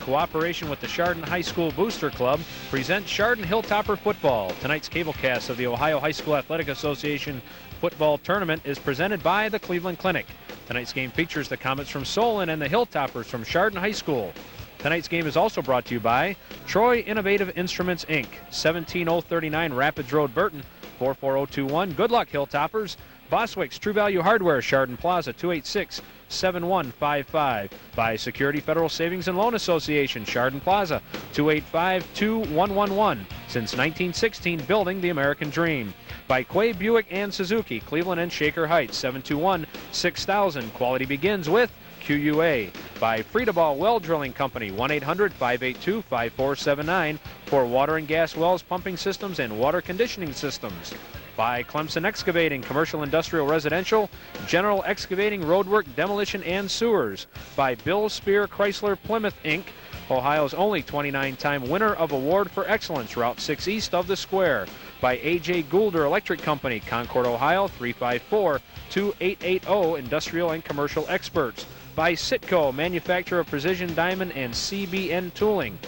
cooperation with the Chardon High School Booster Club, present Chardon Hilltopper Football. Tonight's cablecast of the Ohio High School Athletic Association football tournament is presented by the Cleveland Clinic. Tonight's game features the Comets from Solon and the Hilltoppers from Chardon High School. Tonight's game is also brought to you by Troy Innovative Instruments, Inc., 17039 Rapids Road, Burton, 44021. Good luck, Hilltoppers. Boswick's True Value Hardware, Chardon Plaza, 286-7155. By Security Federal Savings and Loan Association, Chardon Plaza, 285-2111. Since 1916, building the American dream. By Quay Buick and Suzuki, Cleveland and Shaker Heights, 721-6000. Quality begins with QUA. By Friedaball Well Drilling Company, 1-800-582-5479 for water and gas wells, pumping systems, and water conditioning systems. By Clemson Excavating, Commercial, Industrial, Residential, General Excavating, Roadwork, Demolition, and Sewers. By Bill Spear Chrysler Plymouth, Inc., Ohio's only 29-time winner of Award for Excellence, Route 6 east of the Square. By A.J. Goulder Electric Company, Concord, Ohio, 354-2880, Industrial and Commercial Experts. By Sitco, manufacturer of precision diamond and CBN tooling.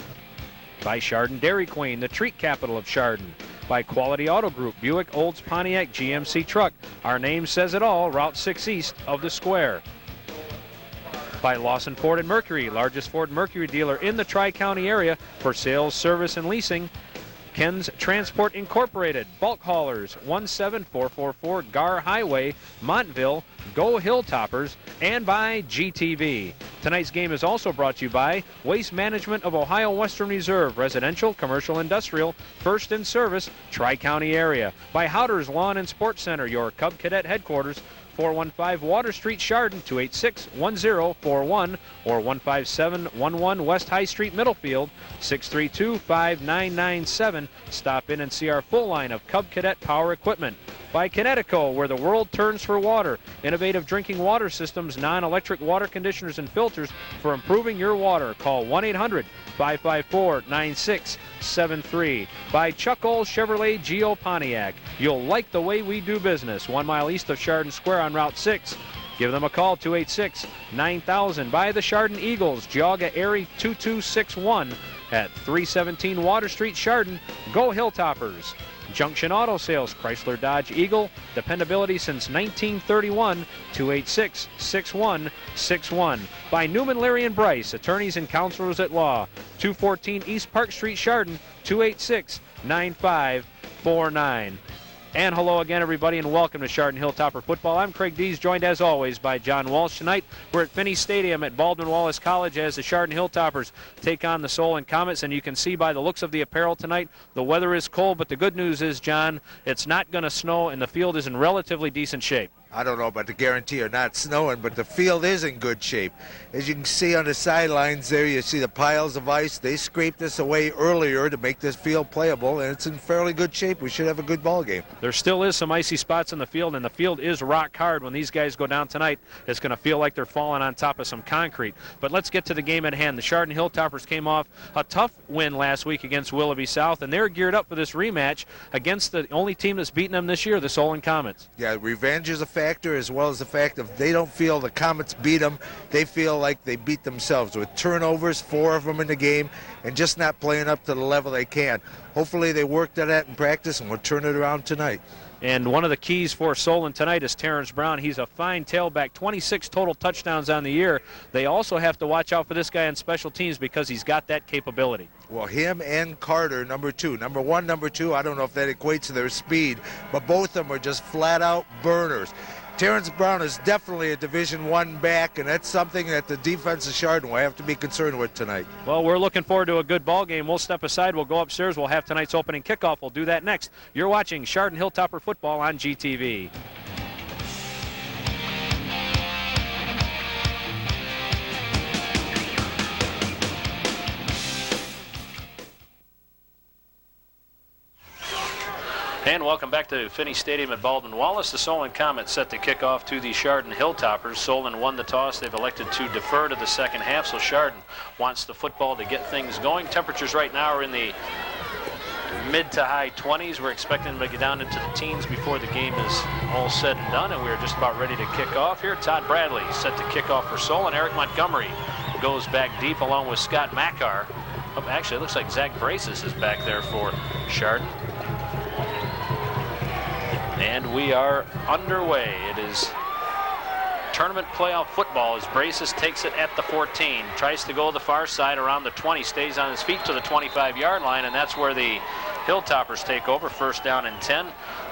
By Chardon Dairy Queen, the treat capital of Chardon. By Quality Auto Group, Buick, Olds, Pontiac, GMC Truck. Our name says it all, Route 6 east of the Square. By Lawson Ford and Mercury, largest Ford Mercury dealer in the Tri-County area for sales, service, and leasing. Ken's Transport Incorporated, bulk haulers, 17444 Gar Highway, Montville. Go Hilltoppers. And by GTV. Tonight's game is also brought to you by Waste Management of Ohio Western Reserve, residential, commercial, industrial, first in service, Tri-County area. By Howder's Lawn and Sports Center, your Cub Cadet headquarters, 415 Water Street, Chardon, 286-1041 or 15711 West High Street, Middlefield, 632-5997. Stop in and see our full line of Cub Cadet power equipment. By Connecticut, where the world turns for water. Innovative drinking water systems, non-electric water conditioners and filters for improving your water. Call 1-800-554-9673. By Chuck Old Chevrolet Geo Pontiac. You'll like the way we do business. 1 mile east of Chardon Square on Route 6. Give them a call, 286-9000. By the Chardon Eagles, Geauga Airy 2261 at 317 Water Street, Chardon. Go Hilltoppers. Junction Auto Sales, Chrysler Dodge Eagle, dependability since 1931, 286-6161. By Newman, Leary & Bryce, attorneys and counselors at law, 214 East Park Street, Chardon, 286-9549. And hello again, everybody, and welcome to Chardon Hilltopper Football. I'm Craig Dees, joined as always by John Walsh. Tonight, we're at Finney Stadium at Baldwin-Wallace College as the Chardon Hilltoppers take on the Solon Comets. And you can see by the looks of the apparel tonight, the weather is cold, but the good news is, John, it's not going to snow, and the field is in relatively decent shape. I don't know about the guarantee of not snowing, but the field is in good shape. As you can see on the sidelines there, you see the piles of ice. They scraped this away earlier to make this field playable, and it's in fairly good shape. We should have a good ball game. There still is some icy spots in the field, and the field is rock hard. When these guys go down tonight, it's going to feel like they're falling on top of some concrete. But let's get to the game at hand. The Chardon Hilltoppers came off a tough win last week against Willoughby South, and they're geared up for this rematch against the only team that's beaten them this year, the Solon Comets. Yeah, revenge is a factor, as well as the fact that they don't feel the Comets beat them. They feel like they beat themselves with turnovers, 4 of them in the game, and just not playing up to the level they can. Hopefully they worked at that in practice, and we'll turn it around tonight. And one of the keys for Solon tonight is Terrence Brown. He's a fine tailback, 26 total touchdowns on the year. They also have to watch out for this guy on special teams because he's got that capability. Well, him and Carter, number 2. Number 1, number 2, I don't know if that equates to their speed, but both of them are just flat-out burners. Terrence Brown is definitely a Division I back, and that's something that the defense of Chardon will have to be concerned with tonight. Well, we're looking forward to a good ball game. We'll step aside. We'll go upstairs. We'll have tonight's opening kickoff. We'll do that next. You're watching Chardon Hilltopper Football on GTV. And welcome back to Finney Stadium at Baldwin-Wallace. The Solon Comets set to kick off to the Chardon Hilltoppers. Solon won the toss. They've elected to defer to the second half, so Chardon wants the football to get things going. Temperatures right now are in the mid to high 20s. We're expecting them to get down into the teens before the game is all said and done, and we're just about ready to kick off here. Todd Bradley set to kick off for Solon. Eric Montgomery goes back deep along with Scott Makar. Oh, actually, it looks like Zach Braces is back there for Chardon. And we are underway. It is tournament playoff football as Braces takes it at the 14. Tries to go the far side around the 20. Stays on his feet to the 25-yard line, and that's where the Hilltoppers take over. First down and 10.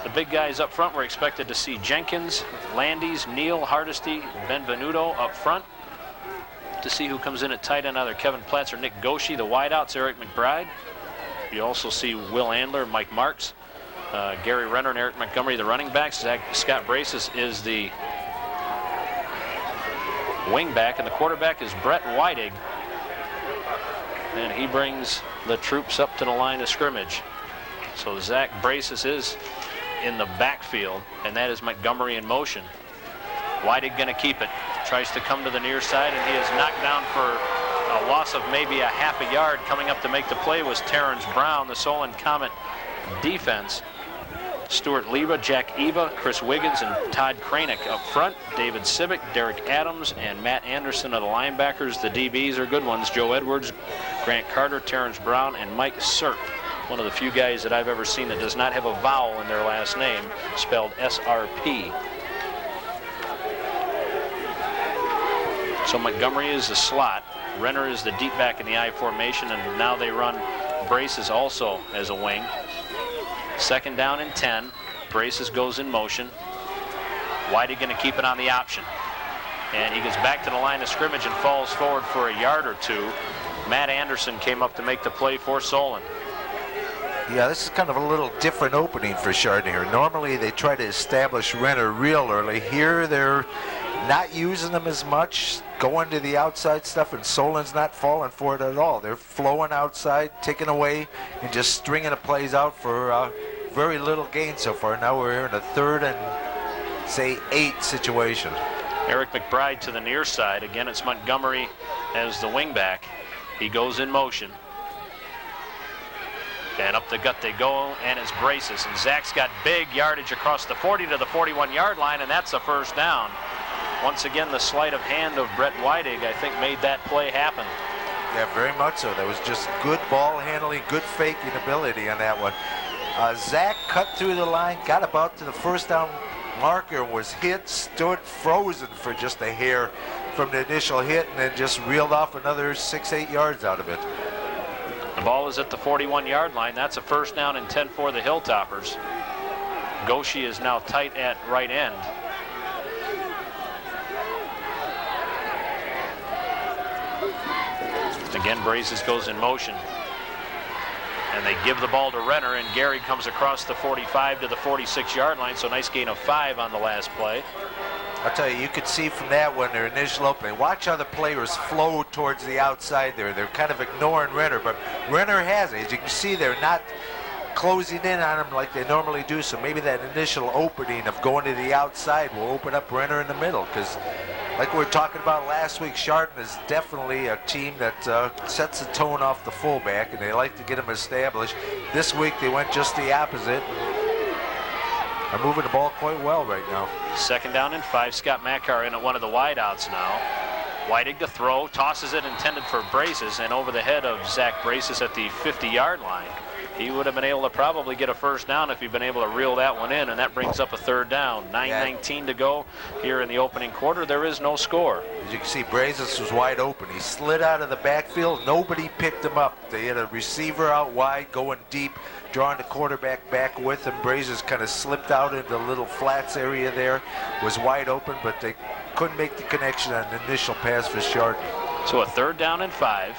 The big guys up front, we're expected to see Jenkins, Landis, Neal, Hardesty, Benvenuto up front. To see who comes in at tight end, either Kevin Platts or Nick Goshi. The wideouts, Eric McBride. You also see Will Andler, Mike Marks, Gary Renner, and Eric Montgomery, the running backs. Scott Braces is the wing back, and the quarterback is Brett Weidig. And he brings the troops up to the line of scrimmage. So Zach Braces is in the backfield, and that is Montgomery in motion. Weidig going to keep it. Tries to come to the near side, and he is knocked down for a loss of maybe a half a yard. Coming up to make the play was Terrence Brown, the Solon Comet defense. Stuart Leva, Jack Eva, Chris Wiggins, and Todd Kranick up front. David Sibick, Derek Adams, and Matt Anderson are the linebackers. The DBs are good ones. Joe Edwards, Grant Carter, Terrence Brown, and Mike Sirk. One of the few guys that I've ever seen that does not have a vowel in their last name, spelled S-R-P. So Montgomery is the slot. Renner is the deep back in the I formation, and now they run Braces also as a wing. Second down and 10. Braces goes in motion. Whitey going to keep it on the option. And he gets back to the line of scrimmage and falls forward for a yard or two. Matt Anderson came up to make the play for Solon. Yeah, this is kind of a little different opening for Chardon here. Normally they try to establish Renner real early. Here they're not using them as much, going to the outside stuff, and Solon's not falling for it at all. They're flowing outside, taking away, and just stringing the plays out for very little gain so far. Now we're in a 3rd and, say, 8 situation. Eric McBride to the near side. Again, it's Montgomery as the wingback. He goes in motion. And up the gut they go, and it's Braces. And Zach's got big yardage across the 40 to the 41-yard line, and that's a first down. Once again, the sleight of hand of Brett Weidig, I think, made that play happen. Yeah, very much so. That was just good ball handling, good faking ability on that one. Zach cut through the line, got about to the first down marker, was hit, stood frozen for just a hair from the initial hit, and then just reeled off another 6-8 yards out of it. The ball is at the 41-yard line. That's a first down and 10 for the Hilltoppers. Goshi is now tight at right end. Again, Braces goes in motion. And they give the ball to Renner, and Gary comes across the 45 to the 46-yard line, so nice gain of 5 on the last play. I'll tell you could see from that one, their initial opening. Watch how the players flow towards the outside there. They're kind of ignoring Renner, but Renner has it. As you can see, they're not closing in on him like they normally do, so maybe that initial opening of going to the outside will open up Renner in the middle, because like we were talking about last week, Chardon is definitely a team that sets the tone off the fullback, and they like to get him established. This week they went just the opposite. Are moving the ball quite well right now. Second down and 5. Scott Makar in at one of the wideouts now. Weidig to throw, tosses it intended for Braces, and over the head of Zach Braces at the 50-yard line. He would have been able to probably get a first down if he'd been able to reel that one in, and that brings up a 3rd down. 9:19 to go here in the opening quarter. There is no score. As you can see, Braces was wide open. He slid out of the backfield. Nobody picked him up. They had a receiver out wide going deep, drawing the quarterback back with him. Braces kind of slipped out into the little flats area there, was wide open, but they couldn't make the connection on the initial pass for Chardon. So a 3rd down and 5.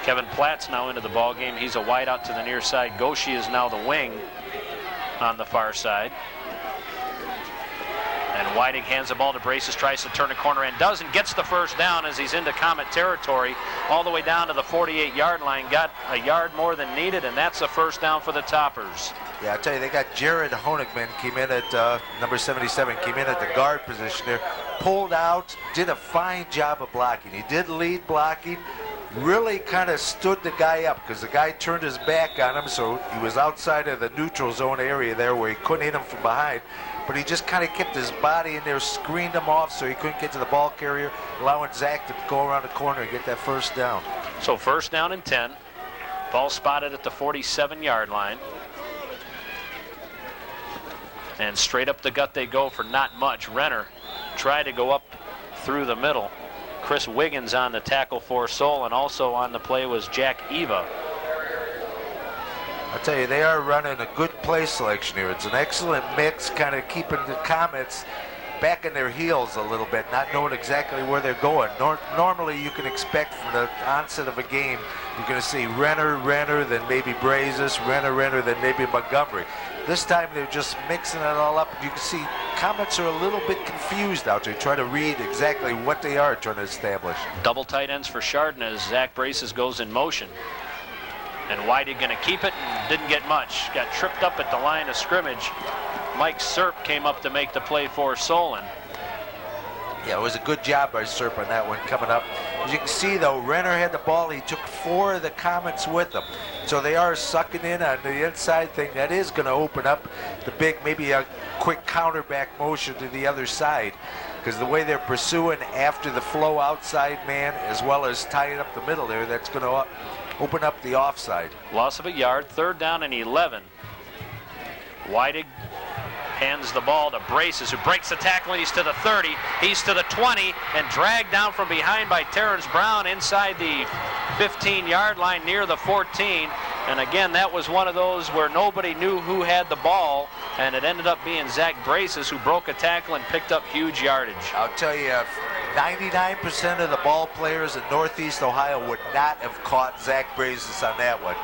Kevin Platts now into the ball game. He's a wide out to the near side. Goshi is now the wing on the far side. And Weidig hands the ball to Braces, tries to turn the corner and does, and gets the first down as he's into Comet territory all the way down to the 48-yard line. Got a yard more than needed, and that's a first down for the Toppers. Yeah, I tell you, they got Jared Honigman, came in at number 77, came in at the guard position there, pulled out, did a fine job of blocking. He did lead blocking, really kind of stood the guy up because the guy turned his back on him, so he was outside of the neutral zone area there where he couldn't hit him from behind. But he just kind of kept his body in there, screened him off so he couldn't get to the ball carrier, allowing Zach to go around the corner and get that first down. So first down and 10. Ball spotted at the 47-yard line. And straight up the gut they go for not much. Renner tried to go up through the middle. Chris Wiggins on the tackle for Solon. Also on the play was Jack Eva. I tell you, they are running a good play selection here. It's an excellent mix, kind of keeping the Comets back in their heels a little bit, not knowing exactly where they're going. Normally you can expect from the onset of a game, you're going to see Renner, then maybe Brazos, Renner, then maybe Montgomery. This time they're just mixing it all up. You can see Comets are a little bit confused out there, trying to read exactly what they are trying to establish. Double tight ends for Chardon as Zach Brazos goes in motion. And Whitey going to keep it and didn't get much. Got tripped up at the line of scrimmage. Mike Serp came up to make the play for Solon. Yeah, it was a good job by Serp on that one coming up. As you can see, though, Renner had the ball. He took 4 of the Comets with him. So they are sucking in on the inside thing. That is going to open up the big, maybe a quick counterback motion to the other side. Because the way they're pursuing after the flow outside man, as well as tying up the middle there, that's going to open up the offside. Loss of a yard, third down and 11. Whiting hands the ball to Brazos, who breaks the tackle, and he's to the 30, he's to the 20, and dragged down from behind by Terrence Brown inside the 15-yard line near the 14. And again, that was one of those where nobody knew who had the ball, and it ended up being Zach Brazos who broke a tackle and picked up huge yardage. I'll tell you, 99% of the ball players in Northeast Ohio would not have caught Zach Brazos on that one.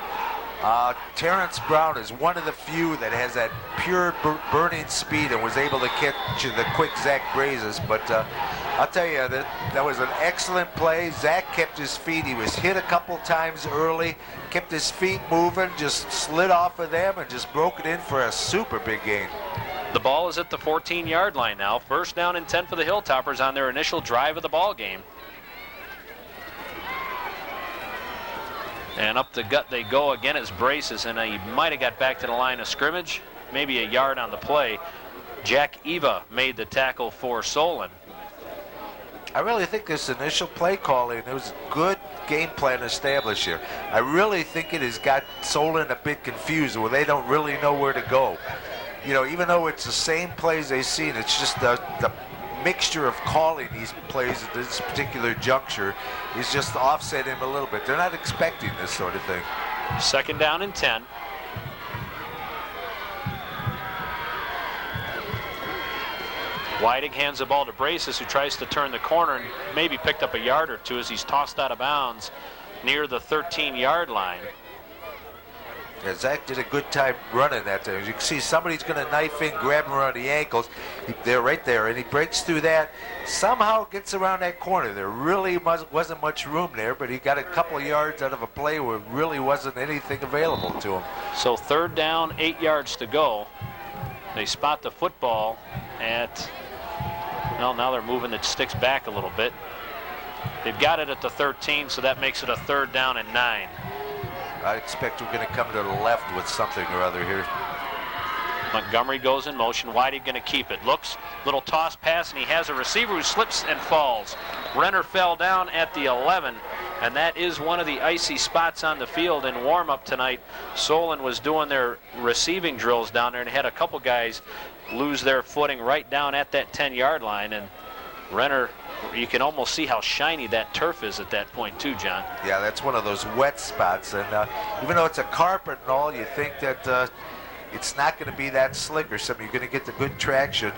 Terrence Brown is one of the few that has that pure burning speed and was able to catch the quick Zach Brazos. But I'll tell you, that was an excellent play. Zach kept his feet. He was hit a couple times early, kept his feet moving, just slid off of them and just broke it in for a super big gain. The ball is at the 14-yard line now. First down and 10 for the Hilltoppers on their initial drive of the ball game. And up the gut they go again as Brazos, and he might have got back to the line of scrimmage, maybe a yard on the play. Jack Eva made the tackle for Solon. I really think this initial play calling, it was a good game plan established here. I really think it has got Solon a bit confused where they don't really know where to go. You know, even though it's the same plays they've seen, it's just the mixture of calling these plays at this particular juncture is just offset him a little bit. They're not expecting this sort of thing. Second down and 10. Whiting hands the ball to Brazos, who tries to turn the corner and maybe picked up a yard or two as he's tossed out of bounds near the 13-yard line. Yeah, Zach did a good time running that there. As you can see, somebody's going to knife in, grab him around the ankles. They're right there, and he breaks through that. Somehow gets around that corner. There really wasn't much room there, but he got a couple of yards out of a play where really wasn't anything available to him. So third down, 8 yards to go. They spot the football at, well, now they're moving the sticks back a little bit. They've got it at the 13, so that makes it a third down and 9. I expect we're going to come to the left with something or other here. Montgomery goes in motion. Whitey going to keep it. Looks, little toss pass, and he has a receiver who slips and falls. Renner fell down at the 11, and that is one of the icy spots on the field in warm-up tonight. Solon was doing their receiving drills down there and had a couple guys lose their footing right down at that 10-yard line, and Renner, you can almost see how shiny that turf is at that point too, John. Yeah, that's one of those wet spots, and even though it's a carpet and all, you think that it's not going to be that slick or something. You're going to get the good traction.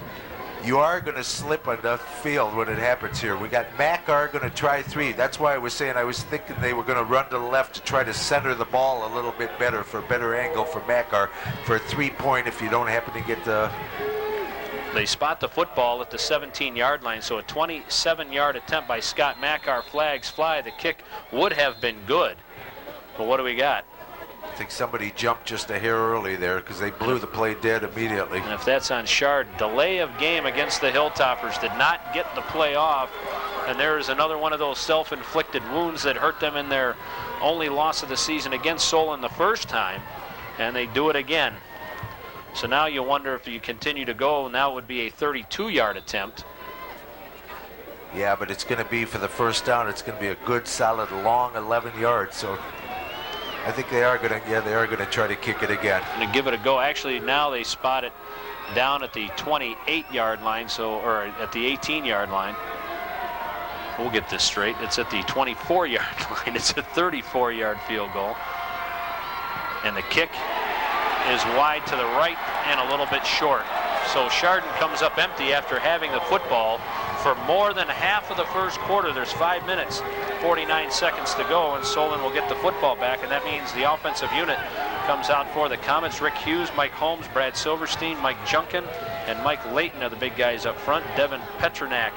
You are going to slip on the field when it happens here. We got Mackar going to try 3. That's why I was saying I was thinking they were going to run to the left to try to center the ball a little bit better for a better angle for Mackar for a 3-point if you don't happen to get the... They spot the football at the 17-yard line, so a 27-yard attempt by Scott Mackar. Flags fly. The kick would have been good. But what do we got? I think somebody jumped just a hair early there because they blew the play dead immediately. And if that's on Chardon, delay of game against the Hilltoppers did not get the play off. And there's another one of those self-inflicted wounds that hurt them in their only loss of the season against Solon the first time, and they do it again. So now you wonder if you continue to go. Now it would be a 32-yard attempt. Yeah, but it's going to be for the first down. It's going to be a good, solid, long 11 yards. So I think they are going to. Yeah, they are going to try to kick it again. And to give it a go. Actually, now they spot it down at the 28-yard line. Or at the 18-yard line. We'll get this straight. It's at the 24-yard line. It's a 34-yard field goal. And the kick is wide to the right and a little bit short. So Chardon comes up empty after having the football for more than half of the first quarter. There's 5 minutes, 49 seconds to go, and Solon will get the football back, and that means the offensive unit comes out for the Comets. Rick Hughes, Mike Holmes, Brad Silverstein, Mike Junkin, and Mike Layton are the big guys up front. Devin Petronak,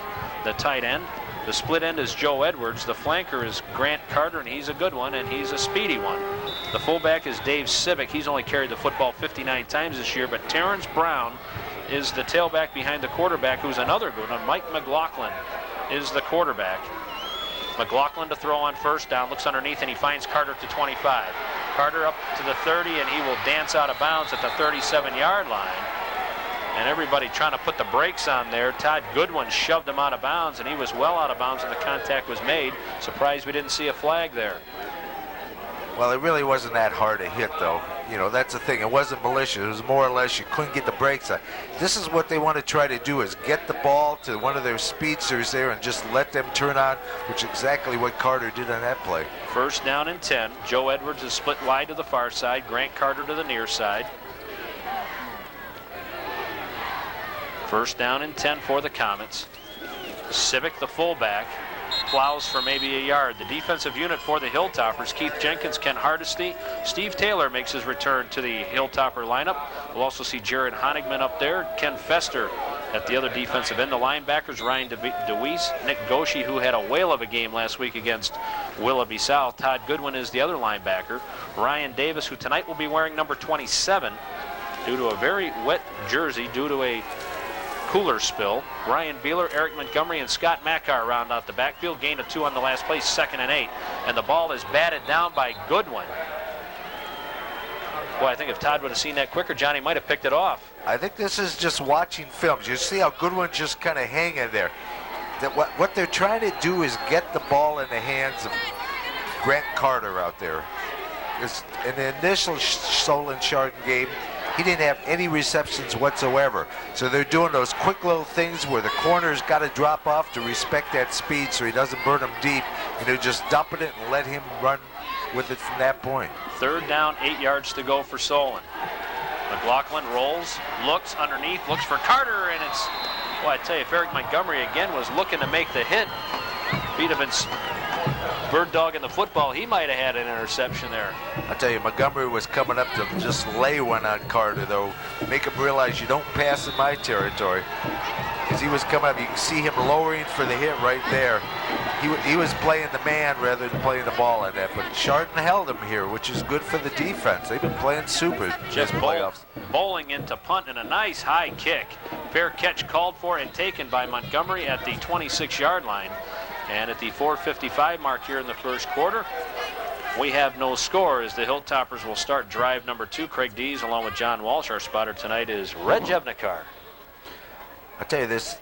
the tight end. The split end is Joe Edwards. The flanker is Grant Carter, and he's a good one, and he's a speedy one. The fullback is Dave Civic. He's only carried the football 59 times this year, but Terrence Brown is the tailback behind the quarterback, who's another good one. Mike McLaughlin is the quarterback. McLaughlin to throw on first down, looks underneath, and he finds Carter to 25. Carter up to the 30, and he will dance out of bounds at the 37-yard line. And everybody trying to put the brakes on there. Todd Goodwin shoved him out of bounds, and he was well out of bounds when the contact was made. Surprised we didn't see a flag there. Well, it really wasn't that hard a hit, though. You know, that's the thing. It wasn't malicious. It was more or less you couldn't get the brakes on. This is what they want to try to do, is get the ball to one of their speedsters there and just let them turn on, which is exactly what Carter did on that play. First down and 10. Joe Edwards is split wide to the far side. Grant Carter to the near side. First down and 10 for the Comets. Civic, the fullback, plows for maybe a yard. The defensive unit for the Hilltoppers, Keith Jenkins, Ken Hardesty. Steve Taylor makes his return to the Hilltopper lineup. We'll also see Jared Honigman up there. Ken Fester at the other defensive end. The linebackers, Ryan DeWeese, Nick Goshi, who had a whale of a game last week against Willoughby South. Todd Goodwin is the other linebacker. Ryan Davis, who tonight will be wearing number 27 due to a very wet jersey due to a cooler spill. Ryan Beeler, Eric Montgomery, and Scott Mackar round out the backfield. Gain of 2 on the last play, 2nd and 8. And the ball is batted down by Goodwin. Boy, I think if Todd would have seen that quicker, Johnny might have picked it off. I think this is just watching films. You see how Goodwin's just kind of hanging there. That what they're trying to do is get the ball in the hands of Grant Carter out there. In the initial Solon Chardon game, he didn't have any receptions whatsoever. So they're doing those quick little things where the corner's got to drop off to respect that speed so he doesn't burn them deep, and they're just dumping it and let him run with it from that point. Third down, 8 yards to go for Solon. McLaughlin rolls, looks underneath, looks for Carter, and it's, well, I tell you, if Eric Montgomery again was looking to make the hit, if he'd have been bird dog in the football, he might have had an interception there. I tell you, Montgomery was coming up to just lay one on Carter, though. Make him realize you don't pass in my territory. As he was coming up, you can see him lowering for the hit right there. He was playing the man rather than playing the ball on that, but Chardon held him here, which is good for the defense. They've been playing super Just playoffs. Bowling into punt and a nice high kick. Fair catch called for and taken by Montgomery at the 26-yard line. And at the 4:55 mark here in the first quarter, we have no score as the Hilltoppers will start drive number 2. Craig Dees along with John Walsh. Our spotter tonight is Red Jevnikar. I tell you this,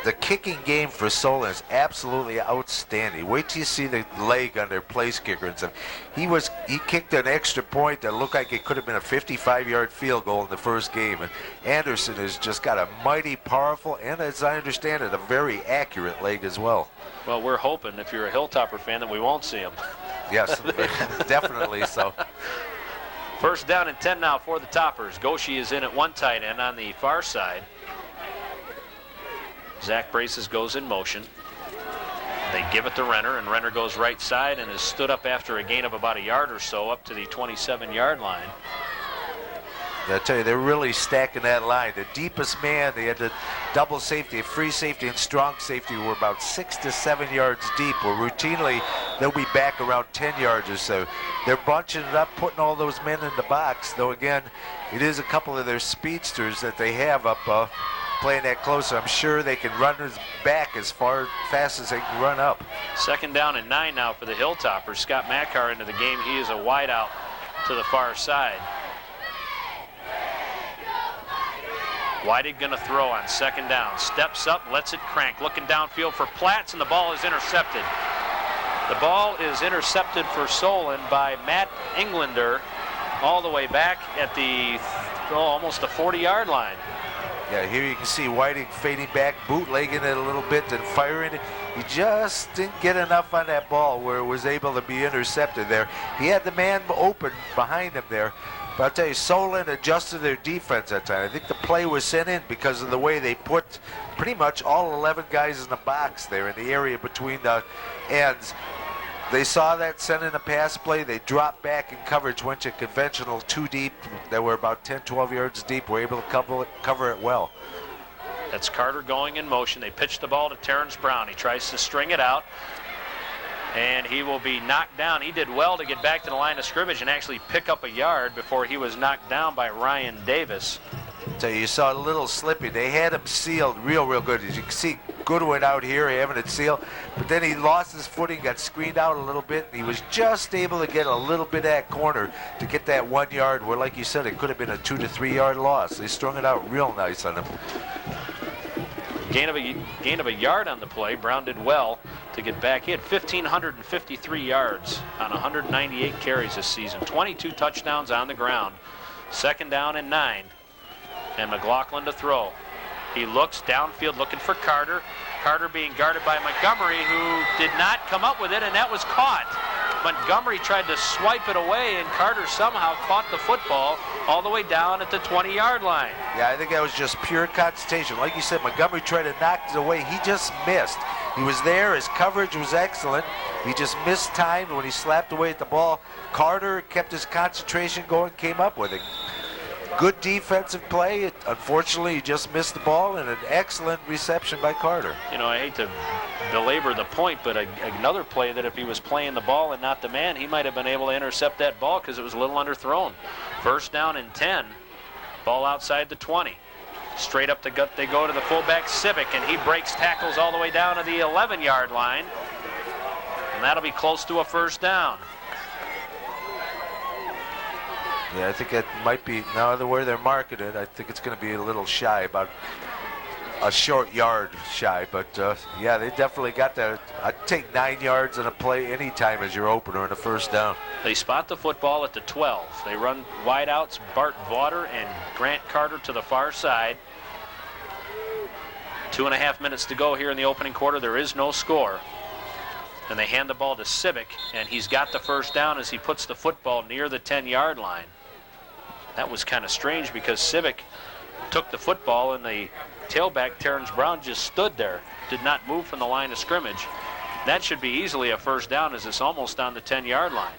the kicking game for Solon is absolutely outstanding. Wait till you see the leg on their place kicker and stuff. He kicked an extra point that looked like it could have been a 55-yard field goal in the first game. And Anderson has just got a mighty powerful and, as I understand it, a very accurate leg as well. Well, we're hoping, if you're a Hilltopper fan, that we won't see him. Yes, definitely so. First down and 10 now for the Toppers. Goshi is in at one tight end on the far side. Zach Braces goes in motion. They give it to Renner, and Renner goes right side and is stood up after a gain of about a yard or so up to the 27-yard line. I tell you, they're really stacking that line. The deepest man, they had the double safety, free safety, and strong safety were about 6 to 7 yards deep. Where routinely they'll be back around 10 yards or so. They're bunching it up, putting all those men in the box. Though again, it is a couple of their speedsters that they have up playing that closer. I'm sure they can run his back as fast as they can run up. 2nd down and 9 now for the Hilltoppers. Scott Mackar into the game. He is a wideout to the far side. Whiting going to throw on 2nd down. Steps up, lets it crank. Looking downfield for Platts, and the ball is intercepted. The ball is intercepted for Solon by Matt Englander all the way back at the almost the 40-yard line. Yeah, here you can see Whiting fading back, bootlegging it a little bit and firing it. He just didn't get enough on that ball where it was able to be intercepted there. He had the man open behind him there. But I'll tell you, Solon adjusted their defense that time. I think the play was sent in because of the way they put pretty much all 11 guys in the box there in the area between the ends. They saw that, sent in a pass play. They dropped back in coverage, went to conventional 2 deep. They were about 10, 12 yards deep. Were able to cover it well. That's Carter going in motion. They pitch the ball to Terrence Brown. He tries to string it out, and he will be knocked down. He did well to get back to the line of scrimmage and actually pick up a yard before he was knocked down by Ryan Davis. So you saw a little slippy. They had him sealed real good. As you can see, Goodwin out here having it sealed, but then he lost his footing, got screened out a little bit, and he was just able to get a little bit of that corner to get that 1 yard where, like you said, it could have been a 2 to 3 yard loss. They strung it out real nice on him. Gain of a yard on the play. Brown did well to get back. He had 1,553 yards on 198 carries this season. 22 touchdowns on the ground. 2nd down and 9. And McLaughlin to throw. He looks downfield looking for Carter. Carter being guarded by Montgomery, who did not come up with it, and that was caught. Montgomery tried to swipe it away, and Carter somehow caught the football all the way down at the 20-yard line. Yeah, I think that was just pure concentration. Like you said, Montgomery tried to knock it away. He just missed. He was there. His coverage was excellent. He just missed time when he slapped away at the ball. Carter kept his concentration going, came up with it. Good defensive play. Unfortunately, he just missed the ball, and an excellent reception by Carter. You know, I hate to belabor the point, but another play that if he was playing the ball and not the man, he might have been able to intercept that ball because it was a little underthrown. 1st down and 10. Ball outside the 20. Straight up the gut they go to the fullback, Civic, and he breaks tackles all the way down to the 11-yard line. And that'll be close to a 1st down. Yeah, I think it might be, now the way they're marking it, I think it's going to be a little shy, about a short yard shy. But, yeah, they definitely got that. I'd take 9 yards on a play anytime as your opener in a 1st down. They spot the football at the 12. They run wideouts, Bart Vaughter and Grant Carter to the far side. 2.5 minutes to go here in the opening quarter. There is no score. And they hand the ball to Civic, and he's got the 1st down as he puts the football near the 10-yard line. That was kind of strange because Civic took the football and the tailback, Terrence Brown, just stood there, did not move from the line of scrimmage. That should be easily a 1st down as it's almost on the 10-yard line.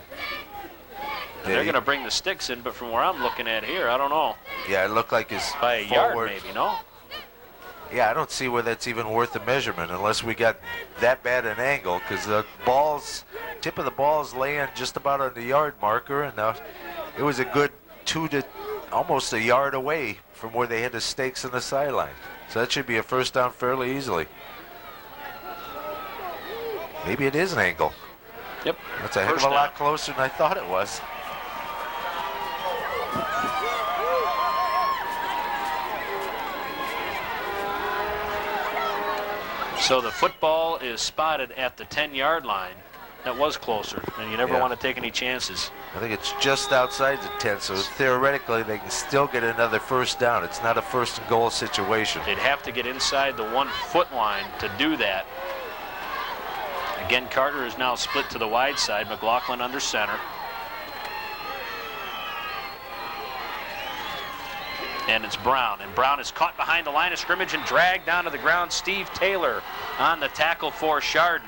And they're going to bring the sticks in, but from where I'm looking at here, I don't know. Yeah, it looked like it's by a yard maybe, no? Yeah, I don't see where that's even worth a measurement unless we got that bad an angle, because the tip of the ball is laying just about on the yard marker, and it was a good 2 to almost a yard away from where they had the stakes on the sideline. So that should be a 1st down fairly easily. Maybe it is an angle. Yep. That's a heck of a lot closer than I thought it was. So the football is spotted at the 10-yard line. That was closer, and you never want to take any chances. I think it's just outside the 10, so theoretically they can still get another 1st down. It's not a 1st and goal situation. They'd have to get inside the 1-foot line to do that. Again, Carter is now split to the wide side. McLaughlin under center. And it's Brown. And Brown is caught behind the line of scrimmage and dragged down to the ground. Steve Taylor on the tackle for Chardon.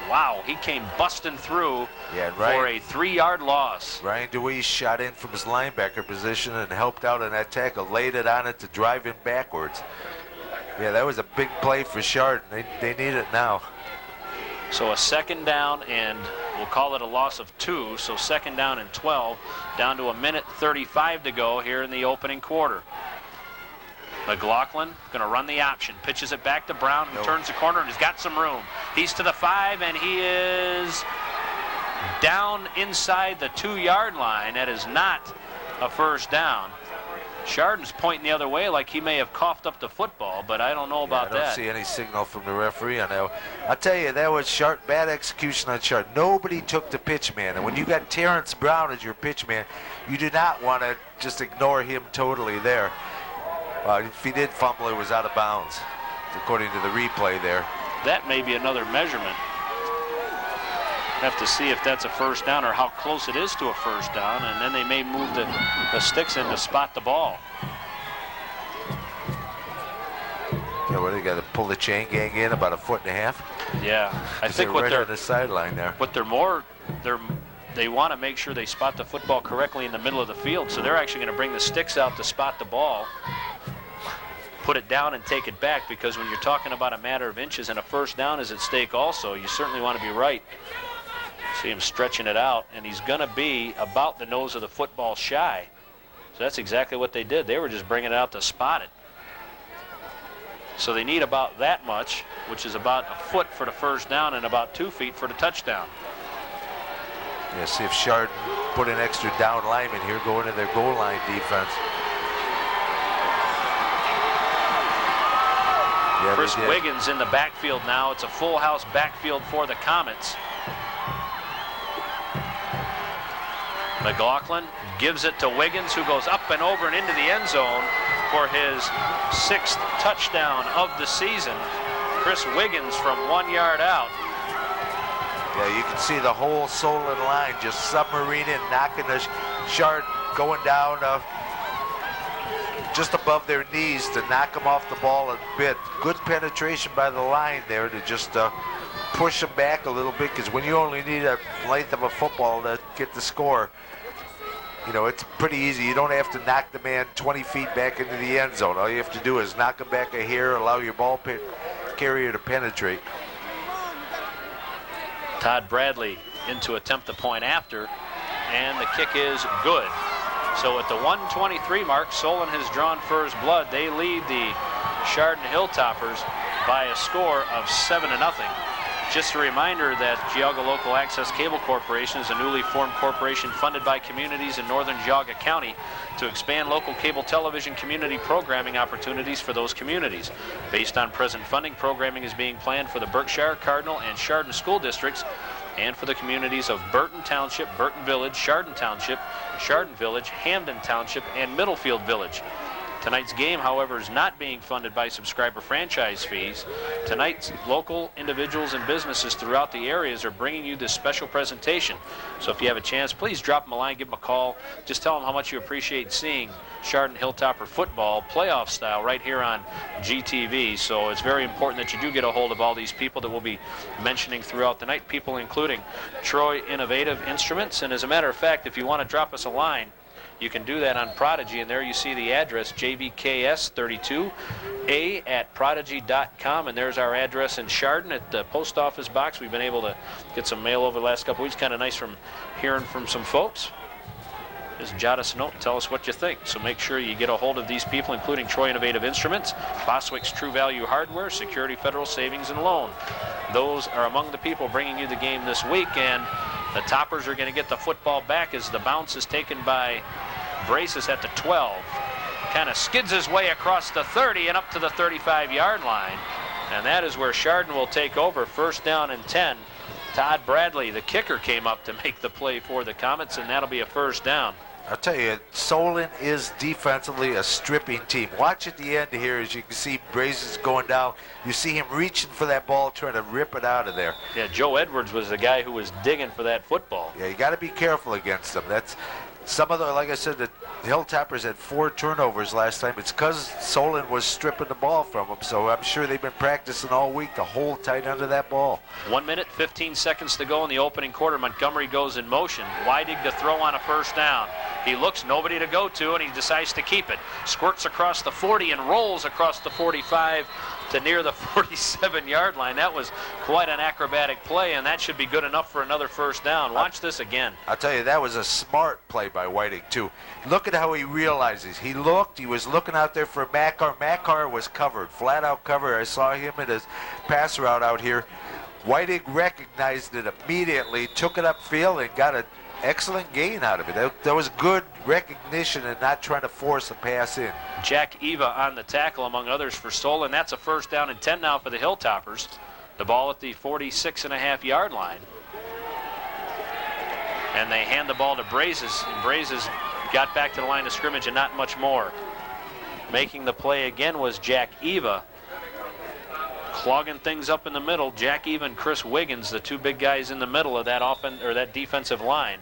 Wow, he came busting through for a 3-yard loss. Ryan DeWeese shot in from his linebacker position and helped out on that tackle, laid it on it to drive him backwards. Yeah, that was a big play for Chardon. They need it now. So a 2nd down, and we'll call it a loss of 2. So 2nd down and 12, down to 1:35 to go here in the opening quarter. McLaughlin going to run the option, pitches it back to Brown, who turns the corner and has got some room. He's to the 5, and he is down inside the 2-yard line. That is not a first down. Chardon's pointing the other way like he may have coughed up the football, but I don't know about that. I don't see any signal from the referee on that. I'll tell you, that was bad execution on Chardon. Nobody took the pitch man, and when you got Terrence Brown as your pitch man, you do not want to just ignore him totally there. If he did fumble, it was out of bounds, according to the replay there. That may be another measurement. Have to see if that's a first down or how close it is to a first down, and then they may move the sticks in to spot the ball. Yeah, well, they got to pull the chain gang in about 1.5 foot. Yeah, I think what right they're on the sideline there. What they want to make sure they spot the football correctly in the middle of the field, so they're actually going to bring the sticks out to spot the ball, put it down and take it back, because when you're talking about a matter of inches and a first down is at stake also, you certainly want to be right. See him stretching it out, and he's going to be about the nose of the football shy. So that's exactly what they did. They were just bringing it out to spot it. So they need about that much, which is about 1 foot for the first down and about 2 feet for the touchdown. Yeah, see if Chardon put an extra down lineman here, go into their goal line defense. Yeah, Chris Wiggins in the backfield now. It's a full house backfield for the Comets. McLaughlin gives it to Wiggins, who goes up and over and into the end zone for his 6th touchdown of the season. Chris Wiggins from 1 yard out. Yeah, you can see the whole Solon line just submarining, knocking the Chardon going down just above their knees to knock them off the ball a bit. Good penetration by the line there to just push them back a little bit, because when you only need a length of a football to get the score, you know, it's pretty easy. You don't have to knock the man 20 feet back into the end zone. All you have to do is knock him back a hair, allow your ball carrier to penetrate. Todd Bradley in to attempt the point after, and the kick is good. So at the 1:23 mark, Solon has drawn first blood. They lead the Chardon Hilltoppers by a score of 7-0. Just a reminder that Geauga Local Access Cable Corporation is a newly formed corporation funded by communities in northern Geauga County to expand local cable television community programming opportunities for those communities. Based on present funding, programming is being planned for the Berkshire, Cardinal, and Chardon school districts, and for the communities of Burton Township, Burton Village, Chardon Township, Chardon Village, Hamden Township, and Middlefield Village. Tonight's game, however, is not being funded by subscriber franchise fees. Tonight's local individuals and businesses throughout the areas are bringing you this special presentation. So if you have a chance, please drop them a line, give them a call. Just tell them how much you appreciate seeing Chardon Hilltopper football playoff style right here on GTV. So it's very important that you do get a hold of all these people that we'll be mentioning throughout the night, people including Troy Innovative Instruments. And as a matter of fact, if you want to drop us a line, you can do that on Prodigy, and there you see the address, JVKS32A at prodigy.com, and there's our address in Chardon at the post office box. We've been able to get some mail over the last couple weeks. Kind of nice from hearing from some folks. Just jot us a note and tell us what you think. So make sure you get a hold of these people, including Troy Innovative Instruments, Boswick's True Value Hardware, Security Federal Savings and Loan. Those are among the people bringing you the game this week, and the Toppers are going to get the football back as the bounce is taken by Braces at the 12. Kind of skids his way across the 30 and up to the 35-yard line. And that is where Chardon will take over. First down and 10. Todd Bradley, the kicker, came up to make the play for the Comets, and that'll be a first down. I'll tell you, Solon is defensively a stripping team. Watch at the end here as you can see Braces going down. You see him reaching for that ball, trying to rip it out of there. Yeah, Joe Edwards was the guy who was digging for that football. Yeah, you got to be careful against them. That's some of the, like I said, the Hilltoppers had 4 turnovers last time. It's because Solon was stripping the ball from them, so I'm sure they've been practicing all week to hold tight under that ball. 1 minute, 15 seconds to go in the opening quarter. Montgomery goes in motion. Weidig to throw on a first down. He looks, nobody to go to, and he decides to keep it. Squirts across the 40 and rolls across the 45 to near the 47-yard line. That was quite an acrobatic play, and that should be good enough for another first down. Watch this again. I'll tell you, that was a smart play by Whiting, too. Look at how he realizes. He was looking out there for Makar. Makar was covered, flat out covered. I saw him in his pass route out here. Whiting recognized it immediately, took it upfield, and got an excellent gain out of it. That was good recognition and not trying to force a pass in. Jack Eva on the tackle, among others, for Solon. That's a first down and 10 now for the Hilltoppers. The ball at the 46.5-yard line. And they hand the ball to Brazes, and Brazes got back to the line of scrimmage and not much more. Making the play again was Jack Eva. Clogging things up in the middle, Jack Eva and Chris Wiggins, the two big guys in the middle of that defensive line.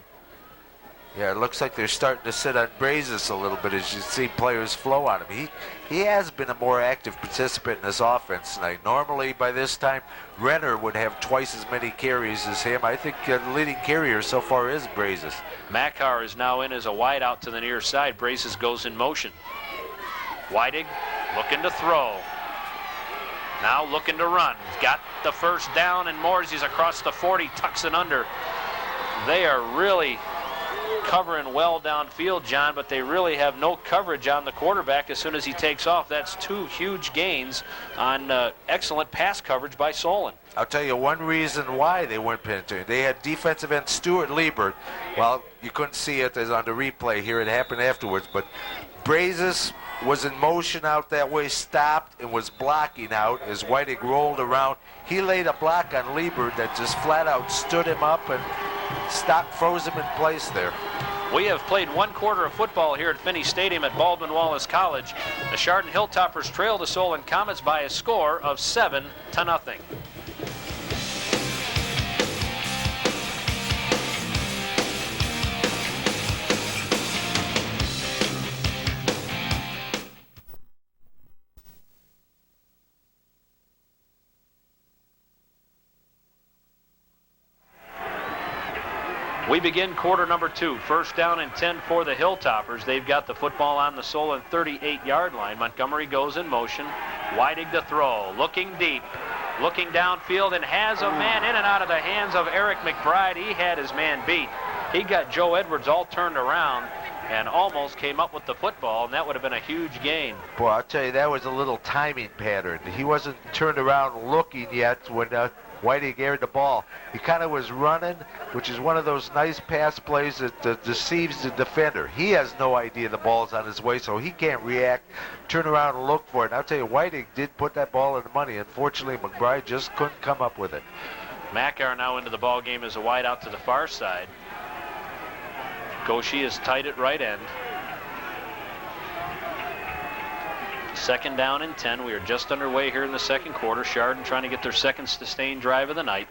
Yeah, it looks like they're starting to sit on Brazes a little bit as you see players flow on him. He has been a more active participant in this offense tonight. Normally, by this time, Renner would have twice as many carries as him. I think the leading carrier so far is Brazes. Makar is now in as a wide out to the near side. Brazes goes in motion. Whiting looking to throw. Now looking to run. He's got the first down, and Morsey's across the 40, tucks it under. They are really covering well downfield, John, but they really have no coverage on the quarterback as soon as he takes off. That's two huge gains on excellent pass coverage by Solon. I'll tell you one reason why they weren't paying attention. They had defensive end Stuart Liebert. Well, you couldn't see it as on the replay here. It happened afterwards, but Brazes was in motion out that way, stopped, and was blocking out as Whiting rolled around. He laid a block on Liebert that just flat out stood him up and froze him in place there. We have played one quarter of football here at Finney Stadium at Baldwin Wallace College. The Chardon Hilltoppers trail the Solon Comets by a score of 7-0. We begin quarter number 2. First down and 10 for the Hilltoppers. They've got the football on the Solon 38-yard line. Montgomery goes in motion. Whiting to throw. Looking deep. Looking downfield and has a man in and out of the hands of Eric McBride. He had his man beat. He got Joe Edwards all turned around and almost came up with the football, and that would have been a huge gain. Boy, I'll tell you, that was a little timing pattern. He wasn't turned around looking yet when Whiting aired the ball. He kind of was running, which is one of those nice pass plays that deceives the defender. He has no idea the ball's on his way, so he can't react, turn around and look for it. And I'll tell you, Whiting did put that ball in the money. Unfortunately, McBride just couldn't come up with it. Makar now into the ball game as a wide out to the far side. Goshi is tight at right end. Second down and 10. We are just underway here in the second quarter. Chardon trying to get their second sustained drive of the night.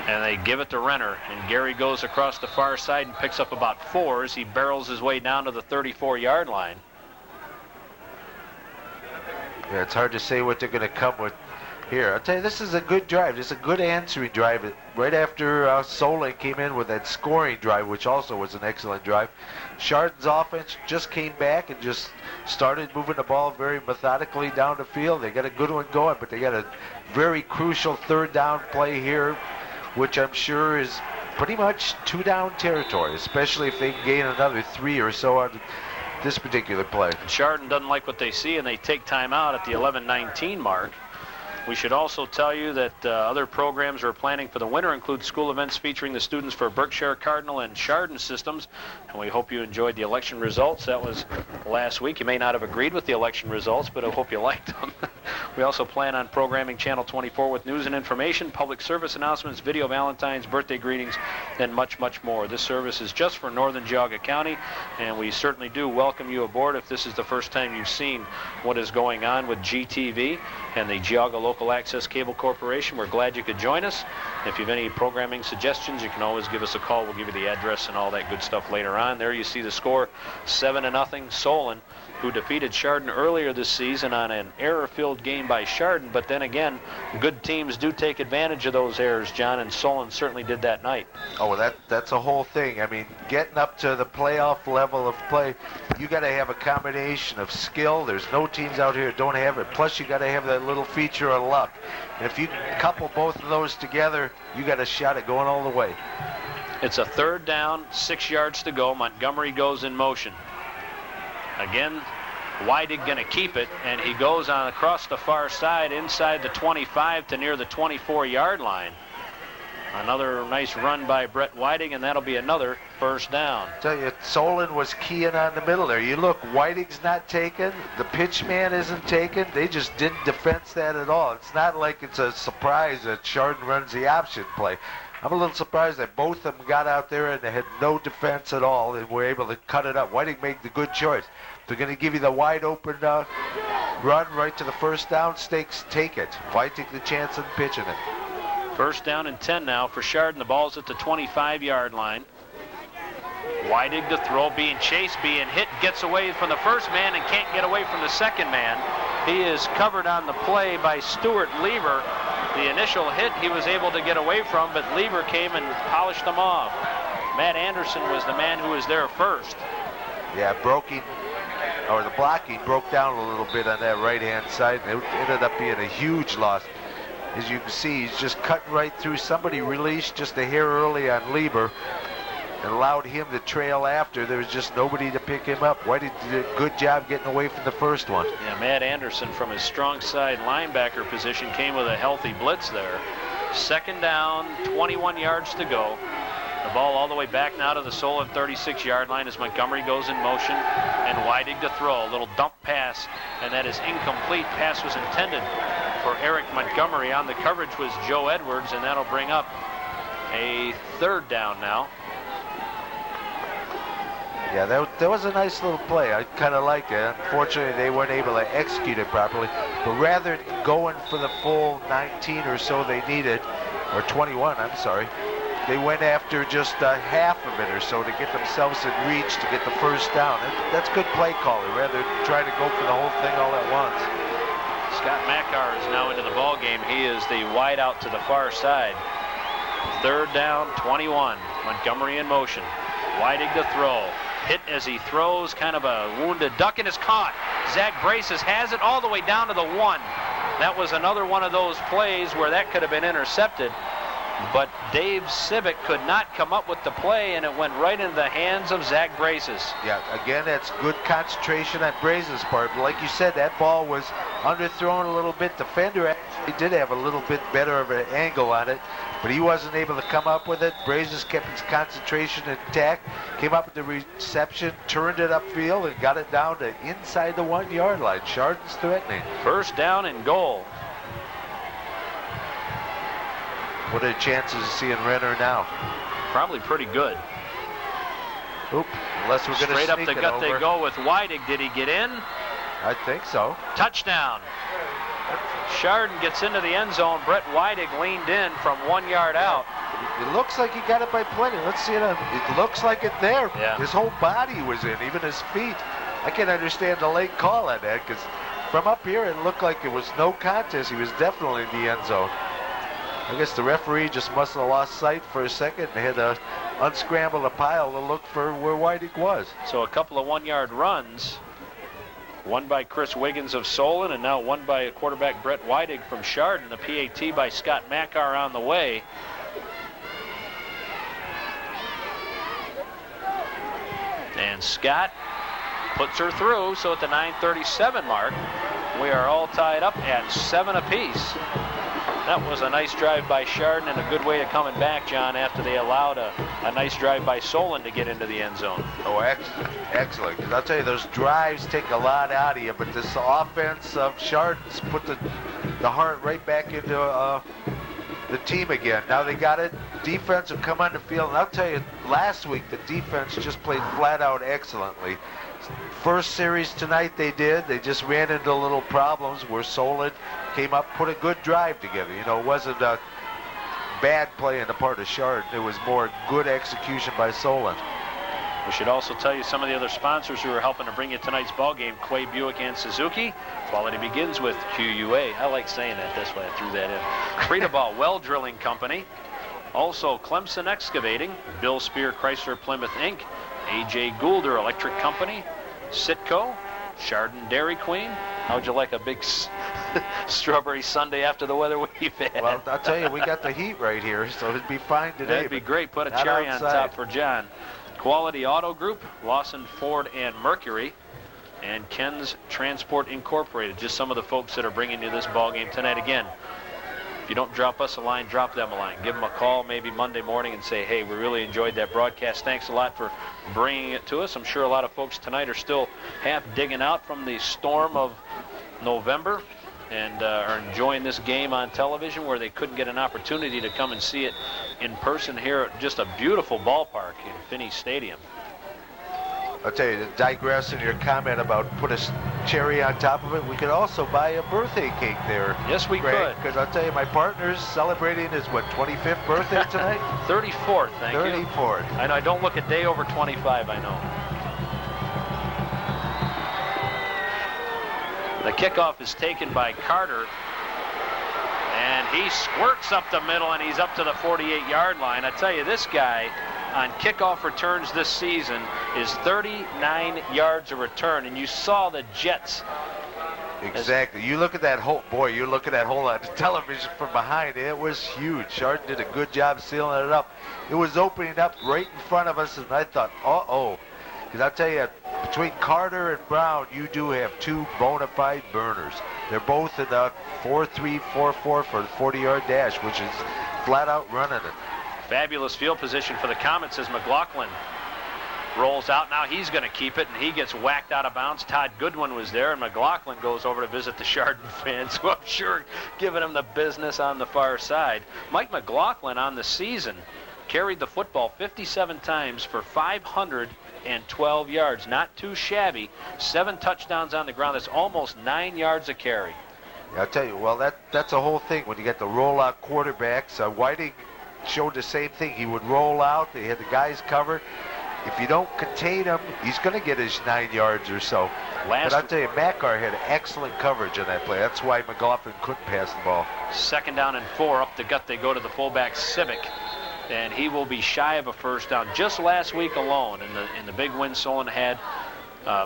And they give it to Renner, and Gary goes across the far side and picks up about 4 as he barrels his way down to the 34-yard line. Yeah, it's hard to say what they're going to come with here. I'll tell you, this is a good drive. This is a good answering drive. Right after Solon came in with that scoring drive, which also was an excellent drive, Chardon's offense just came back and just started moving the ball very methodically down the field. They got a good one going, but they got a very crucial third down play here, which I'm sure is pretty much 2-down territory, especially if they can gain another 3 or so on this particular play. Chardon doesn't like what they see, and they take time out at the 11:19 mark. We should also tell you that other programs we're planning for the winter include school events featuring the students for Berkshire, Cardinal, and Chardon systems. And we hope you enjoyed the election results. That was last week. You may not have agreed with the election results, but I hope you liked them. We also plan on programming Channel 24 with news and information, public service announcements, video valentines, birthday greetings, and much, much more. This service is just for Northern Geauga County, and we certainly do welcome you aboard if this is the first time you've seen what is going on with GTV and the Geauga Local Access Cable Corporation. We're glad you could join us. If you have any programming suggestions, you can always give us a call. We'll give you the address and all that good stuff later on. There you see the score, 7-0 Solon, who defeated Chardon earlier this season on an error-filled game by Chardon. But then again, good teams do take advantage of those errors, John, and Solon certainly did that night. Oh, well, that's a whole thing. I mean, getting up to the playoff level of play, you got to have a combination of skill. There's no teams out here that don't have it. Plus, you got to have that little feature of luck. And if you couple both of those together, you got a shot at going all the way. It's a 3rd down, 6 yards to go. Montgomery goes in motion. Again, Weidig going to keep it, and he goes on across the far side inside the 25 to near the 24-yard line. Another nice run by Brett Weidig, and that'll be another 1st down. I tell you, Solon was keying on the middle there. You look, Weidig's not taken, the pitch man isn't taken. They just didn't defense that at all. It's not like it's a surprise that Chardon runs the option play. I'm a little surprised that both of them got out there and they had no defense at all and were able to cut it up. Weidig made the good choice. They're going to give you the wide open run right to the 1st down stakes. Take it. Why take the chance of pitching it? 1st down and 10 now for Chardon. The ball's at the 25-yard line. Weidig to throw, being chased, being hit, gets away from the first man and can't get away from the second man. He is covered on the play by Stuart Lever. The initial hit he was able to get away from, but Lever came and polished them off. Matt Anderson was the man who was there first. Yeah, the blocking broke down a little bit on that right-hand side, and it ended up being a huge loss. As you can see, he's just cutting right through. Somebody released just a hair early on Lieber and allowed him to trail after. There was just nobody to pick him up. Whitey did a good job getting away from the first one. Yeah, Matt Anderson from his strong side linebacker position came with a healthy blitz there. 2nd down, 21 yards to go. The ball all the way back now to the Solon 36-yard line as Montgomery goes in motion, and Weidig to throw. A little dump pass, and that is incomplete. Pass was intended for Eric Montgomery. On the coverage was Joe Edwards, and that'll bring up a 3rd down now. Yeah, that was a nice little play. I kind of like it. Unfortunately, they weren't able to execute it properly. But rather than going for the full 19 or so they needed, or 21, I'm sorry, they went after just half of it or so to get themselves in reach to get the 1st down. That's good play calling, rather than trying to go for the whole thing all at once. Scott Mackar is now into the ball game. He is the wide out to the far side. 3rd down, 21. Montgomery in motion. Weidig to throw. Hit as he throws, kind of a wounded duck, and is caught. Zach Braces has it all the way down to the 1. That was another one of those plays where that could have been intercepted. But Dave Civic could not come up with the play, and it went right into the hands of Zach Braces. Yeah, again, that's good concentration on Braces' part. But like you said, that ball was underthrown a little bit. The defender actually did have a little bit better of an angle on it, but he wasn't able to come up with it. Braces kept his concentration intact, came up with the reception, turned it upfield, and got it down to inside the 1-yard line. Chardon's threatening. 1st down and goal. What are the chances of seeing Renner now? Probably pretty good. Oop, unless we're going to straight up the gut they go with Weidig. Did he get in? I think so. Touchdown. Chardon gets into the end zone. Brett Weidig leaned in from 1 yard out. It looks like he got it by plenty. Let's see it. It looks like it there. Yeah. His whole body was in, even his feet. I can understand the late call on that, because from up here it looked like it was no contest. He was definitely in the end zone. I guess the referee just must have lost sight for a second and had to unscramble the pile to look for where Weidig was. So a couple of 1 yard runs. One by Chris Wiggins of Solon, and now one by quarterback Brett Weidig from Chardon. The PAT by Scott Mackar on the way. And Scott puts her through, so at the 9:37 mark, we are all tied up at 7 apiece. That was a nice drive by Chardon and a good way of coming back, John, after they allowed a nice drive by Solon to get into the end zone. Oh, excellent. Because I'll tell you, those drives take a lot out of you, but this offense of Chardon's put the heart right back into the team again. Now they got it. Defense will come on the field. And I'll tell you, last week the defense just played flat out excellently. First series tonight they did. They just ran into little problems where Solon came up, put a good drive together. You know, it wasn't a bad play on the part of Chardon. It was more good execution by Solon. We should also tell you some of the other sponsors who are helping to bring you tonight's ball game: Quay Buick and Suzuki. Quality begins with QUA. I like saying that this way. I threw that in. Frida Well Drilling Company. Also Clemson Excavating, Bill Spear Chrysler Plymouth Inc., A.J. Goulder Electric Company, Sitco, Chardon Dairy Queen. How'd you like a big strawberry sundae after the weather we've had? Well, I'll tell you, we got the heat right here, so it'd be fine today. That'd be great. Put a cherry on top for John. Quality Auto Group, Lawson Ford and Mercury, and Ken's Transport Incorporated. Just some of the folks that are bringing you this ball game tonight. Again, if you don't drop us a line, drop them a line. Give them a call maybe Monday morning and say, hey, we really enjoyed that broadcast. Thanks a lot for bringing it to us. I'm sure a lot of folks tonight are still half digging out from the storm of November and are enjoying this game on television where they couldn't get an opportunity to come and see it in person here at just a beautiful ballpark in Finney Stadium. I'll tell you, to digress in your comment about put a cherry on top of it, we could also buy a birthday cake there. Yes, we could. Because I'll tell you, my partner's celebrating his, 25th birthday tonight? 34th, thank you. 34th. I know, I don't look a day over 25, I know. The kickoff is taken by Carter, and he squirts up the middle, and he's up to the 48-yard line. I tell you, this guy on kickoff returns this season is 39 yards a return, and you saw the Jets. Exactly. You look at that hole, boy, you look at that hole on the television from behind. It was huge. Chardon did a good job sealing it up. It was opening up right in front of us, and I thought, uh-oh. Because I'll tell you, between Carter and Brown, you do have two bona fide burners. They're both in the 4.3, 4.4 for the 40-yard dash, which is flat out running it. Fabulous field position for the Comets as McLaughlin rolls out. Now he's going to keep it, and he gets whacked out of bounds. Todd Goodwin was there, and McLaughlin goes over to visit the Chardon fans, who I'm sure giving him the business on the far side. Mike McLaughlin on the season carried the football 57 times for 512 yards. Not too shabby. 7 touchdowns on the ground. That's almost 9 yards a carry. I'll tell you, well, that's a whole thing when you get the rollout quarterbacks. Whiting showed the same thing. He would roll out. They had the guys covered. If you don't contain him, he's going to get his 9 yards or so. But I'll tell you, Mackar had excellent coverage on that play. That's why McLaughlin couldn't pass the ball. 2nd down and 4. Up the gut they go to the fullback Civic, and he will be shy of a first down. Just last week alone, in the big win Solon had,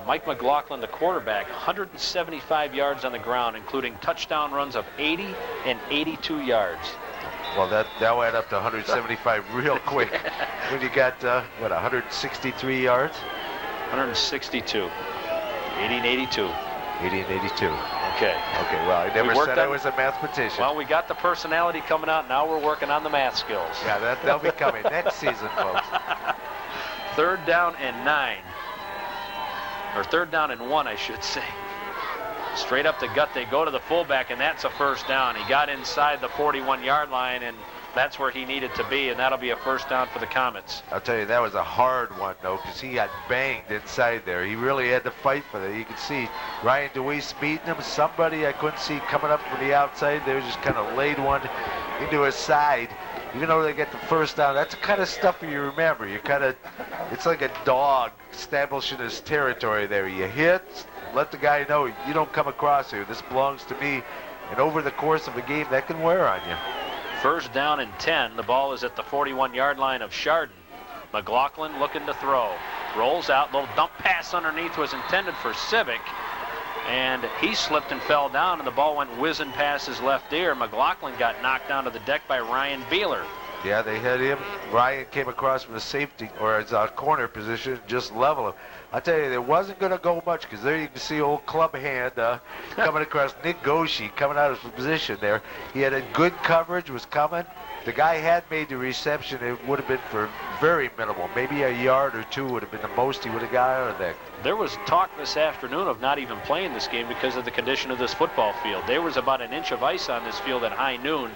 Mike McLaughlin, the quarterback, 175 yards on the ground, including touchdown runs of 80 and 82 yards. Well, that'll add up to 175 real quick. When you got, 163 yards? 162. 80 and 82. 80 and 82. Okay. Okay, well, I never said I was a mathematician. Well, we got the personality coming out. Now we're working on the math skills. Yeah, that'll be coming next season, folks. 3rd down and 9. Or 3rd down and 1, I should say. Straight up the gut, they go to the fullback, and that's a first down. He got inside the 41-yard line, and that's where he needed to be, and that'll be a first down for the Comets. I'll tell you, that was a hard one, though, because he got banged inside there. He really had to fight for that. You could see Ryan DeWeese beating him. Somebody I couldn't see coming up from the outside. They just kind of laid one into his side. Even though they get the first down, that's the kind of stuff you remember. You kind of, it's like a dog establishing his territory there. You hit, let the guy know you don't come across here. This belongs to me. And over the course of a game, that can wear on you. 1st down and 10. The ball is at the 41-yard line of Chardon. McLaughlin looking to throw. Rolls out. Little dump pass underneath was intended for Civic. And he slipped and fell down, and the ball went whizzing past his left ear. McLaughlin got knocked down to the deck by Ryan Beeler. Yeah, they had him. Ryan came across from the safety or his corner position, just level him. I tell you, there wasn't going to go much, because there you can see old club hand coming across. Nick Goshi coming out of his position there. He had a good coverage, was coming. The guy had made the reception. It would have been for very minimal. Maybe a yard or 2 would have been the most he would have got out of that. There was talk this afternoon of not even playing this game because of the condition of this football field. There was about an inch of ice on this field at high noon,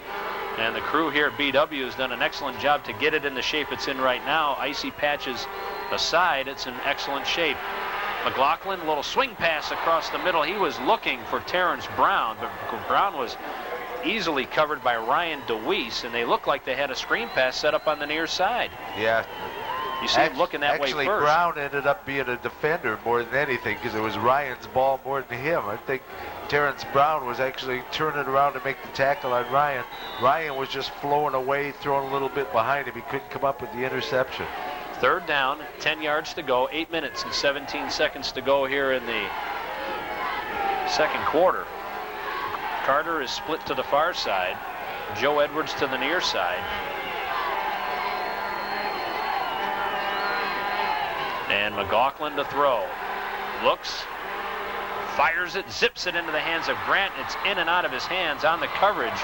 and the crew here at BW has done an excellent job to get it in the shape it's in right now. Icy patches aside, it's in excellent shape. McLaughlin, little swing pass across the middle. He was looking for Terrence Brown, but Brown was easily covered by Ryan DeWeese, and they look like they had a screen pass set up on the near side. Yeah. You see him looking that way first. Actually, Brown ended up being a defender more than anything because it was Ryan's ball more than him. I think Terrence Brown was actually turning around to make the tackle on Ryan. Ryan was just flowing away, throwing a little bit behind him. He couldn't come up with the interception. Third down, 10 yards to go, 8 minutes and 17 seconds to go here in the second quarter. Carter is split to the far side. Joe Edwards to the near side. And McLaughlin to throw. Looks, fires it, zips it into the hands of Grant. It's in and out of his hands. On the coverage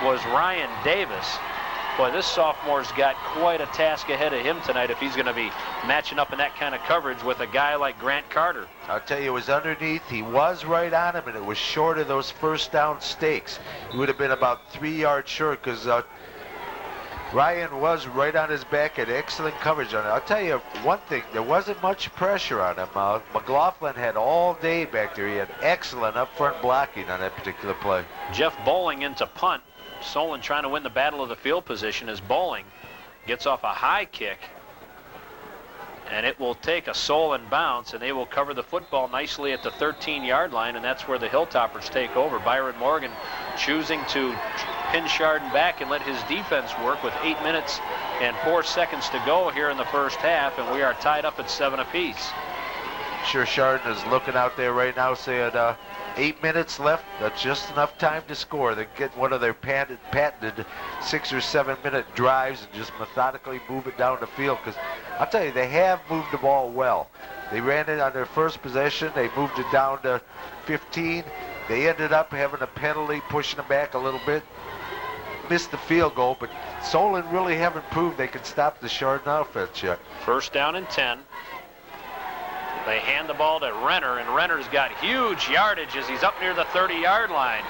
was Ryan Davis. Boy, this sophomore's got quite a task ahead of him tonight if he's going to be matching up in that kind of coverage with a guy like Grant Carter. I'll tell you, it was underneath. He was right on him, and it was short of those first down stakes. He would have been about 3 yards short because Ryan was right on his back, had excellent coverage on it. I'll tell you one thing, there wasn't much pressure on him. McLaughlin had all day back there. He had excellent up front blocking on that particular play. Jeff Bowling into punt. Solon trying to win the battle of the field position as Bowling gets off a high kick. And it will take a Solon bounce, and they will cover the football nicely at the 13-yard line, and that's where the Hilltoppers take over. Byron Morgan choosing to pin Chardon back and let his defense work with 8 minutes and 4 seconds to go here in the first half, and we are tied up at 7 apiece. Sure, Chardon is looking out there right now saying 8 minutes left. That's just enough time to score. They get one of their patented 6 or 7 minute drives and just methodically move it down the field, because I'll tell you, they have moved the ball well. They ran it on their first possession. They moved it down to 15. They ended up having a penalty, pushing them back a little bit. Missed the field goal, but Solon really haven't proved they can stop the Chardon offense yet. First down and 10. They hand the ball to Renner, and Renner's got huge yardage as he's up near the 30-yard line.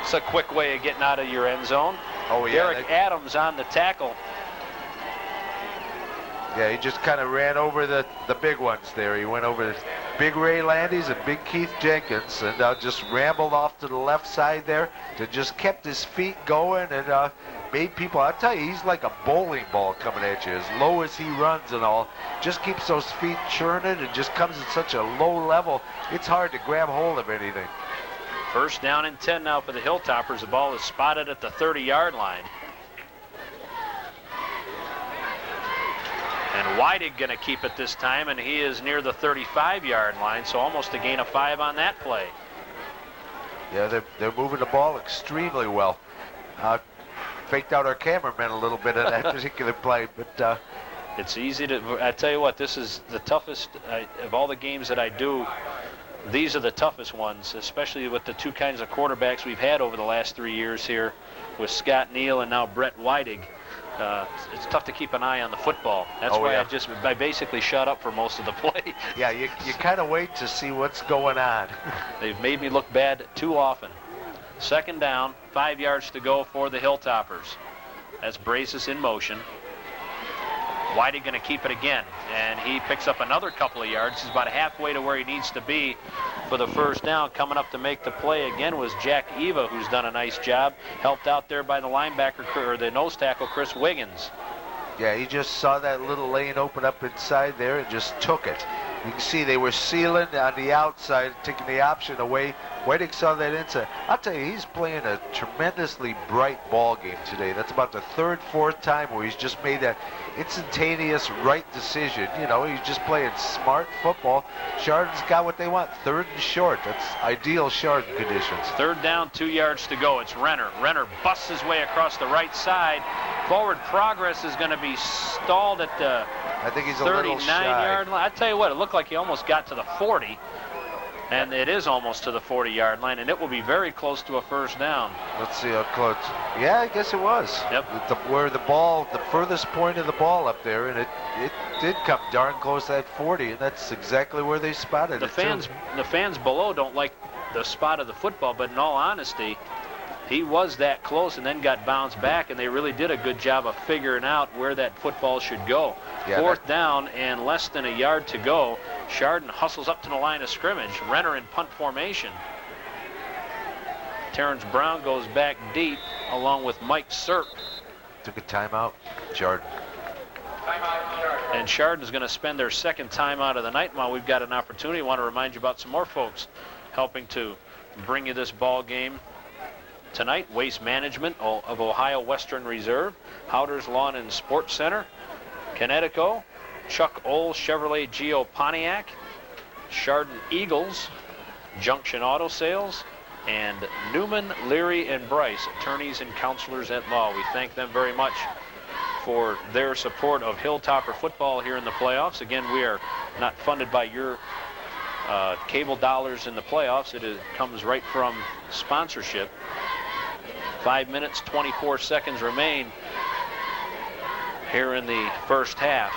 It's a quick way of getting out of your end zone. Oh, yeah. Derek Adams on the tackle. Yeah, he just kind of ran over the big ones there. He went over Big Ray Landis and Big Keith Jenkins, and just rambled off to the left side there. To just kept his feet going and made people. I'll tell you, he's like a bowling ball coming at you. As low as he runs and all, just keeps those feet churning and just comes at such a low level. It's hard to grab hold of anything. First down and 10 now for the Hilltoppers. The ball is spotted at the 30-yard line. And Weidig going to keep it this time, and he is near the 35-yard line, so almost a gain of 5 on that play. Yeah, they're moving the ball extremely well. Faked out our cameraman a little bit in that particular play, but it's easy to. I tell you what, this is the toughest of all the games that I do. These are the toughest ones, especially with the two kinds of quarterbacks we've had over the last 3 years here, with Scott Neal and now Brett Weidig. It's tough to keep an eye on the football. That's why I basically shut up for most of the play. Yeah, you kind of wait to see what's going on. They've made me look bad too often. Second down, 5 yards to go for the Hilltoppers. That's Brazis in motion. Weidig going to keep it again, and he picks up another couple of yards. He's about halfway to where he needs to be for the first down. Coming up to make the play again was Jack Eva, who's done a nice job. Helped out there by the linebacker, or the nose tackle, Chris Wiggins. Yeah, he just saw that little lane open up inside there and just took it. You can see they were sealing on the outside, taking the option away. Weidig saw that inside. I'll tell you, he's playing a tremendously bright ball game today. That's about the third, fourth time where he's just made that instantaneous right decision. You know, he's just playing smart football. Chardon's got what they want, third and short. That's ideal Chardon conditions. Third down, 2 yards to go. It's Renner. Renner busts his way across the right side. Forward progress is going to be stalled at the I think he's a little shy. 39-yard line. I tell you what, it looked like he almost got to the 40, and it is almost to the 40-yard line, and it will be very close to a first down. Let's see how close. Yeah, I guess it was. Yep. Where the ball, the furthest point of the ball up there, and it did come darn close to that 40, and that's exactly where they spotted it. The fans below don't like the spot of the football, but in all honesty, he was that close and then got bounced back, and they really did a good job of figuring out where that football should go. Yeah, fourth down and less than a yard to go. Chardon hustles up to the line of scrimmage. Renner in punt formation. Terrence Brown goes back deep along with Mike Serp. Took a timeout, Chardon. And Chardon is going to spend their second timeout of the night. While we've got an opportunity, I want to remind you about some more folks helping to bring you this ball game tonight. Waste Management of Ohio Western Reserve, Howder's Lawn and Sports Center, Connecticut, Chuck Ohl Chevrolet Geo Pontiac, Chardon Eagles, Junction Auto Sales, and Newman, Leary, and Bryce, attorneys and counselors at law. We thank them very much for their support of Hilltopper football here in the playoffs. Again, we are not funded by your cable dollars in the playoffs. It comes right from sponsorship. 5 minutes, 24 seconds remain here in the first half.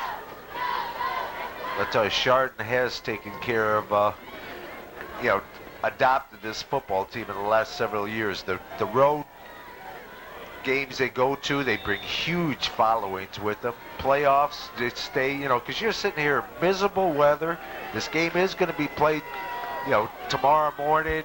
I'll tell you, Chardon has taken care of, adopted this football team in the last several years. The road games they go to, they bring huge followings with them. Playoffs, they stay, because you're sitting here in miserable weather. This game is going to be played, tomorrow morning,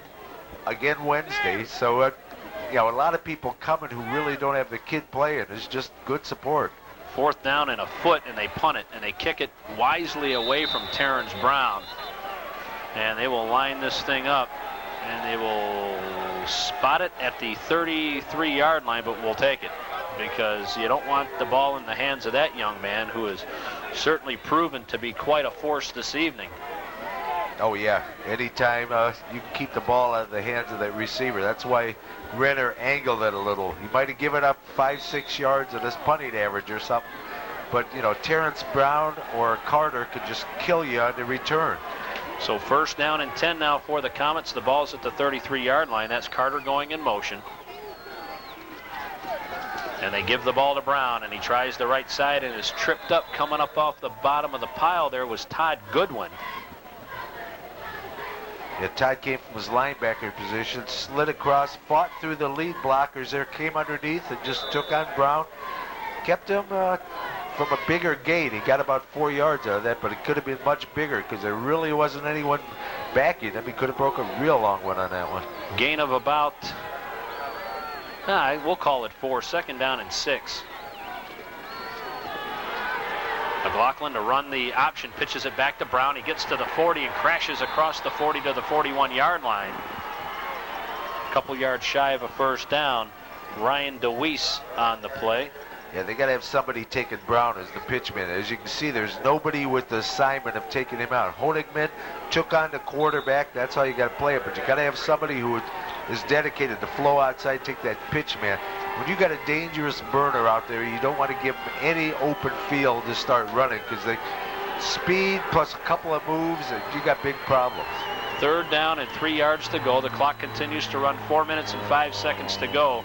again Wednesday. So, a lot of people coming who really don't have the kid playing. It's just good support. 4th down and a foot, and they punt it, and they kick it wisely away from Terrence Brown. And they will line this thing up, and they will spot it at the 33-yard line, but we'll take it because you don't want the ball in the hands of that young man who has certainly proven to be quite a force this evening. Oh, yeah. Anytime you can keep the ball out of the hands of that receiver. That's why Renner angled it a little. He might have given up 5-6 yards of his punting average or something, but, Terrence Brown or Carter could just kill you on the return. So 1st down and 10 now for the Comets. The ball's at the 33-yard line. That's Carter going in motion. And they give the ball to Brown, and he tries the right side and is tripped up. Coming up off the bottom of the pile there was Todd Goodwin. Yeah, Todd came from his linebacker position, slid across, fought through the lead blockers there, came underneath and just took on Brown. Kept him from a bigger gain. He got about 4 yards out of that, but it could have been much bigger because there really wasn't anyone backing him. He could have broke a real long one on that one. Gain of about, we'll call it 4. 2nd down and 6. McLaughlin to run the option, pitches it back to Brown. He gets to the 40 and crashes across the 40 to the 41-yard line. A couple yards shy of a 1st down. Ryan DeWeese on the play. Yeah, they got to have somebody taking Brown as the pitchman. As you can see, there's nobody with the assignment of taking him out. Honigman took on the quarterback. That's how you got to play it. But you got to have somebody who is dedicated to flow outside, take that pitch, man. When you got a dangerous burner out there, you don't want to give him any open field to start running because the speed plus a couple of moves, and you got big problems. 3rd down and 3 yards to go. The clock continues to run. 4 minutes and 5 seconds to go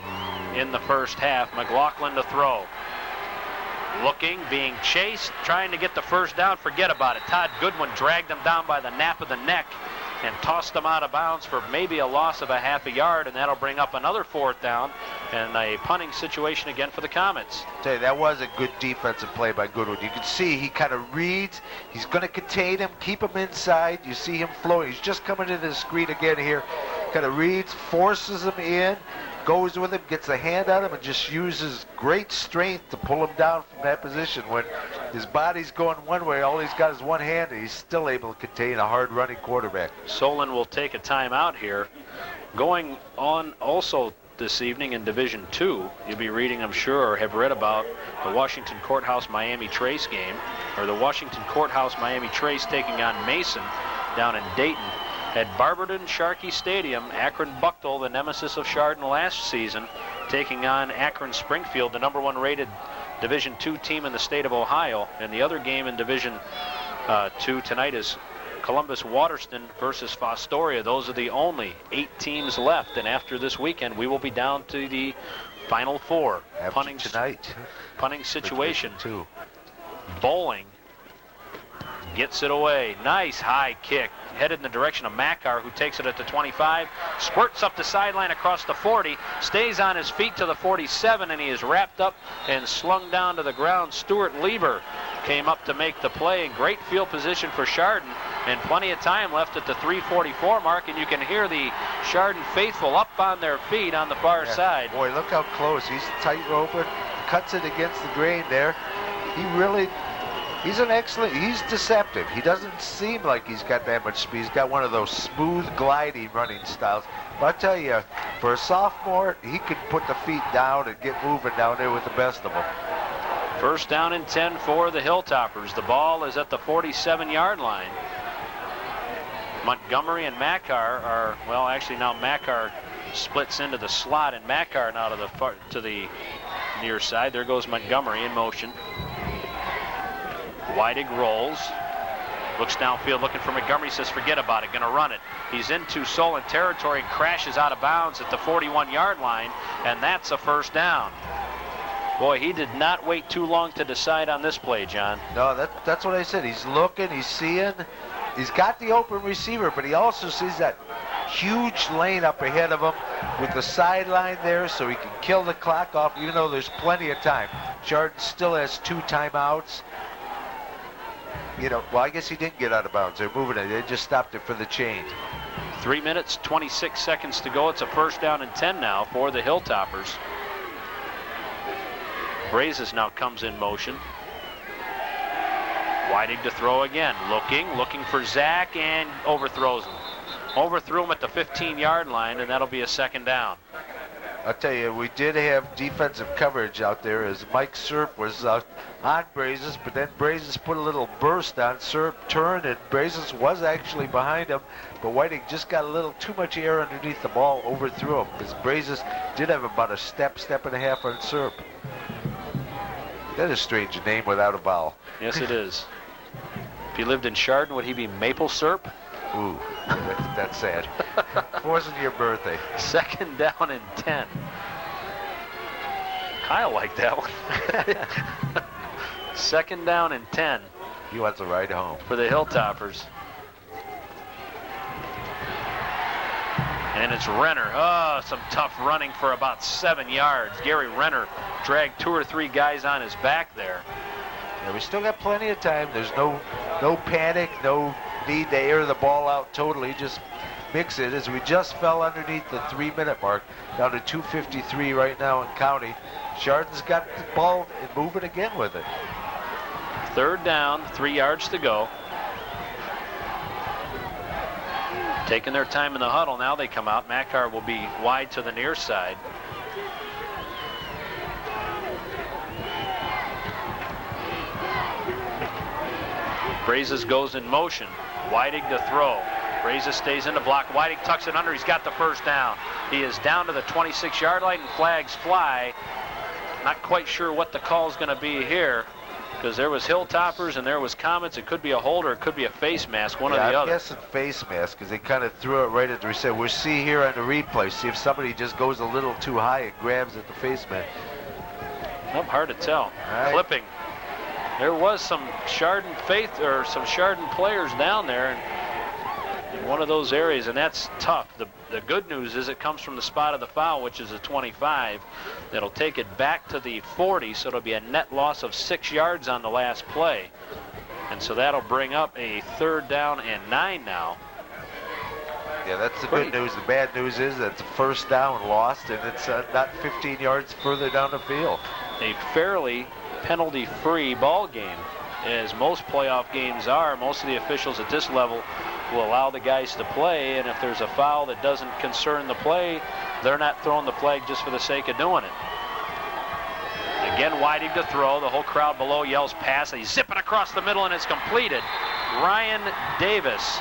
in the first half. McLaughlin to throw. Looking, being chased, trying to get the 1st down. Forget about it. Todd Goodwin dragged him down by the nape of the neck and tossed him out of bounds for maybe a loss of a half a yard, and that'll bring up another 4th down and a punting situation again for the Comets. Tell you, that was a good defensive play by Goodwin. You can see he kind of reads. He's going to contain him, keep him inside. You see him floating. He's just coming into the screen again here. Kind of reads, forces him in, goes with him, gets a hand on him, and just uses great strength to pull him down from that position. When his body's going one way, all he's got is one hand, and he's still able to contain a hard-running quarterback. Solon will take a timeout here. Going on also this evening in Division II, you'll be reading, I'm sure, or have read about the Washington Courthouse Miami Trace game, or the Washington Courthouse Miami Trace taking on Mason down in Dayton. At Barberton Sharkey Stadium, Akron Buchtel, the nemesis of Chardon last season, taking on Akron Springfield, the #1 rated Division II team in the state of Ohio. And the other game in Division II tonight is Columbus Waterston versus Fostoria. Those are the only 8 teams left. And after this weekend, we will be down to the Final 4. Punting tonight. Punting situation. Bowling gets it away. Nice high kick. Headed in the direction of Makar, who takes it at the 25, squirts up the sideline across the 40, stays on his feet to the 47, and he is wrapped up and slung down to the ground. Stuart Lieber came up to make the play, and great field position for Chardon. And plenty of time left at the 3:44 mark, and you can hear the Chardon faithful up on their feet on the far side. Boy, look how close. He's tight roping, cuts it against the grain there. He's an excellent, he's deceptive. He doesn't seem like he's got that much speed. He's got one of those smooth, gliding running styles. But I'll tell you, for a sophomore, he can put the feet down and get moving down there with the best of them. First down and 10 for the Hilltoppers. The ball is at the 47-yard line. Montgomery and Makar are, well, actually now Makar splits into the slot, and Makar now to the near side. There goes Montgomery in motion. Weidig rolls, looks downfield looking for Montgomery, says forget about it, gonna run it. He's into Solon territory and crashes out of bounds at the 41-yard line, and that's a first down. Boy, he did not wait too long to decide on this play, John. No, that's what I said. He's looking, he's seeing. He's got the open receiver, but he also sees that huge lane up ahead of him with the sideline there, so he can kill the clock off, even though there's plenty of time. Chardon still has 2 timeouts. You know, well, I guess he didn't get out of bounds. They're moving it. They just stopped it for the change. 3 minutes, 26 seconds to go. It's a first down and 10 now for the Hilltoppers. Brazes now comes in motion. Weidig to throw again. Looking for Zach, and overthrows him. Overthrew him at the 15-yard line, and that'll be a second down. I'll tell you, we did have defensive coverage out there as Mike Serp was on Brazes, but then Brazes put a little burst on Serp, turned, and Brazes was actually behind him, but Weidig just got a little too much air underneath the ball, overthrew him, because Brazes did have about a step and a half on Serp. That is a strange name without a vowel. Yes, it is. If he lived in Chardon, would he be Maple Serp? Ooh, that's sad. It wasn't your birthday. Second down and 10. Kyle liked that one. Second down and 10. He wants a ride home. For the Hilltoppers. And it's Renner. Oh, some tough running for about 7 yards. Gary Renner dragged 2 or 3 guys on his back there. Yeah, we still got plenty of time. There's no panic, no need to air the ball out totally. Just mix it, as we just fell underneath the 3-minute mark, down to 2:53 right now in county. Chardon's got the ball and moving again with it. Third down, 3 yards to go. Taking their time in the huddle. Now they come out. Makar will be wide to the near side. Brazes goes in motion. Weidig to throw. Brazes stays in the block. Weidig tucks it under. He's got the first down. He is down to the 26-yard line, and flags fly. Not quite sure what the call is going to be here, because there was Hilltoppers and there was Comets. It could be a hold or it could be a face mask, one or the other. I'm guessing face mask, because they kind of threw it right at the receiver. We'll see here on the replay, see if somebody just goes a little too high and grabs at the face mask. Nope, hard to tell. Right. Clipping. There was some Chardon some Chardon players down there in one of those areas, and that's tough. The good news is it comes from the spot of the foul, which is a 25. That'll take it back to the 40, so it'll be a net loss of 6 yards on the last play. And so that'll bring up a third down and 9 now. Yeah, that's the good news. The bad news is that's a first down lost, and it's not 15 yards further down the field. A fairly penalty-free ball game, as most playoff games are. Most of the officials at this level will allow the guys to play, and if there's a foul that doesn't concern the play, they're not throwing the flag just for the sake of doing it. Again, Weidig to throw. The whole crowd below yells pass. They zip it across the middle, and it's completed. Ryan Davis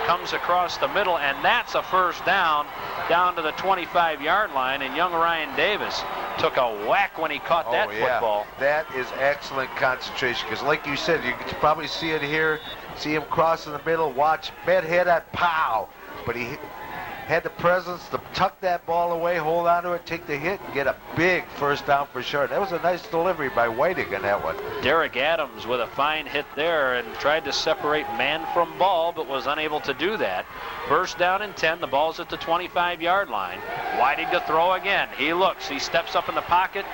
comes across the middle, and that's a first down to the 25-yard line, and young Ryan Davis took a whack when he caught that football. That is excellent concentration, because like you said, you can probably see it here, see him cross in the middle, watch, met head at pow, but he had the presence to tuck that ball away, hold on to it, take the hit, and get a big first down for sure. That was a nice delivery by Weidig on that one. Derek Adams with a fine hit there and tried to separate man from ball, but was unable to do that. First down and 10. The ball's at the 25-yard line. Weidig to throw again. He looks. He steps up in the pocket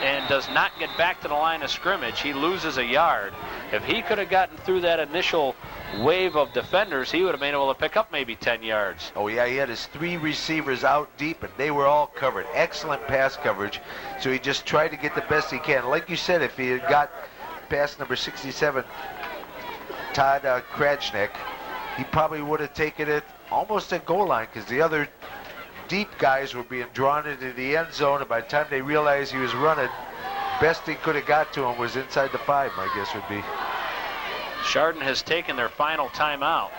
and does not get back to the line of scrimmage. He loses a yard. If he could have gotten through that initial wave of defenders, he would have been able to pick up maybe 10 yards. Oh, yeah, he had his 3 receivers out deep, and they were all covered. Excellent pass coverage. So he just tried to get the best he can. Like you said, if he had got past number 67, Todd Krajnik, he probably would have taken it almost at goal line, because the other deep guys were being drawn into the end zone, and by the time they realized he was running, best he could have got to him was inside the 5, my guess would be. Chardon has taken their final timeout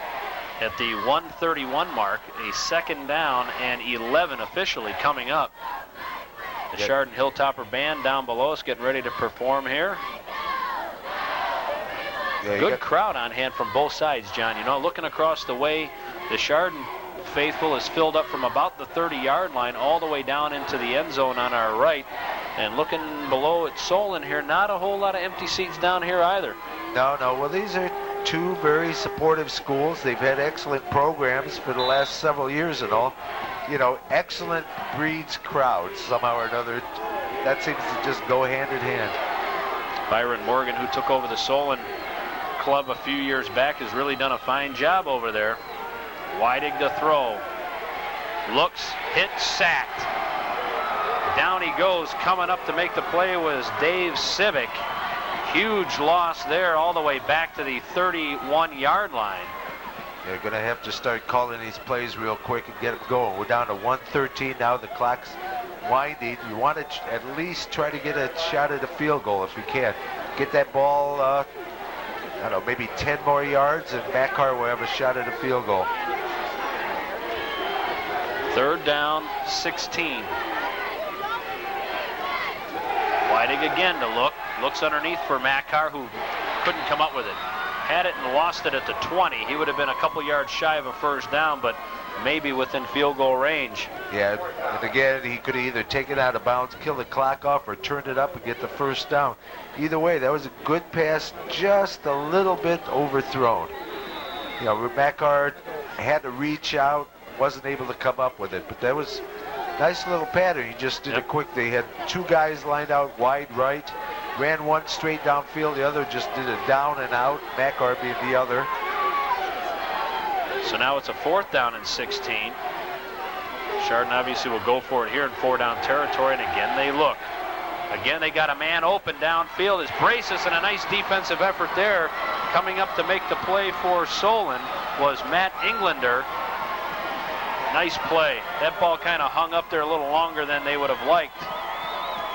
at the 1:31 mark. A 2nd down and 11 officially coming up. The Chardon Hilltopper band down below us getting ready to perform here. Yeah, good crowd on hand from both sides, John. You know, looking across the way, the Chardon faithful is filled up from about the 30-yard line all the way down into the end zone on our right. And looking below at Solon here, not a whole lot of empty seats down here either. No. Well, these are 2 very supportive schools. They've had excellent programs for the last several years and all. You know, excellent breeds crowds somehow or another. That seems to just go hand in hand. Byron Morgan, who took over the Solon club a few years back, has really done a fine job over there. Weidig to throw. Looks, hit, sacked. Down he goes. Coming up to make the play was Dave Civic. Huge loss there all the way back to the 31-yard line. They're going to have to start calling these plays real quick and get them going. We're down to 1:13 now. The clock's winding. You want to at least try to get a shot at a field goal if you can. Get that ball, I don't know, maybe 10 more yards, and Makar will have a shot at a field goal. 3rd down, 16. Weidig again to look. Looks underneath for Makar, who couldn't come up with it. Had it and lost it at the 20. He would have been a couple yards shy of a 1st down, but maybe within field goal range. Yeah, and again, he could have either taken it out of bounds, killed the clock off, or turned it up and get the 1st down. Either way, that was a good pass, just a little bit overthrown. You know, Makar had to reach out, wasn't able to come up with it, but that was a nice little pattern. He just did it quick. They had 2 guys lined out wide right, ran one straight downfield, the other just did it down and out, Makar being the other. So now it's a 4th down and 16. Chardon obviously will go for it here in 4-down territory, and again they look. Again they got a man open downfield. It's Braces, and a nice defensive effort there. Coming up to make the play for Solon was Matt Englander. Nice play. That ball kind of hung up there a little longer than they would have liked.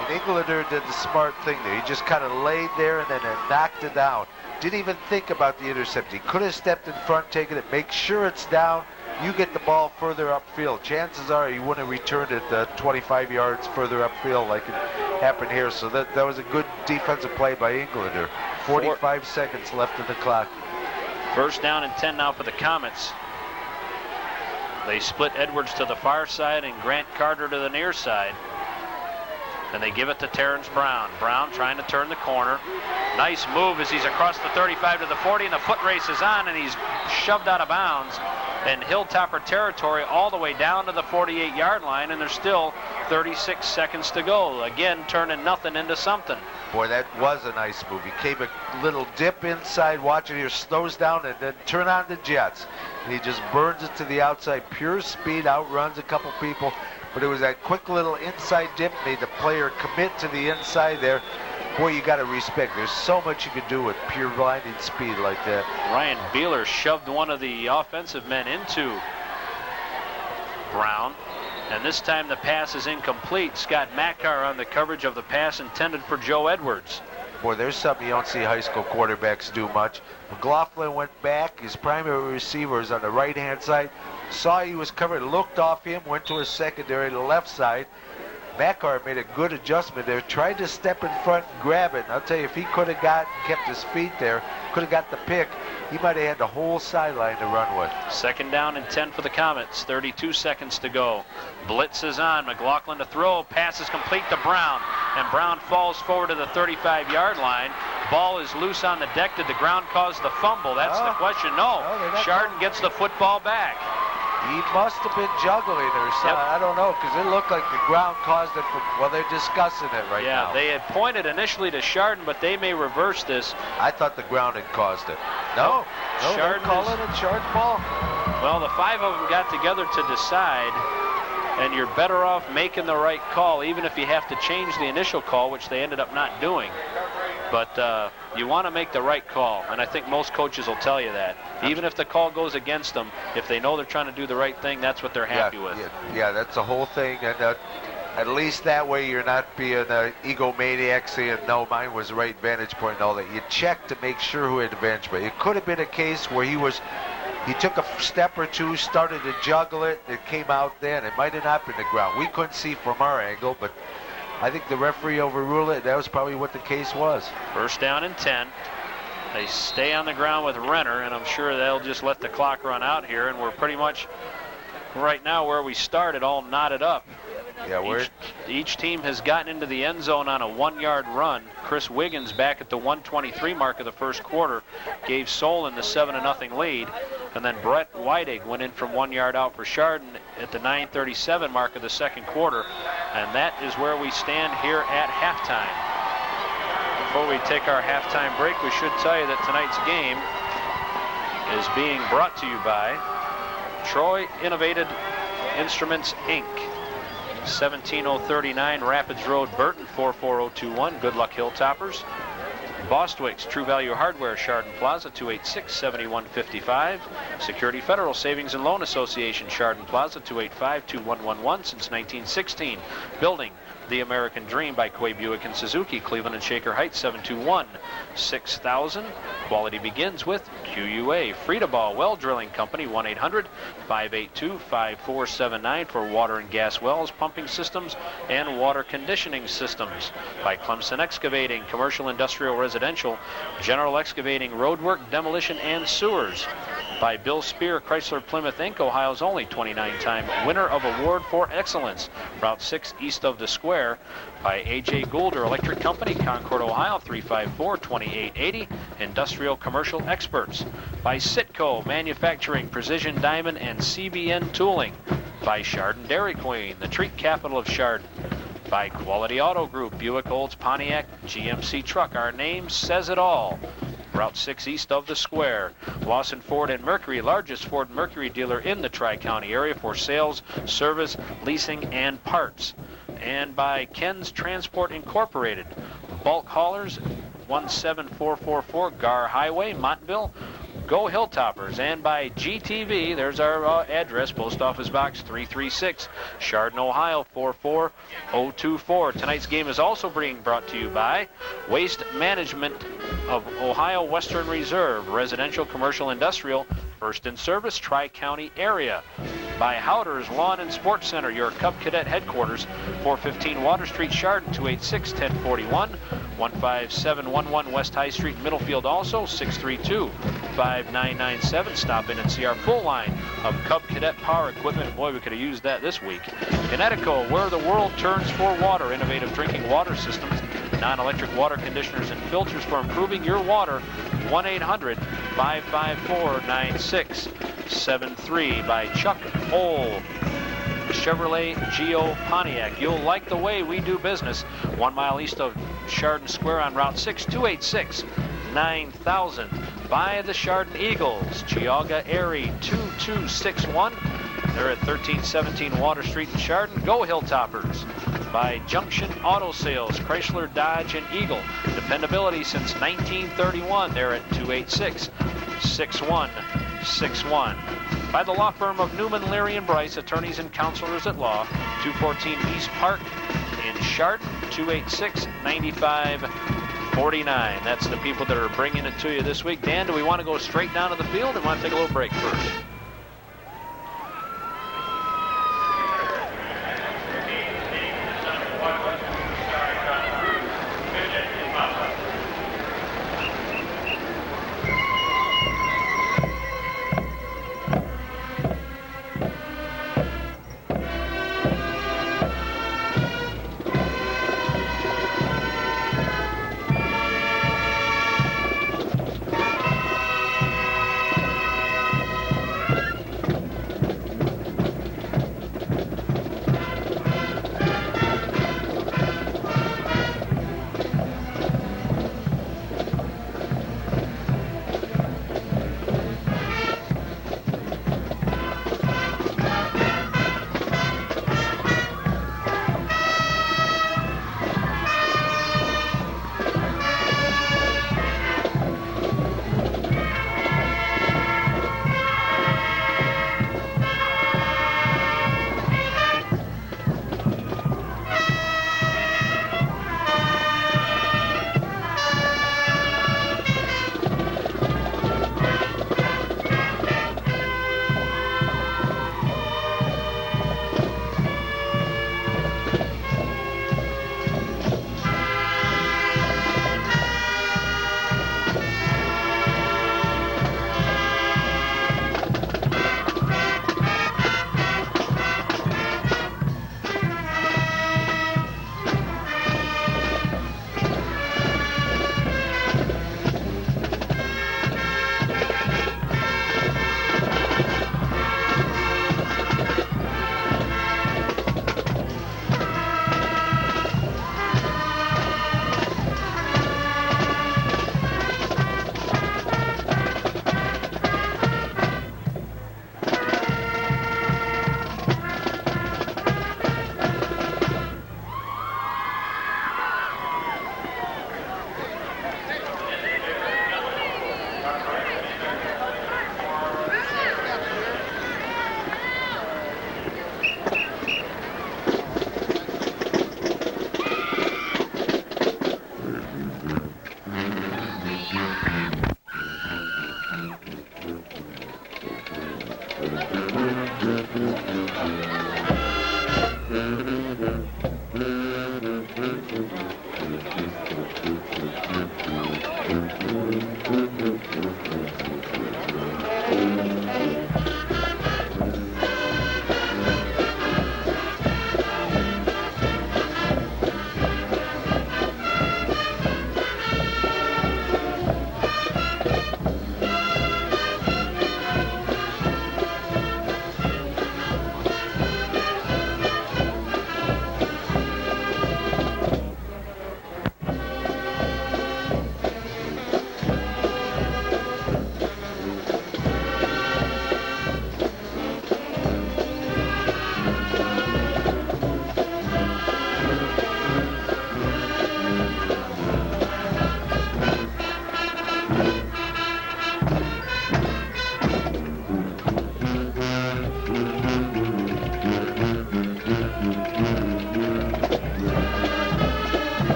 And Englander did the smart thing there. He just kind of laid there and then knocked it down. Didn't even think about the intercept. He could have stepped in front, taken it, make sure it's down. You get the ball further upfield. Chances are he wouldn't have returned it 25 yards further upfield like it happened here. So that was a good defensive play by Englander. 45 seconds left in the clock. 1st down and 10 now for the Comets. They split Edwards to the far side and Grant Carter to the near side. And they give it to Terrence Brown. Brown trying to turn the corner. Nice move as he's across the 35 to the 40, and the foot race is on, and he's shoved out of bounds. And Hilltopper territory all the way down to the 48-yard line, and there's still 36 seconds to go. Again, turning nothing into something. Boy, that was a nice move. He came a little dip inside, watch it here, slows down, and then turn on the jets. And he just burns it to the outside. Pure speed, outruns a couple people. But it was that quick little inside dip, made the player commit to the inside there. Boy, you got to respect. There's so much you can do with pure blinding speed like that. Ryan Beeler shoved one of the offensive men into Brown. And this time the pass is incomplete. Scott Makar on the coverage of the pass intended for Joe Edwards. Boy, there's something you don't see high school quarterbacks do much. McLaughlin went back. His primary receiver is on the right-hand side. Saw he was covered, looked off him, went to his secondary, the left side. Makar made a good adjustment there, tried to step in front and grab it. And I'll tell you, if he could have kept his feet there, could have got the pick, he might have had the whole sideline to run with. 2nd down and 10 for the Comets. 32 seconds to go. Blitz is on. McLaughlin to throw. Pass is complete to Brown. And Brown falls forward to the 35-yard line. Ball is loose on the deck. Did the ground cause the fumble? That's the question. No. Chardon gets the football back. He must have been juggling or something. I don't know, because it looked like the ground caused it. Well, they're discussing it right now. Yeah, they had pointed initially to Chardon, but they may reverse this. I thought the ground had caused it. No, they're Chardon calling it Chardon ball. Well, the 5 of them got together to decide, and you're better off making the right call, even if you have to change the initial call, which they ended up not doing. But you want to make the right call, and I think most coaches will tell you that. Even if the call goes against them, if they know they're trying to do the right thing, that's what they're happy with. Yeah, that's the whole thing, and at least that way you're not being an egomaniac saying, no, mine was the right vantage point and all that. You check to make sure who had the vantage point. It could have been a case where he took a step or two, started to juggle it, it came out then. It might have not been the ground. We couldn't see from our angle, but I think the referee overruled it. That was probably what the case was. First down and 10. They stay on the ground with Renner, and I'm sure they'll just let the clock run out here, and we're pretty much right now where we started, all knotted up. Yeah, each team has gotten into the end zone on a 1-yard run. Chris Wiggins, back at the 1:23 mark of the first quarter, gave Solon the 7-0 lead. And then Brett Weidig went in from 1 yard out for Chardon at the 9:37 mark of the second quarter. And that is where we stand here at halftime. Before we take our halftime break, we should tell you that tonight's game is being brought to you by Troy Innovated Instruments, Inc. 17039 Rapids Road, Burton, 44021. Good luck, Hilltoppers. Bostwick's True Value Hardware, Chardon Plaza, 286-7155. Security Federal Savings and Loan Association, Chardon Plaza, 285-2111 since 1916. Building The American Dream by Quay Buick and Suzuki, Cleveland and Shaker Heights, 721-6000. Quality begins with QUA. Frida Ball Well Drilling Company, 1-800-582-5479 for water and gas wells, pumping systems, and water conditioning systems. By Clemson Excavating, Commercial, Industrial, Residential, General Excavating, Roadwork, Demolition, and Sewers. By Bill Spear, Chrysler Plymouth Inc., Ohio's only 29-time winner of Award for Excellence, Route 6 east of the Square. By A.J. Goulder Electric Company, Concord, Ohio, 354-2880, Industrial Commercial Experts. By Sitco Manufacturing, Precision Diamond, and CBN Tooling. By Chardon Dairy Queen, the treat capital of Chardon. By Quality Auto Group, Buick, Olds, Pontiac, GMC Truck. Our name says it all. Route 6 east of the Square. Lawson Ford and Mercury, largest Ford and Mercury dealer in the Tri-County area for sales, service, leasing, and parts. And by Ken's Transport Incorporated, bulk haulers, 17444 Gar Highway, Montville. Go Hilltoppers. And by GTV, there's our address, Post Office Box 336, Chardon, Ohio, 44024. Tonight's game is also being brought to you by Waste Management of Ohio Western Reserve, residential, commercial, industrial, first in service, Tri-County area. By Howder's Lawn and Sports Center, your Cub Cadet headquarters, 415 Water Street, Chardon, 286-1041, 15711 West High Street, Middlefield, also 632-5997. Stop in and see our full line of Cub Cadet power equipment. Boy, we could have used that this week. Connecticut, where the world turns for water, innovative drinking water systems, non-electric water conditioners and filters for improving your water. 1-800-554-9673. By Chuck Old Chevrolet Geo Pontiac. You'll like the way we do business. 1 mile east of Chardon Square on Route 6, 286-9000. By the Chardon Eagles, Geauga Airy 2261. They're at 1317 Water Street in Chardon. Go Hilltoppers. By Junction Auto Sales, Chrysler, Dodge, and Eagle. Dependability since 1931. They're at 286-6161. By the law firm of Newman, Leary, and Bryce, attorneys and counselors at law, 214 East Park in Chardon, 286-9549. That's the people that are bringing it to you this week. Dan, do we want to go straight down to the field or want to take a little break first?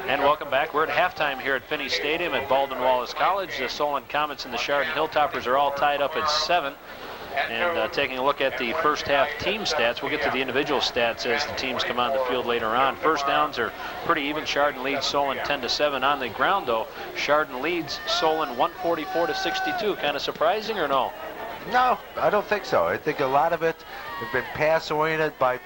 And welcome back. We're at halftime here at Finney Stadium at Baldwin Wallace College. The Solon Comets and the Chardon Hilltoppers are all tied up at 7. And taking a look at the first half team stats, we'll get to the individual stats as the teams come on the field later on. First downs are pretty even. Chardon leads Solon 10-7. On the ground, though, Chardon leads Solon 144-62. Kind of surprising, or no? No, I don't think so. I think a lot of it has been pass-oriented by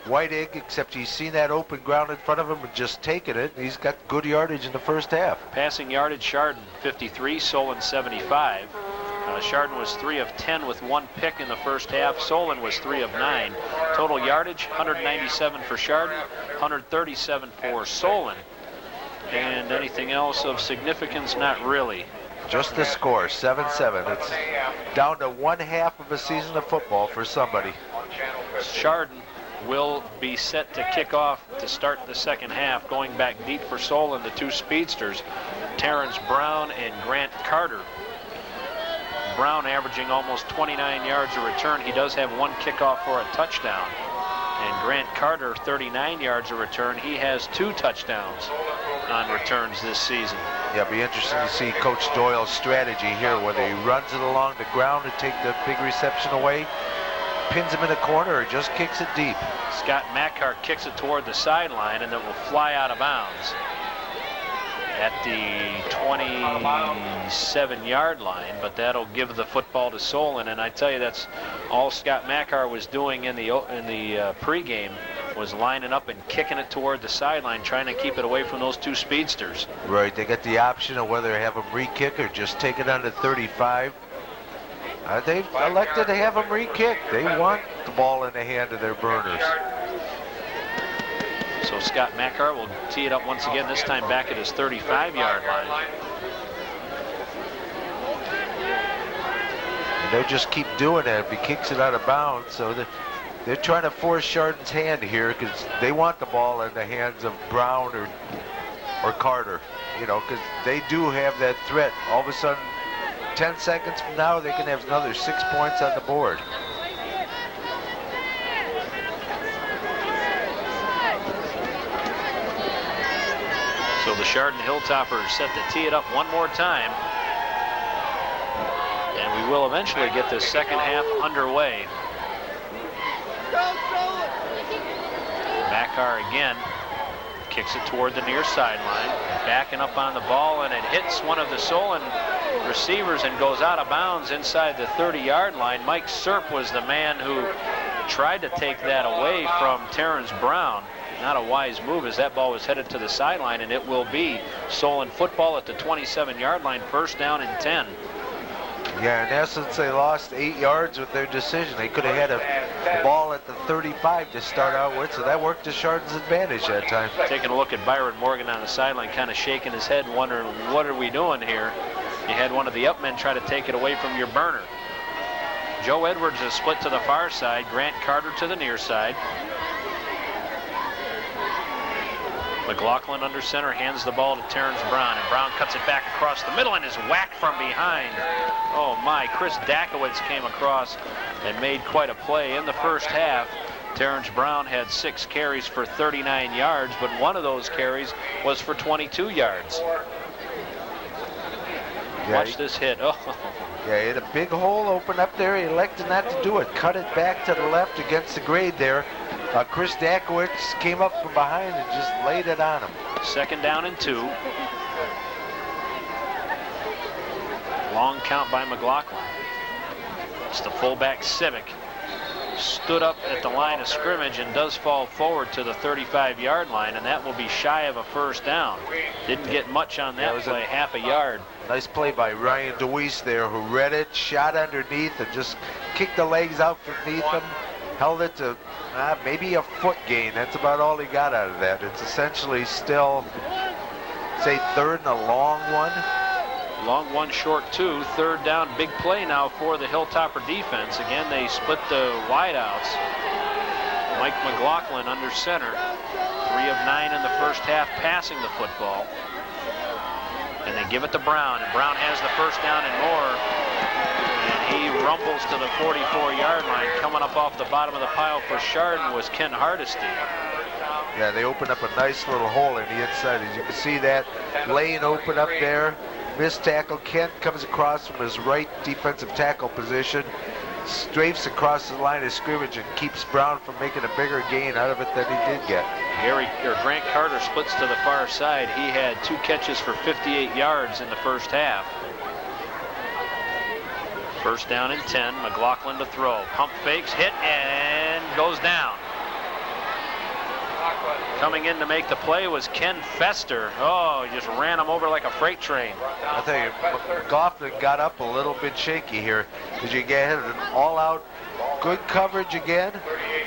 White-Egg, except he's seen that open ground in front of him and just taken it. He's got good yardage in the first half. Passing yardage, Chardon 53, Solon 75. Chardon was 3 of 10 with 1 pick in the first half. Solon was 3 of 9. Total yardage, 197 for Chardon, 137 for Solon. And anything else of significance? Not really. Just the score, 7-7. It's down to 1/2 of a season of football for somebody. Chardon will be set to kick off to start the second half. Going back deep for Solon, the two speedsters, Terrence Brown and Grant Carter. Brown averaging almost 29 yards a return. He does have one kickoff for a touchdown. And Grant Carter, 39 yards a return. He has 2 touchdowns on returns this season. Yeah, it'll be interesting to see Coach Doyle's strategy here, whether he runs it along the ground to take the big reception away, pins him in a corner, or just kicks it deep. Scott Mackar kicks it toward the sideline, and it will fly out of bounds at the 27-yard line, but that'll give the football to Solon. And I tell you, that's all Scott Mackar was doing in the pregame, was lining up and kicking it toward the sideline, trying to keep it away from those two speedsters. Right, they got the option of whether to have them re-kick or just take it on to 35. They've elected to have them re-kick. They want the ball in the hand of their burners. So Scott Mackar will tee it up once again, this time back at his 35-yard line. And they'll just keep doing it if he kicks it out of bounds. So they're trying to force Chardon's hand here because they want the ball in the hands of Brown or Carter, you know, because they do have that threat. All of a sudden, 10 seconds from now, they can have another 6 points on the board. So the Chardon Hilltoppers set to tee it up one more time. And we will eventually get this second half underway. Mackar again kicks it toward the near sideline, backing up on the ball, and it hits one of the Solon receivers and goes out of bounds inside the 30-yard line. Mike Serp was the man who tried to take that away from Terrence Brown. Not a wise move, as that ball was headed to the sideline, and it will be Solon football at the 27-yard line, first down and 10. Yeah, in essence, they lost 8 yards with their decision. They could have had a ball at the 35 to start out with, so that worked to Chardon's advantage that time. Taking a look at Byron Morgan on the sideline, kind of shaking his head, wondering, what are we doing here? You had one of the up men try to take it away from your burner. Joe Edwards is split to the far side, Grant Carter to the near side. McLaughlin under center, hands the ball to Terrence Brown, and Brown cuts it back across the middle and is whacked from behind. Oh my, Chris Dakowitz came across and made quite a play. In the first half, Terrence Brown had 6 carries for 39 yards, but one of those carries was for 22 yards. Yeah, Watch this hit. Oh. Yeah, he had a big hole open up there. He elected not to do it. Cut it back to the left against the grade there. Chris Dakowitz came up from behind and just laid it on him. Second down and 2. Long count by McLaughlin. It's the fullback Civic. Stood up at the line of scrimmage and does fall forward to the 35-yard line, and that will be shy of a first down. Didn't get much on that play, half a yard. Nice play by Ryan DeWeese there, who read it, shot underneath, and just kicked the legs out from beneath him. Held it to maybe a foot gain. That's about all he got out of that. It's essentially still, say, third and a long one. Long one, short 2. Third down, big play now for the Hilltopper defense. Again, they split the wideouts. Mike McLaughlin under center. 3 of 9 in the first half passing the football. And they give it to Brown, and Brown has the first down and more. And he rumbles to the 44-yard line. Coming up off the bottom of the pile for Chardon was Ken Hardesty. Yeah, they opened up a nice little hole in the inside. As you can see that lane open up there. Missed tackle. Kent comes across from his right defensive tackle position, strafes across the line of scrimmage and keeps Brown from making a bigger gain out of it than he did get. Grant Carter splits to the far side. He had 2 catches for 58 yards in the first half. First down and 10. McLaughlin to throw. Pump fakes, hit, and goes down. Coming in to make the play was Ken Fester. Oh, he just ran him over like a freight train. I tell you, McLaughlin got up a little bit shaky here. Did you get an all-out good coverage again?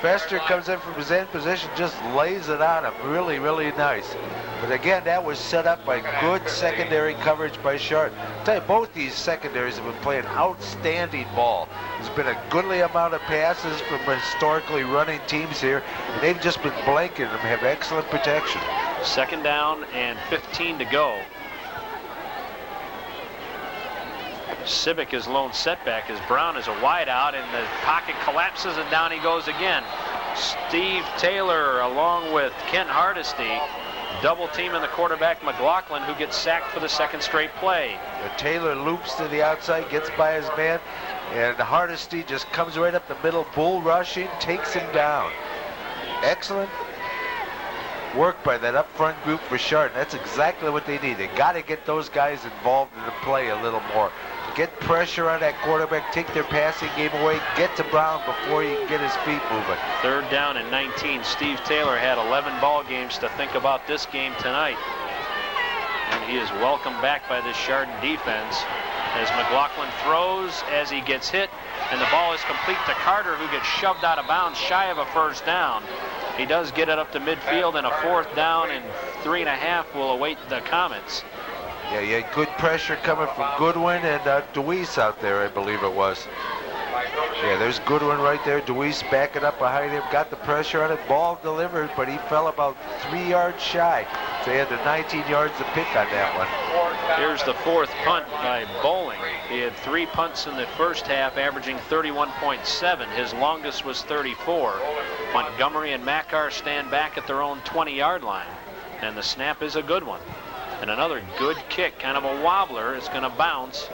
Fester comes in from his end position, just lays it on him. Really, really nice. But again, that was set up by good secondary coverage by Chardon. I'll tell you, both these secondaries have been playing outstanding ball. There's been a goodly amount of passes from historically running teams here, and they've just been blanking them, have excellent protection. 2nd down and 15 to go. Civic is lone setback as Brown is a wide out, and the pocket collapses, and down he goes again. Steve Taylor along with Kent Hardesty double teaming the quarterback McLaughlin, who gets sacked for the 2nd straight play. Taylor loops to the outside, gets by his man, and Hardesty just comes right up the middle, bull rushing, takes him down. Excellent work by that up front group for Chardon. That's exactly what they need. They got to get those guys involved in the play a little more. Get pressure on that quarterback, take their passing game away, get to Brown before he can get his feet moving. 3rd down and 19. Steve Taylor had 11 ball games to think about this game tonight. And he is welcomed back by this Chardon defense as McLaughlin throws as he gets hit, and the ball is complete to Carter, who gets shoved out of bounds shy of a 1st down. He does get it up to midfield, and a 4th down and 3.5 will await the comments. Yeah, you had good pressure coming from Goodwin and DeWeese out there, I believe it was. Yeah, there's Goodwin right there. DeWeese backing up behind him, got the pressure on it. Ball delivered, but he fell about 3 yards shy. So he had the 19 yards to pick on that one. Here's the 4th punt by Bowling. He had 3 punts in the 1st half, averaging 31.7. His longest was 34. Montgomery and Mackar stand back at their own 20-yard line, and the snap is a good one. And another good kick, kind of a wobbler, is going to bounce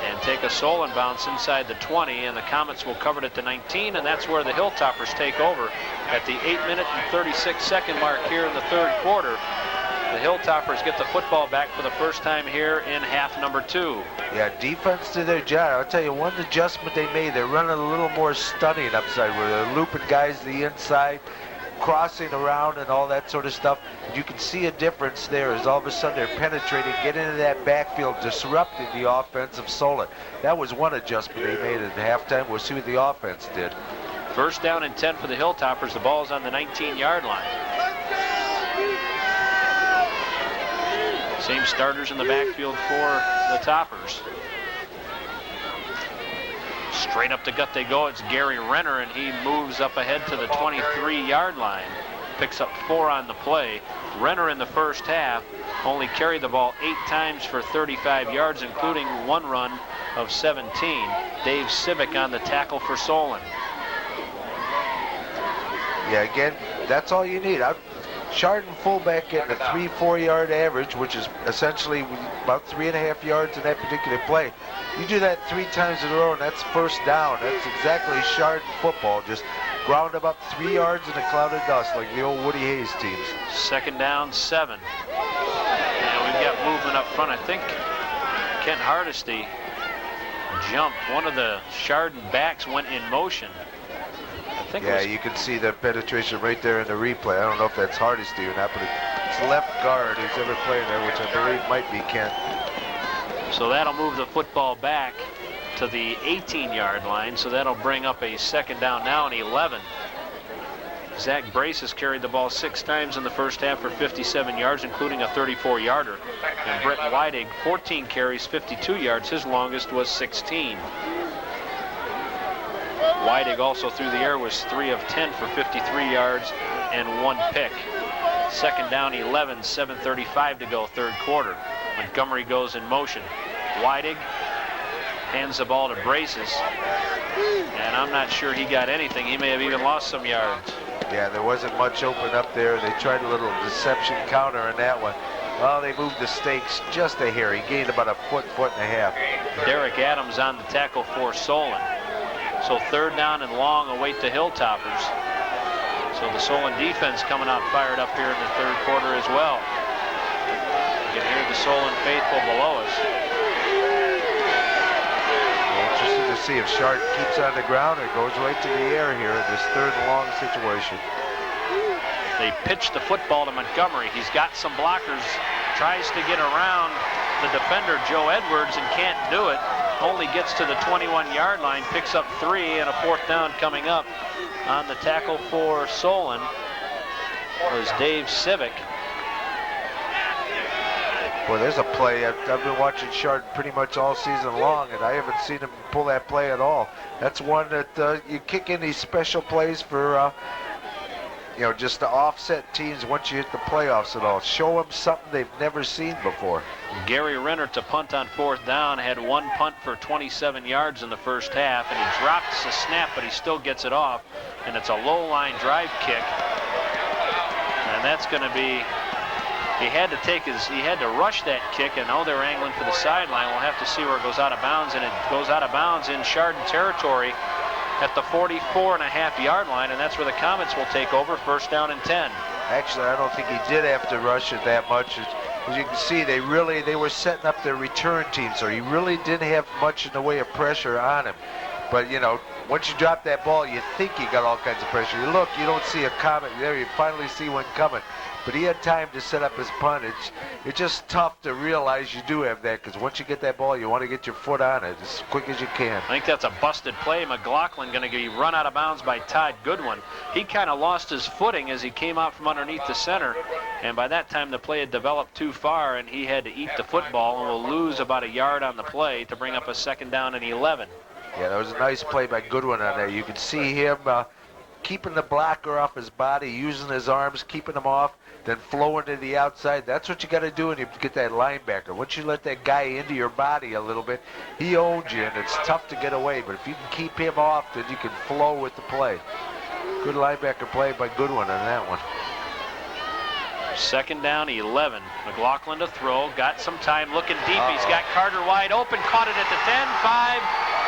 and take a Solon bounce inside the 20, and the Comets will cover it at the 19, and that's where the Hilltoppers take over at the 8-minute and 36-second mark here in the 3rd quarter. The Hilltoppers get the football back for the first time here in half number 2. Yeah, defense did their job. I'll tell you, one adjustment they made, they're running a little more stunning upside, where they're looping guys to the inside, crossing around and all that sort of stuff. You can see a difference there as all of a sudden they're penetrating, getting into that backfield, disrupting the offense of Solon. That was one adjustment they made at halftime. We'll see what the offense did. 1st down and 10 for the Hilltoppers. The ball's on the 19-yard line. Same starters in the backfield for the Toppers. Straight up the gut they go. It's Gary Renner, and he moves up ahead to the 23-yard line. Picks up 4 on the play. Renner in the 1st half only carried the ball 8 times for 35 yards, including 1 run of 17. Dave Civic on the tackle for Solon. Yeah, again, that's all you need. Chardon fullback getting a 3-4 yard average, which is essentially about 3.5 yards in that particular play. You do that 3 times in a row, and that's 1st down. That's exactly Chardon football. Just ground about 3 yards in a cloud of dust like the old Woody Hayes teams. 2nd down, 7. And we've got movement up front. I think Kent Hardesty jumped. One of the Chardon backs went in motion. Yeah, you can see the penetration right there in the replay. I don't know if that's Hardesty or not, but it's left guard who's ever playing there, which I believe might be Kent. So that'll move the football back to the 18-yard line. So that'll bring up a 2nd down now and 11. Zach Brace has carried the ball 6 times in the 1st half for 57 yards, including a 34-yarder. And Brett Weidig, 14 carries, 52 yards. His longest was 16. Weidig also through the air was 3 of 10 for 53 yards and 1 pick. 2nd down, 11, 7:35 to go, 3rd quarter. Montgomery goes in motion. Weidig hands the ball to Braces, and I'm not sure he got anything. He may have even lost some yards. Yeah, there wasn't much open up there. They tried a little deception counter on that one. Well, they moved the stakes just a hair. He gained about a foot and a half. Derek Adams on the tackle for Solon. So 3rd down and long await the Hilltoppers. So the Solon defense coming out fired up here in the 3rd quarter as well. You can hear the Solon faithful below us. Interesting to see if Chardon keeps on the ground or goes right to the air here in this 3rd and long situation. They pitch the football to Montgomery. He's got some blockers, tries to get around the defender, Joe Edwards, and can't do it. Only gets to the 21-yard line, picks up 3, and a 4th down coming up. on the tackle for Solon was Dave Civic. Well, there's a play. I've been watching Chardon pretty much all season long, and I haven't seen him pull that play at all. That's one that you kick in these special plays for, just to offset teams once you hit the playoffs and all. Show them something they've never seen before. Gary Renner to punt on 4th down, had one punt for 27 yards in the first half, and he drops the snap, but he still gets it off, and it's a low-line drive kick. And that's going to be, he had to rush that kick, and now they're angling for the sideline. We'll have to see where it goes out of bounds, and it goes out of bounds in Chardon territory at the 44.5-yard line, and that's where the Comets will take over, 1st down and 10. Actually, I don't think he did have to rush it that much. As you can see, they were setting up their return team, so he really didn't have much in the way of pressure on him. But, once you drop that ball, you think you got all kinds of pressure. You look, you don't see a Comet there. You finally see one coming. But he had time to set up his punt. It's just tough to realize you do have that, because once you get that ball, you want to get your foot on it as quick as you can. I think that's a busted play. McLaughlin going to be run out of bounds by Todd Goodwin. He kind of lost his footing as he came out from underneath the center, and by that time the play had developed too far, and he had to eat the football and will lose about a yard on the play to bring up a 2nd down and 11. Yeah, that was a nice play by Goodwin on there. You can see him keeping the blocker off his body, using his arms, keeping him off, then flowing to the outside. That's what you got to do when you get that linebacker. Once you let that guy into your body a little bit, he owns you, and it's tough to get away. But if you can keep him off, then you can flow with the play. Good linebacker play by Goodwin on that one. 2nd down, 11. McLaughlin to throw, got some time, looking deep. He's got Carter wide open, caught it at the 10, 5,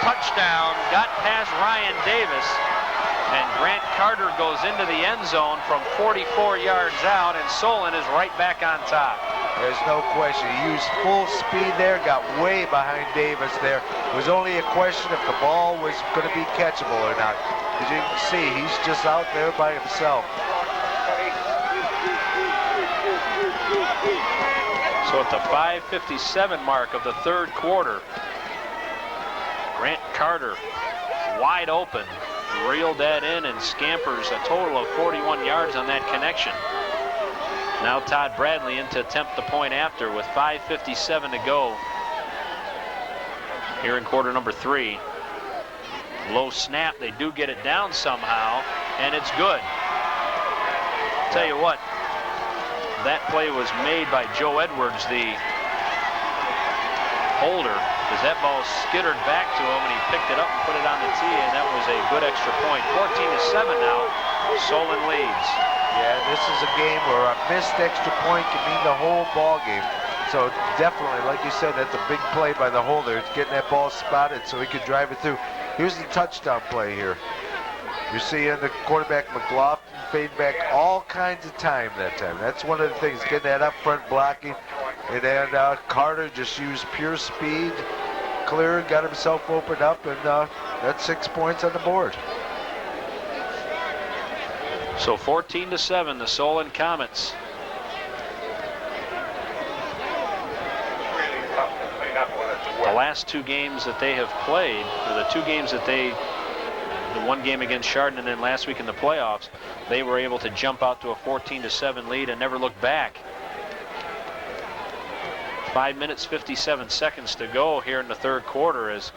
touchdown, got past Ryan Davis, and Grant Carter goes into the end zone from 44 yards out, and Solon is right back on top. There's no question. He used full speed there, got way behind Davis there. It was only a question if the ball was going to be catchable or not. As you can see, he's just out there by himself. So at the 5:57 mark of the 3rd quarter, Grant Carter wide open, reeled that in and scampers a total of 41 yards on that connection. Now Todd Bradley in to attempt the point after with 5:57 to go here in quarter number 3. Low snap, they do get it down somehow, and it's good. Tell you what, that play was made by Joe Edwards, the holder, as that ball skittered back to him, and he picked it up and put it on the tee, and that was a good extra point. 14-7 now, Solon leads. Yeah, this is a game where a missed extra point can mean the whole ball game. So definitely, like you said, that's a big play by the holder. It's getting that ball spotted so he could drive it through. Here's the touchdown play here. You're seeing the quarterback McLaughlin fade back all kinds of time that time. That's one of the things, getting that up front blocking. And then Carter just used pure speed, cleared, got himself opened up, and that's 6 points on the board. So 14-7, the Solon Comets. The last 2 games that they have played, or the 2 games that the one game against Chardon and then last week in the playoffs, they were able to jump out to a 14-7 lead and never look back. 5 minutes, 57 seconds to go here in the 3rd quarter as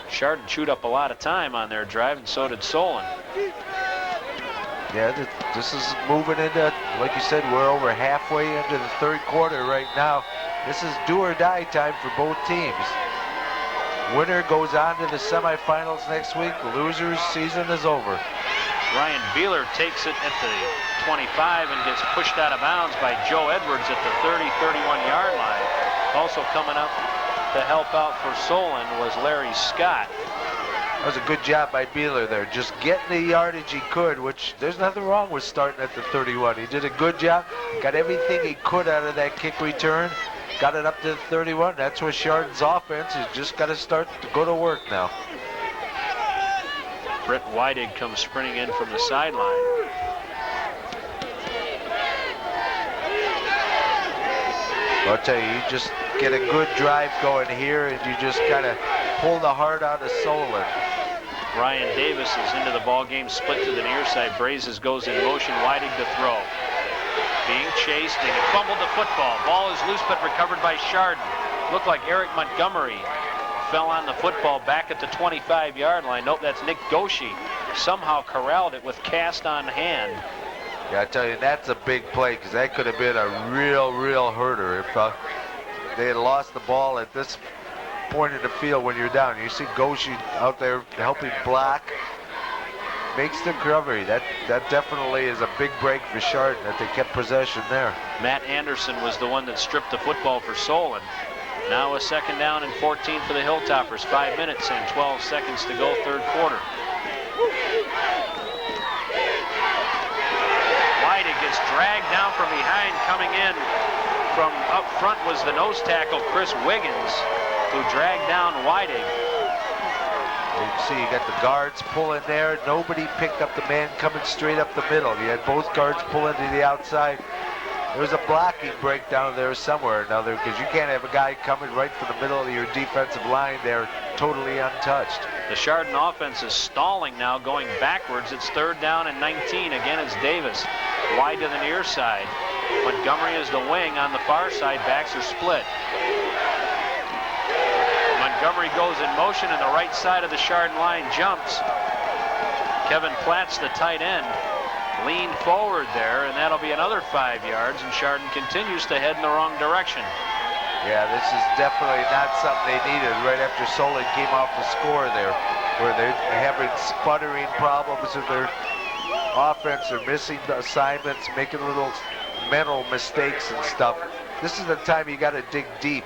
Chardon chewed up a lot of time on their drive, and so did Solon. Yeah, this is moving into, like you said, we're over halfway into the 3rd quarter right now. This is do or die time for both teams. Winner goes on to the semifinals next week. Losers, season is over. Ryan Beeler takes it at the 25 and gets pushed out of bounds by Joe Edwards at the 30-31 yard line. Also coming up to help out for Solon was Larry Scott. That was a good job by Beeler there, just getting the yardage he could, which there's nothing wrong with starting at the 31. He did a good job, got everything he could out of that kick return, got it up to the 31. That's where Chardon's offense is just got to start to go to work now. Brett Whitig comes sprinting in from the sideline. I'll tell you, you just get a good drive going here, and you just kind of pull the heart out of Solon. Ryan Davis is into the ball game, split to the near side. Brazes goes in motion, Whiting to throw. Being chased, and he fumbled the football. Ball is loose but recovered by Chardon. Looked like Eric Montgomery fell on the football back at the 25-yard line. Nope, that's Nick Goshi. Somehow corralled it with cast on hand. Yeah, I tell you, that's a big play, because that could have been a real hurter if they had lost the ball at this point in the field when you're down. You see Goshi out there helping block, makes the recovery. That definitely is a big break for Chardon that they kept possession there. Matt Anderson was the one that stripped the football for Solon. Now a 2nd down and 14 for the Hilltoppers. 5 minutes and 12 seconds to go, 3rd quarter. Whiting gets dragged down from behind. Coming in from up front was the nose tackle, Chris Wiggins, who dragged down Whiting. You can see you got the guards pulling there. Nobody picked up the man coming straight up the middle. You had both guards pulling to the outside. There was a blocking breakdown there somewhere or another, because you can't have a guy coming right from the middle of your defensive line there totally untouched. The Chardon offense is stalling now, going backwards. It's 3rd down and 19. Again, it's Davis. Wide to the near side. Montgomery is the wing. On the far side, backs are split. Montgomery goes in motion, and the right side of the Chardon line jumps. Kevin Platts, the tight end, leaned forward there, and that'll be another 5 yards, and Chardon continues to head in the wrong direction. Yeah, this is definitely not something they needed right after Solon came off the score there, where they're having sputtering problems with their offense. They're missing the assignments, making little mental mistakes and stuff. This is the time you got to dig deep.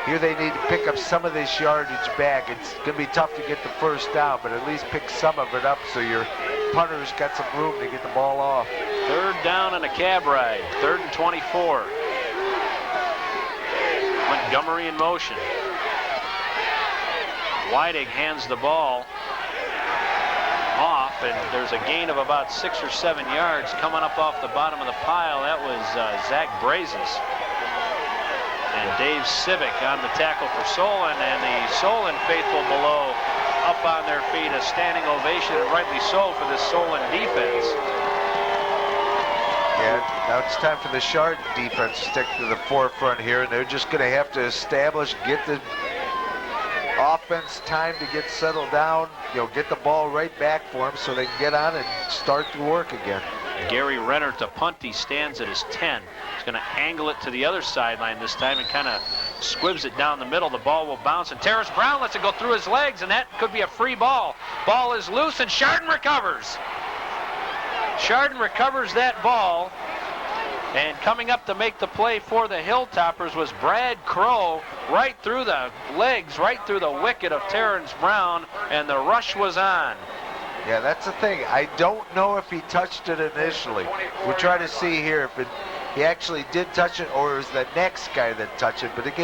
Here they need to pick up some of this yardage back. It's going to be tough to get the 1st down, but at least pick some of it up so your punter's got some room to get the ball off. 3rd down and a cab ride. 3rd and 24. Montgomery in motion. Whiting hands the ball off, and there's a gain of about 6 or 7 yards coming up off the bottom of the pile. That was Zach Brazes. And Dave Civic on the tackle for Solon, and the Solon faithful below up on their feet. A standing ovation, and rightly so, for this Solon defense. Yeah, now it's time for the Chardon defense to stick to the forefront here, and they're just going to have to establish, get the offense time to get settled down, get the ball right back for them so they can get on and start to work again. Gary Renner to punt. He stands at his 10. He's going to angle it to the other sideline this time and kind of squibs it down the middle. The ball will bounce, and Terrence Brown lets it go through his legs, and that could be a free ball. Ball is loose, and Chardon recovers. Chardon recovers that ball, and coming up to make the play for the Hilltoppers was Brad Crow, right through the legs, right through the wicket of Terrence Brown, and the rush was on. Yeah, that's the thing. I don't know if he touched it initially. We'll try to see here if he actually did touch it, or it was the next guy that touched it, but it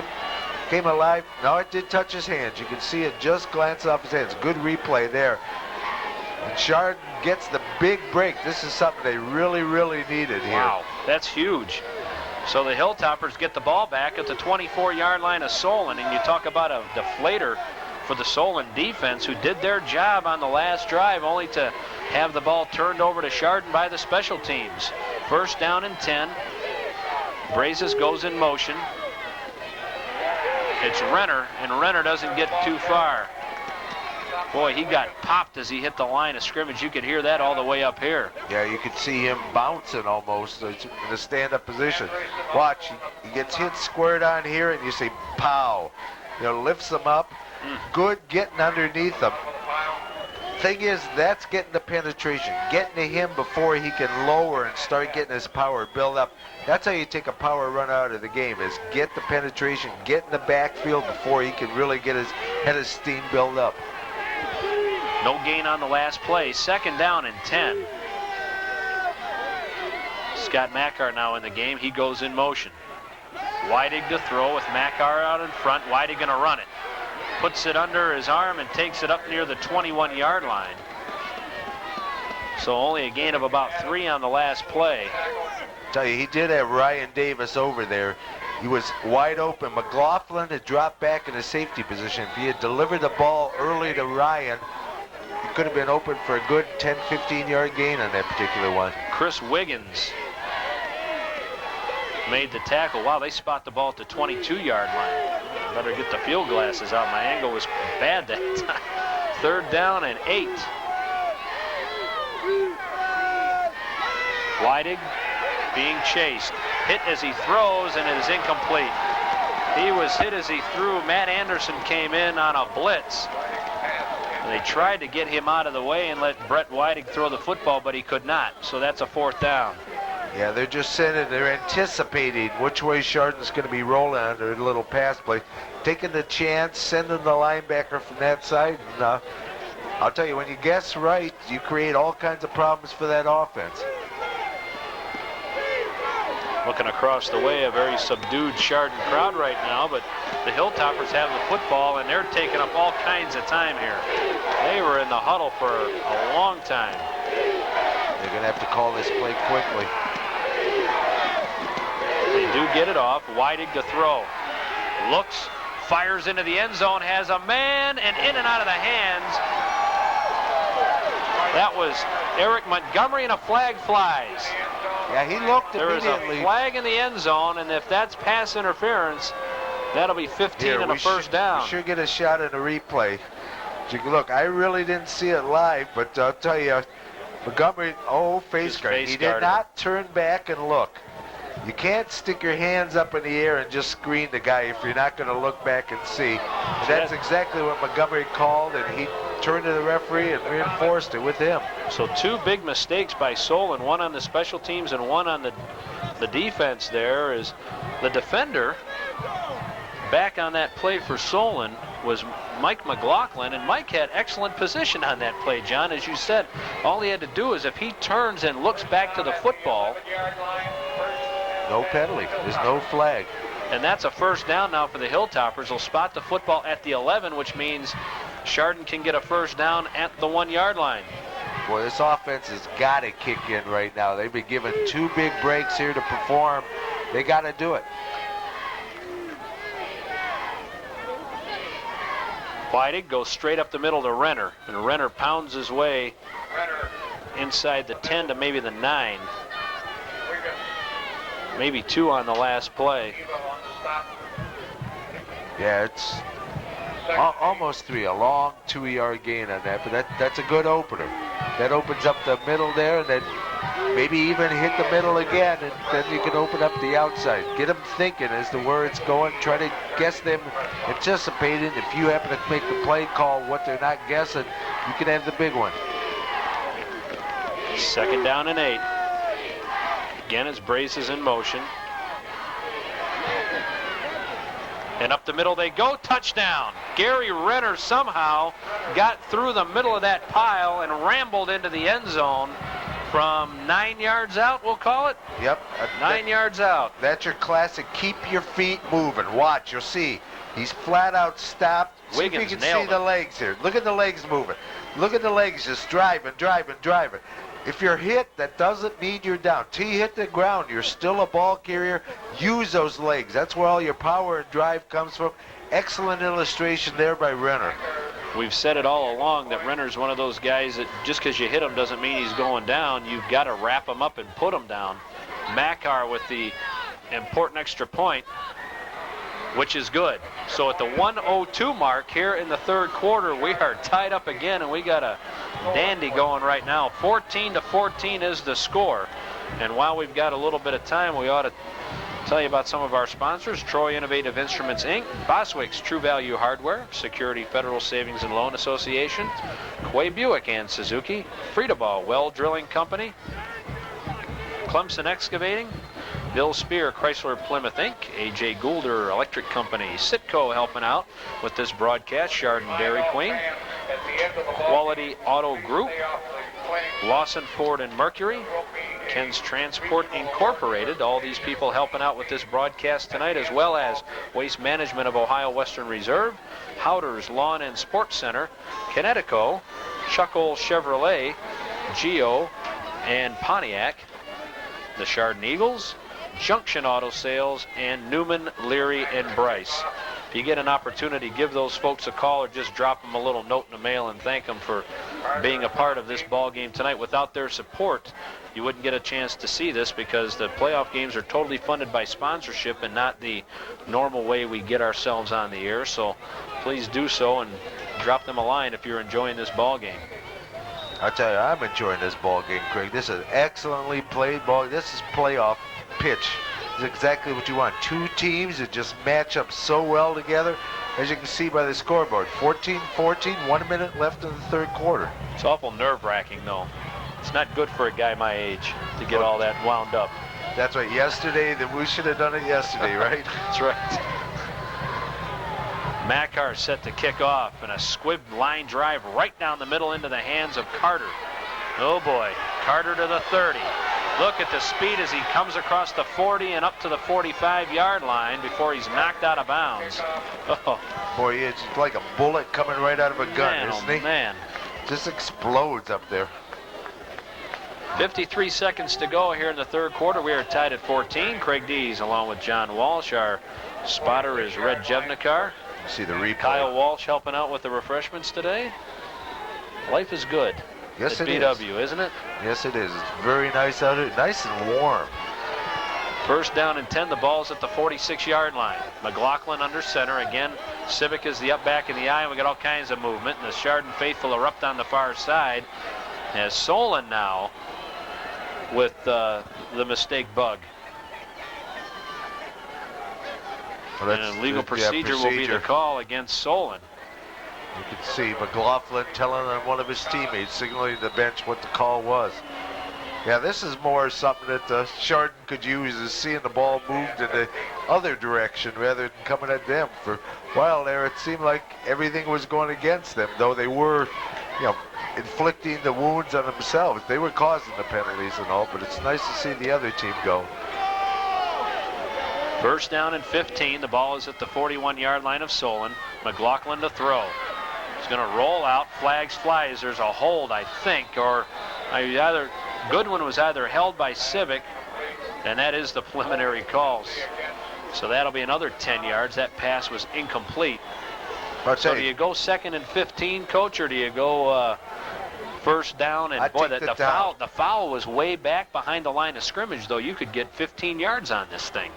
came alive. No, it did touch his hands. You can see it just glance off his hands. Good replay there. And Chardon gets the big break. This is something they really needed here. Wow, that's huge. So the Hilltoppers get the ball back at the 24-yard line of Solon, and you talk about a deflator for the Solon defense, who did their job on the last drive, only to have the ball turned over to Chardon by the special teams. 1st down and 10. Brazes goes in motion. It's Renner, and Renner doesn't get too far. Boy, he got popped as he hit the line of scrimmage. You could hear that all the way up here. Yeah, you could see him bouncing almost in a stand-up position. Watch, he gets hit squared on here, and you say, pow. Lifts him up. Good getting underneath him. Thing is, that's getting the penetration, getting to him before he can lower and start getting his power build up. That's how you take a power run out of the game, is get the penetration, get in the backfield before he can really get his head of steam build up. No gain on the last play. 2nd down and 10. Scott Mackar now in the game. He goes in motion. Whiting to throw with Mackar out in front. Whiting going to run it. Puts it under his arm and takes it up near the 21-yard line. So only a gain of about 3 on the last play. Tell you, he did have Ryan Davis over there. He was wide open. McLaughlin had dropped back in a safety position. If he had delivered the ball early to Ryan, he could have been open for a good 10, 15-yard gain on that particular one. Chris Wiggins made the tackle. Wow, they spot the ball at the 22-yard line. Better get the field glasses out. My angle was bad that time. 3rd down and 8. Weidig being chased. Hit as he throws, and it is incomplete. He was hit as he threw. Matt Anderson came in on a blitz. They tried to get him out of the way and let Brett Weidig throw the football, but he could not. So that's a 4th down. Yeah, they're just sending, they're anticipating which way Chardon's going to be rolling on their little pass play. Taking the chance, sending the linebacker from that side. And I'll tell you, when you guess right, you create all kinds of problems for that offense. Looking across the way, a very subdued Chardon crowd right now, but the Hilltoppers have the football, and they're taking up all kinds of time here. They were in the huddle for a long time. They're going to have to call this play quickly. They do get it off. Weidig to throw. Looks, fires into the end zone, has a man, and in and out of the hands. That was Eric Montgomery, and a flag flies. Yeah, he looked immediately. There is a flag in the end zone, and if that's pass interference, that'll be 15 and a first down. We should get a shot at a replay. Look, I really didn't see it live, but I'll tell you, Montgomery, face guard. He did not turn back and look. You can't stick your hands up in the air and just screen the guy if you're not going to look back and see. And that's exactly what Montgomery called, and he turned to the referee and reinforced it with him. So 2 big mistakes by Solon, one on the special teams and one on the defense there. Is the defender back on that play for Solon was Mike McLaughlin, and Mike had excellent position on that play, John. As you said, all he had to do is if he turns and looks back to the football. No penalty. There's no flag. And that's a first down now for the Hilltoppers. They'll spot the football at the 11, which means Chardon can get a first down at the 1-yard line. Boy, this offense has got to kick in right now. They've been given 2 big breaks here to perform. They got to do it. Weidig goes straight up the middle to Renner, and Renner pounds his way inside the 10 to maybe the 9. Maybe 2 on the last play. Yeah, it's almost 3, a long 2-yard gain on that, but that's a good opener. That opens up the middle there, and then maybe even hit the middle again, and then you can open up the outside. Get them thinking as to where it's going. Try to guess them, anticipating. If you happen to make the play call, what they're not guessing, you can have the big one. 2nd down and 8. Again, as Brace is in motion. And up the middle they go. Touchdown. Gary Renner somehow got through the middle of that pile and rambled into the end zone from 9 yards out, we'll call it. Yep. 9 yards out. That's your classic keep your feet moving. Watch, you'll see. He's flat out stopped. See if you can see the legs here. Look at the legs moving. Look at the legs just driving. If you're hit, that doesn't mean you're down. Till you hit the ground, you're still a ball carrier. Use those legs. That's where all your power and drive comes from. Excellent illustration there by Renner. We've said it all along that Renner's one of those guys that just because you hit him doesn't mean he's going down. You've got to wrap him up and put him down. Makar with the important extra point, which is good. So at the 1:02 mark here in the 3rd quarter, we are tied up again, and we got a dandy going right now. 14-14 is the score. And while we've got a little bit of time, we ought to tell you about some of our sponsors: Troy Innovative Instruments, Inc., Boswick's True Value Hardware, Security Federal Savings and Loan Association, Quay Buick and Suzuki, Friedaball Well Drilling Company, Clemson Excavating, Bill Spear, Chrysler Plymouth Inc., A.J. Goulder Electric Company, Sitco helping out with this broadcast, Chardon Dairy Queen, Quality Auto Group, Lawson Ford and Mercury, Ken's Transport Incorporated, all these people helping out with this broadcast tonight, as well as Waste Management of Ohio Western Reserve, Howder's Lawn and Sports Center, Connecticut, Chuckle Chevrolet, Geo, and Pontiac, the Chardon Eagles, Junction Auto Sales, and Newman, Leary, and Bryce. If you get an opportunity, give those folks a call or just drop them a little note in the mail and thank them for being a part of this ball game tonight. Without their support, you wouldn't get a chance to see this because the playoff games are totally funded by sponsorship and not the normal way we get ourselves on the air. So please do so and drop them a line if you're enjoying this ball game. I tell you, I'm enjoying this ball game, Craig. This is excellently played ball. This is playoff pitch. It's exactly what you want. Two teams that just match up so well together, as you can see by the scoreboard. 14-14, 1 minute left in the third quarter. It's awful nerve-wracking, though. It's not good for a guy my age to get all that wound up. That's right. Yesterday, we should have done it yesterday, right? That's right. Makar set to kick off, and a squib line drive right down the middle into the hands of Carter. Oh boy, Carter to the 30. Look at the speed as he comes across the 40 and up to the 45-yard line before he's knocked out of bounds. Oh. Boy, it's like a bullet coming right out of a gun, Man, isn't he? Man. Just explodes up there. 53 seconds to go here in the third quarter. We are tied at 14. Craig Dees along with John Walsh. Our spotter is Red Jevnikar. See the replay. Kyle Walsh helping out with the refreshments today. Life is good. Yes, at it BW, is. Isn't it? Yes, it is. It's very nice out here. Nice and warm. First down and 10. The ball's at the 46-yard line. McLaughlin under center. Again, Civic is the up back in the eye. We got all kinds of movement. And the Chardon faithful erupt on the far side. As Solon now with the mistake bug. Well, and legal procedure will be the call against Solon. You can see McLaughlin telling one of his teammates, signaling to the bench what the call was. Yeah, this is more something that Chardon could use, is seeing the ball moved in the other direction rather than coming at them. For a while there, it seemed like everything was going against them, though they were, inflicting the wounds on themselves. They were causing the penalties and all, but it's nice to see the other team go. First down and 15. The ball is at the 41-yard line of Solon. McLaughlin to throw. He's going to roll out. Flags fly as there's a hold, I think, or Goodwin was either held by Civic, and that is the preliminary calls. So that'll be another 10 yards. That pass was incomplete. So do you go second and 15, Coach, or do you go first down? And boy, the foul was way back behind the line of scrimmage, though. You could get 15 yards on this thing.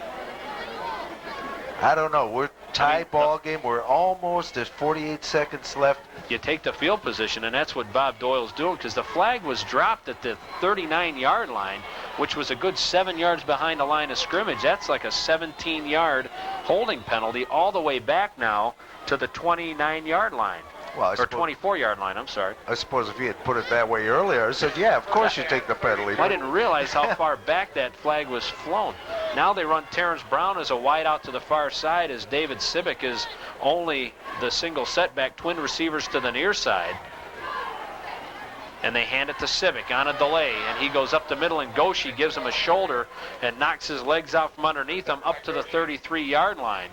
I don't know. We're tied ball game. We're almost at 48 seconds left. You take the field position, and that's what Bob Doyle's doing, because the flag was dropped at the 39-yard line, which was a good 7 yards behind the line of scrimmage. That's like a 17-yard holding penalty all the way back now to the 29-yard line. Well, or 24-yard line, I'm sorry. I suppose if you had put it that way earlier, I said, yeah, of course you take the penalty. I didn't realize how far back that flag was flown. Now they run Terrence Brown as a wide out to the far side, as David Civic is only the single setback, twin receivers to the near side. And they hand it to Civic on a delay, and he goes up the middle, and Goshi gives him a shoulder and knocks his legs out from underneath him up to the 33-yard line.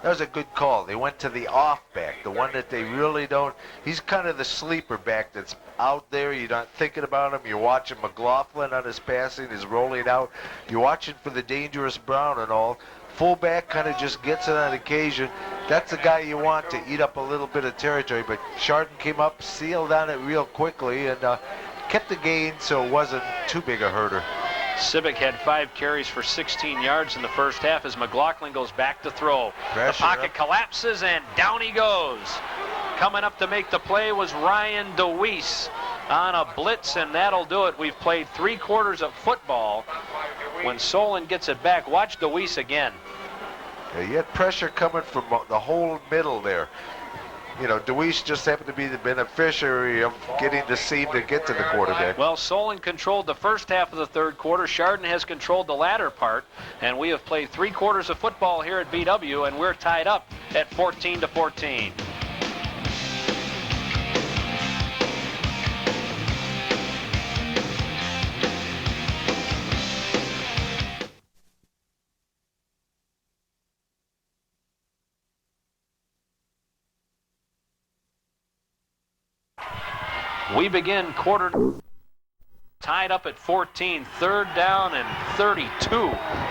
That was a good call. They went to the off back, the one that they really don't. He's kind of the sleeper back that's out there. You're not thinking about him. You're watching McLaughlin on his passing, his rolling out. You're watching for the dangerous Brown and all. Fullback kind of just gets it on occasion. That's the guy you want to eat up a little bit of territory. But Chardon came up, sealed on it real quickly, and kept the gain, so it wasn't too big a herder. Civic had 5 carries for 16 yards in the first half as McLaughlin goes back to throw. The pocket collapses, and down he goes. Coming up to make the play was Ryan DeWeese on a blitz, and that'll do it. We've played 3 quarters of football. When Solon gets it back, watch DeWeese again. Yeah, you had pressure coming from the whole middle there. DeWeese just happened to be the beneficiary of getting the seam to get to the quarterback. Well, Solon controlled the first half of the third quarter. Chardon has controlled the latter part, and we have played 3 quarters of football here at BW, and we're tied up at 14-14. We begin quarter tied up at 14, 3rd down and 32.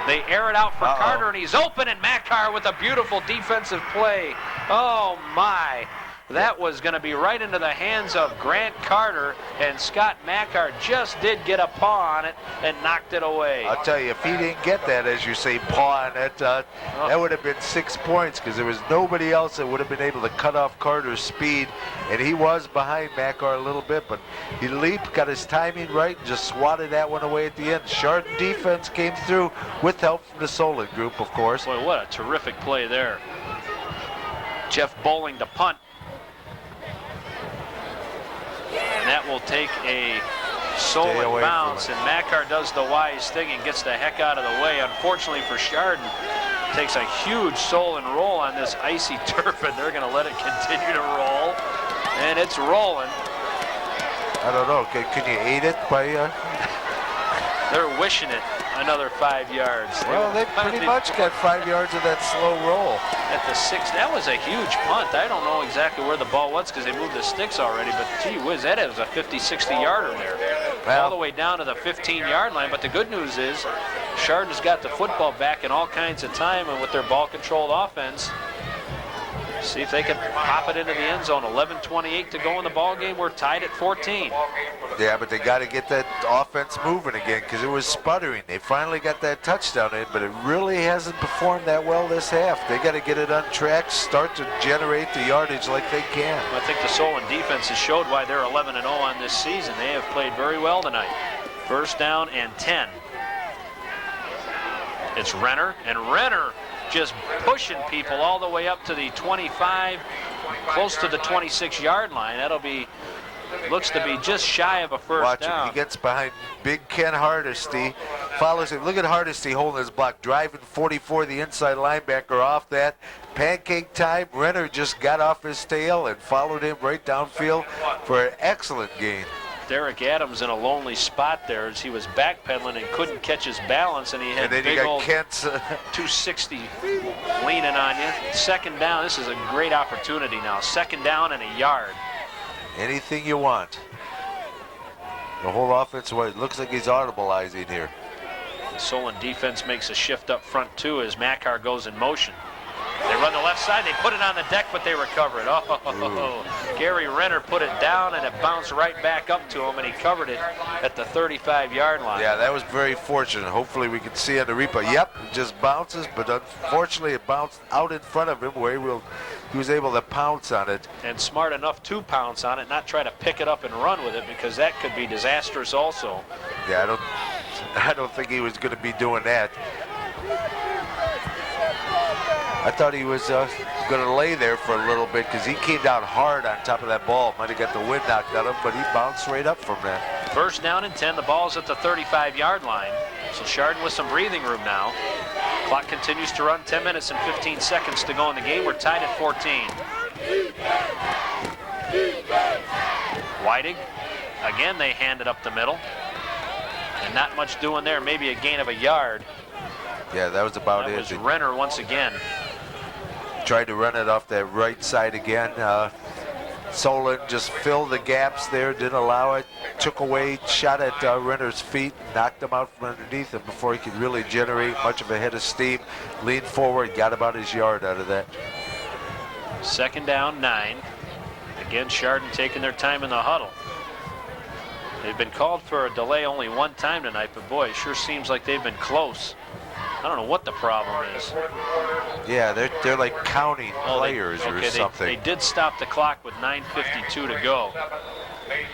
They air it out for Carter, and he's open, and Makar with a beautiful defensive play. Oh my. That was going to be right into the hands of Grant Carter, and Scott Mackar just did get a paw on it and knocked it away. I'll tell you, if he didn't get that, as you say, paw on it, that would have been 6 points, because there was nobody else that would have been able to cut off Carter's speed, and he was behind Mackar a little bit, but he leaped, got his timing right, and just swatted that one away at the end. Chardon defense came through with help from the Solon group, of course. Boy, what a terrific play there. Jeff Bowling to punt. And that will take a Solon bounce, and Mackar does the wise thing and gets the heck out of the way. Unfortunately for Chardon, takes a huge Solon roll on this icy turf, and they're going to let it continue to roll. And it's rolling. I don't know. Can you aid it by... They're wishing it another 5 yards. Well, they pretty much got 5 yards of that slow roll. At the 6, that was a huge punt. I don't know exactly where the ball was because they moved the sticks already, but gee whiz, that was a 50, 60-yarder there. Well, all the way down to the 15-yard line, but the good news is Chardon's got the football back in all kinds of time, and with their ball-controlled offense, see if they can pop it into the end zone. 11:28 to go in the ball game. We're tied at 14. Yeah, but they got to get that offense moving again because it was sputtering. They finally got that touchdown in, but it really hasn't performed that well this half. They got to get it on track, start to generate the yardage like they can. I think the Solon defense has showed why they're 11-0 on this season. They have played very well tonight. First down and 10. It's Renner, and Renner just pushing people all the way up to the 25, close to the 26-yard line. That'll be, looks to be just shy of a first down. Watch him. He gets behind big Ken Hardesty, follows him. Look at Hardesty holding his block, driving 44, the inside linebacker off that. Pancake time. Renner just got off his tail and followed him right downfield for an excellent gain. Derek Adams in a lonely spot there as he was backpedaling and couldn't catch his balance, and he had big old Kent's 260 leaning on you. Second down, this is a great opportunity now. Second down and a yard. Anything you want. The whole offense, it looks like he's audibleizing here. The Solon defense makes a shift up front too as Mackar goes in motion. They run the left side, they put it on the deck, but they recover it. Oh, Gary Renner put it down, and it bounced right back up to him, and he covered it at the 35-yard line. Yeah, that was very fortunate. Hopefully we can see on the replay. Yep, it just bounces, but unfortunately it bounced out in front of him where he was able to pounce on it. And smart enough to pounce on it, not try to pick it up and run with it, because that could be disastrous also. Yeah, I don't think he was going to be doing that. I thought he was going to lay there for a little bit because he came down hard on top of that ball. Might have got the wind knocked out of him, but he bounced right up from that. First down and 10. The ball's at the 35-yard line. So Chardon with some breathing room now. Clock continues to run. 10 minutes and 15 seconds to go in the game. We're tied at 14. Whiting. Again, they hand it up the middle. And not much doing there. Maybe a gain of a yard. Yeah, that was about it. That was Renner once again. Tried to run it off that right side again. Solon just filled the gaps there, didn't allow it, took away, shot at Renner's feet, knocked him out from underneath him before he could really generate much of a head of steam. Leaned forward, got about his yard out of that. Second down, 9. Again, Chardon taking their time in the huddle. They've been called for a delay only one time tonight, but boy, it sure seems like they've been close. I don't know what the problem is. Yeah, they're like counting players or something. They did stop the clock with 9:52 to go. I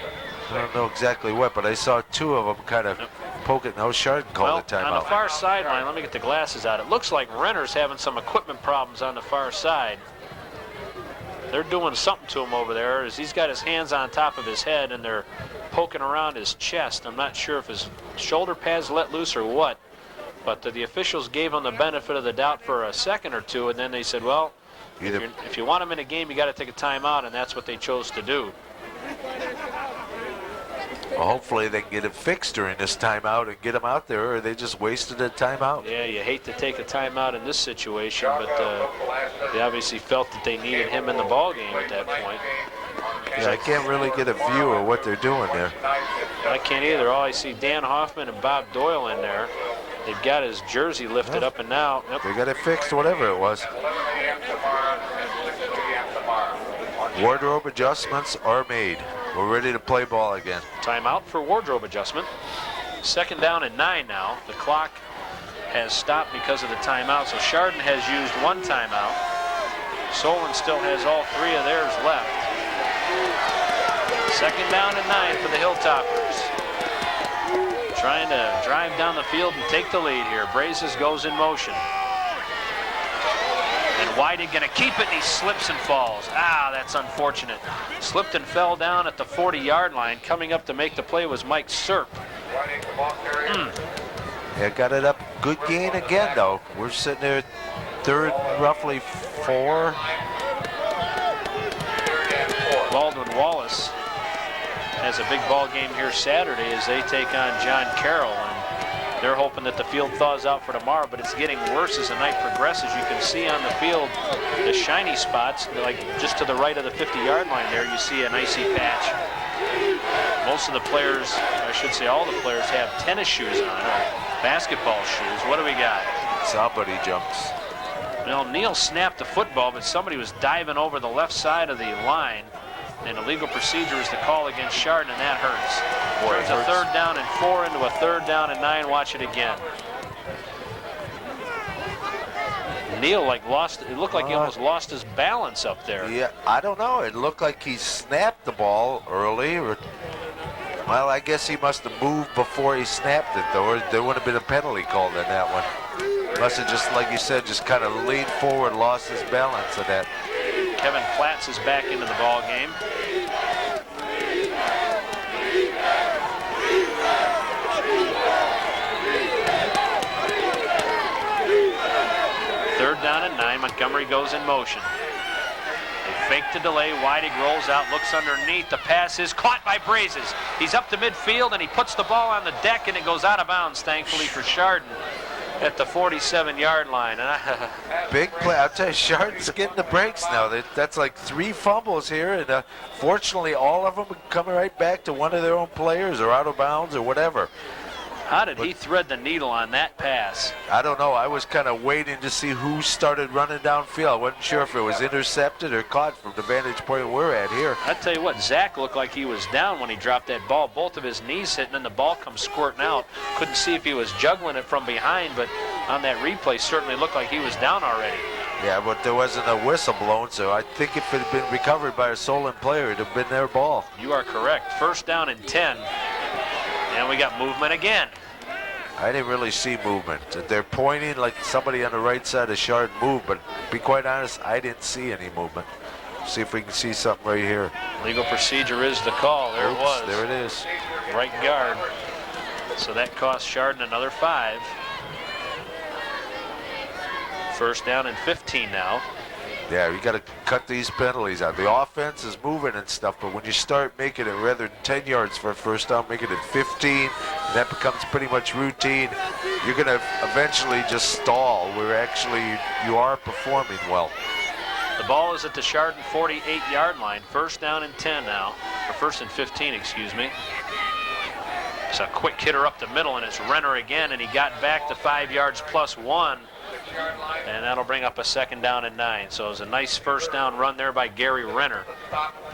don't know exactly what, but I saw two of them kind of poke it. No, Chardon called the timeout. On the far sideline, let me get the glasses out. It looks like Renner's having some equipment problems on the far side. They're doing something to him over there as he's got his hands on top of his head and they're poking around his chest. I'm not sure if his shoulder pads let loose or what. But the officials gave him the benefit of the doubt for a second or two, and then they said, well, if you want him in a game, you got to take a timeout, and that's what they chose to do. Well, hopefully they can get it fixed during this timeout and get him out there, or they just wasted a timeout. Yeah, you hate to take a timeout in this situation, but they obviously felt that they needed him in the ball game at that point. Yeah, I can't really get a view of what they're doing there. I can't either. All I see Dan Hoffman and Bob Doyle in there. They've got his jersey lifted up and now. They got it fixed, whatever it was. Wardrobe adjustments are made. We're ready to play ball again. Timeout for wardrobe adjustment. 2nd down and 9 now. The clock has stopped because of the timeout, so Chardon has used 1 timeout. Solon still has all 3 of theirs left. 2nd down and 9 for the Hilltoppers. Trying to drive down the field and take the lead here. Brazes goes in motion. And Weidig going to keep it, and he slips and falls. Ah, that's unfortunate. Slipped and fell down at the 40-yard line. Coming up to make the play was Mike Serp. Yeah, got it up. Good gain again, though. We're sitting there 3rd, roughly 4. Baldwin Wallace has a big ball game here Saturday as they take on John Carroll, and they're hoping that the field thaws out for tomorrow, but it's getting worse as the night progresses. You can see on the field the shiny spots, like just to the right of the 50-yard line there, you see an icy patch. Most of the players, I should say all the players, have tennis shoes on, or basketball shoes. What do we got? Somebody jumps. Well, Neal snapped the football, but somebody was diving over the left side of the line. And illegal procedure is the call against Chardon, and that hurts. Boy, Turns a 3rd down and 4 into a 3rd down and 9. Watch it again. Neal it looked like he almost lost his balance up there. Yeah, I don't know. It looked like he snapped the ball early. Well, I guess he must have moved before he snapped it, though, or there would have been a penalty called on that one. Must have just, like you said, just kind of leaned forward, lost his balance of that. Kevin Platts is back into the ball game. Third down and 9. Montgomery goes in motion. They fake the delay. Weidig rolls out, looks underneath. The pass is caught by Brazes. He's up to midfield, and he puts the ball on the deck, and it goes out of bounds, thankfully for Chardon, at the 47-yard line. Big play. I'll tell you, Chardon's getting the breaks now. That's like 3 fumbles here, and fortunately all of them are coming right back to one of their own players or out of bounds or whatever. How did he thread the needle on that pass? I don't know. I was kind of waiting to see who started running downfield. I wasn't sure if it was intercepted or caught from the vantage point we're at here. I tell you what, Zach looked like he was down when he dropped that ball. Both of his knees hitting, and the ball comes squirting out. Couldn't see if he was juggling it from behind, but on that replay certainly looked like he was down already. Yeah, but there wasn't a whistle blown, so I think if it had been recovered by a Solon player, it would have been their ball. You are correct. 1st down and 10. And we got movement again. I didn't really see movement. They're pointing like somebody on the right side of Chardon moved, but to be quite honest, I didn't see any movement. See if we can see something right here. Legal procedure is the call. There it was. There it is. Right guard. So that cost Chardon another 5. 1st down and 15 now. Yeah, you got to cut these penalties out. The offense is moving and stuff, but when you start making it rather than 10 yards for a 1st down, make it at 15, that becomes pretty much routine. You're going to eventually just stall where actually you are performing well. The ball is at the Chardon 48-yard line. 1st down and 10 now, or 1st and 15, excuse me. It's a quick hitter up the middle, and it's Renner again, and he got back to 5 yards plus 1. And that'll bring up a 2nd down and 9. So it was a nice 1st down run there by Gary Renner.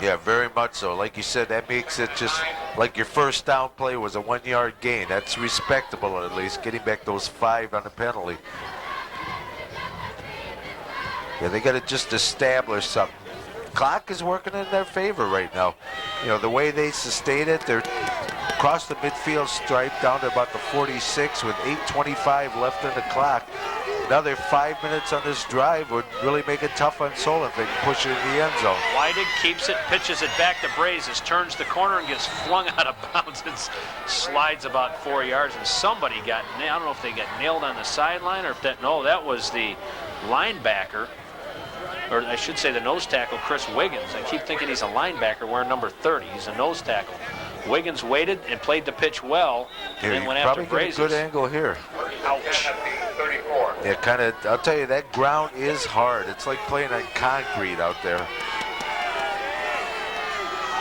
Yeah, very much so. Like you said, that makes it just like your 1st down play was a 1-yard gain. That's respectable at least, getting back those 5 on the penalty. Yeah, they got to just establish something. Clock is working in their favor right now. You know, the way they sustain it, they're across the midfield stripe down to about the 46 with 8:25 left in the clock. Another 5 minutes on this drive would really make it tough on Solon if they can push it in the end zone. Weidig keeps it, pitches it back to Brazes, turns the corner and gets flung out of bounds and slides about 4 yards. And somebody got, I don't know if they got nailed on the sideline or if that, no, that was the linebacker, or I should say the nose tackle, Chris Wiggins. I keep thinking he's a linebacker wearing number 30. He's a nose tackle. Wiggins waited and played the pitch well, and then went after Brazes. Probably got a good angle here. Ouch. Yeah, kind of, I'll tell you, that ground is hard. It's like playing on concrete out there.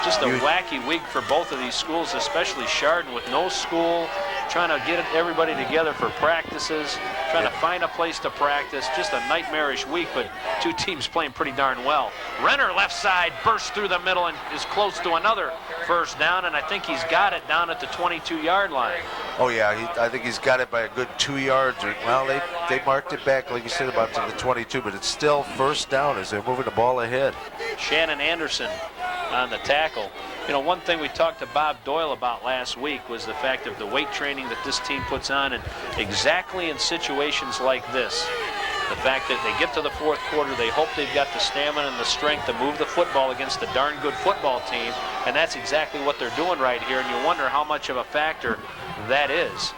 Just a wacky week for both of these schools, especially Chardon with no school trying to get everybody together for practices, trying to find a place to practice. Just a nightmarish week, but two teams playing pretty darn well. Renner left side bursts through the middle and is close to another first down, and I think he's got it down at the 22-yard line. Oh yeah, I think he's got it by a good 2 yards. Well, they marked it back, like you said, about to the 22, but it's still first down as they're moving the ball ahead. Shannon Anderson on the tackle. You know, one thing we talked to Bob Doyle about last week was the fact of the weight training that this team puts on, and exactly in situations like this, the fact that they get to the fourth quarter, they hope they've got the stamina and the strength to move the football against a darn good football team, and that's exactly what they're doing right here, and you wonder how much of a factor that is.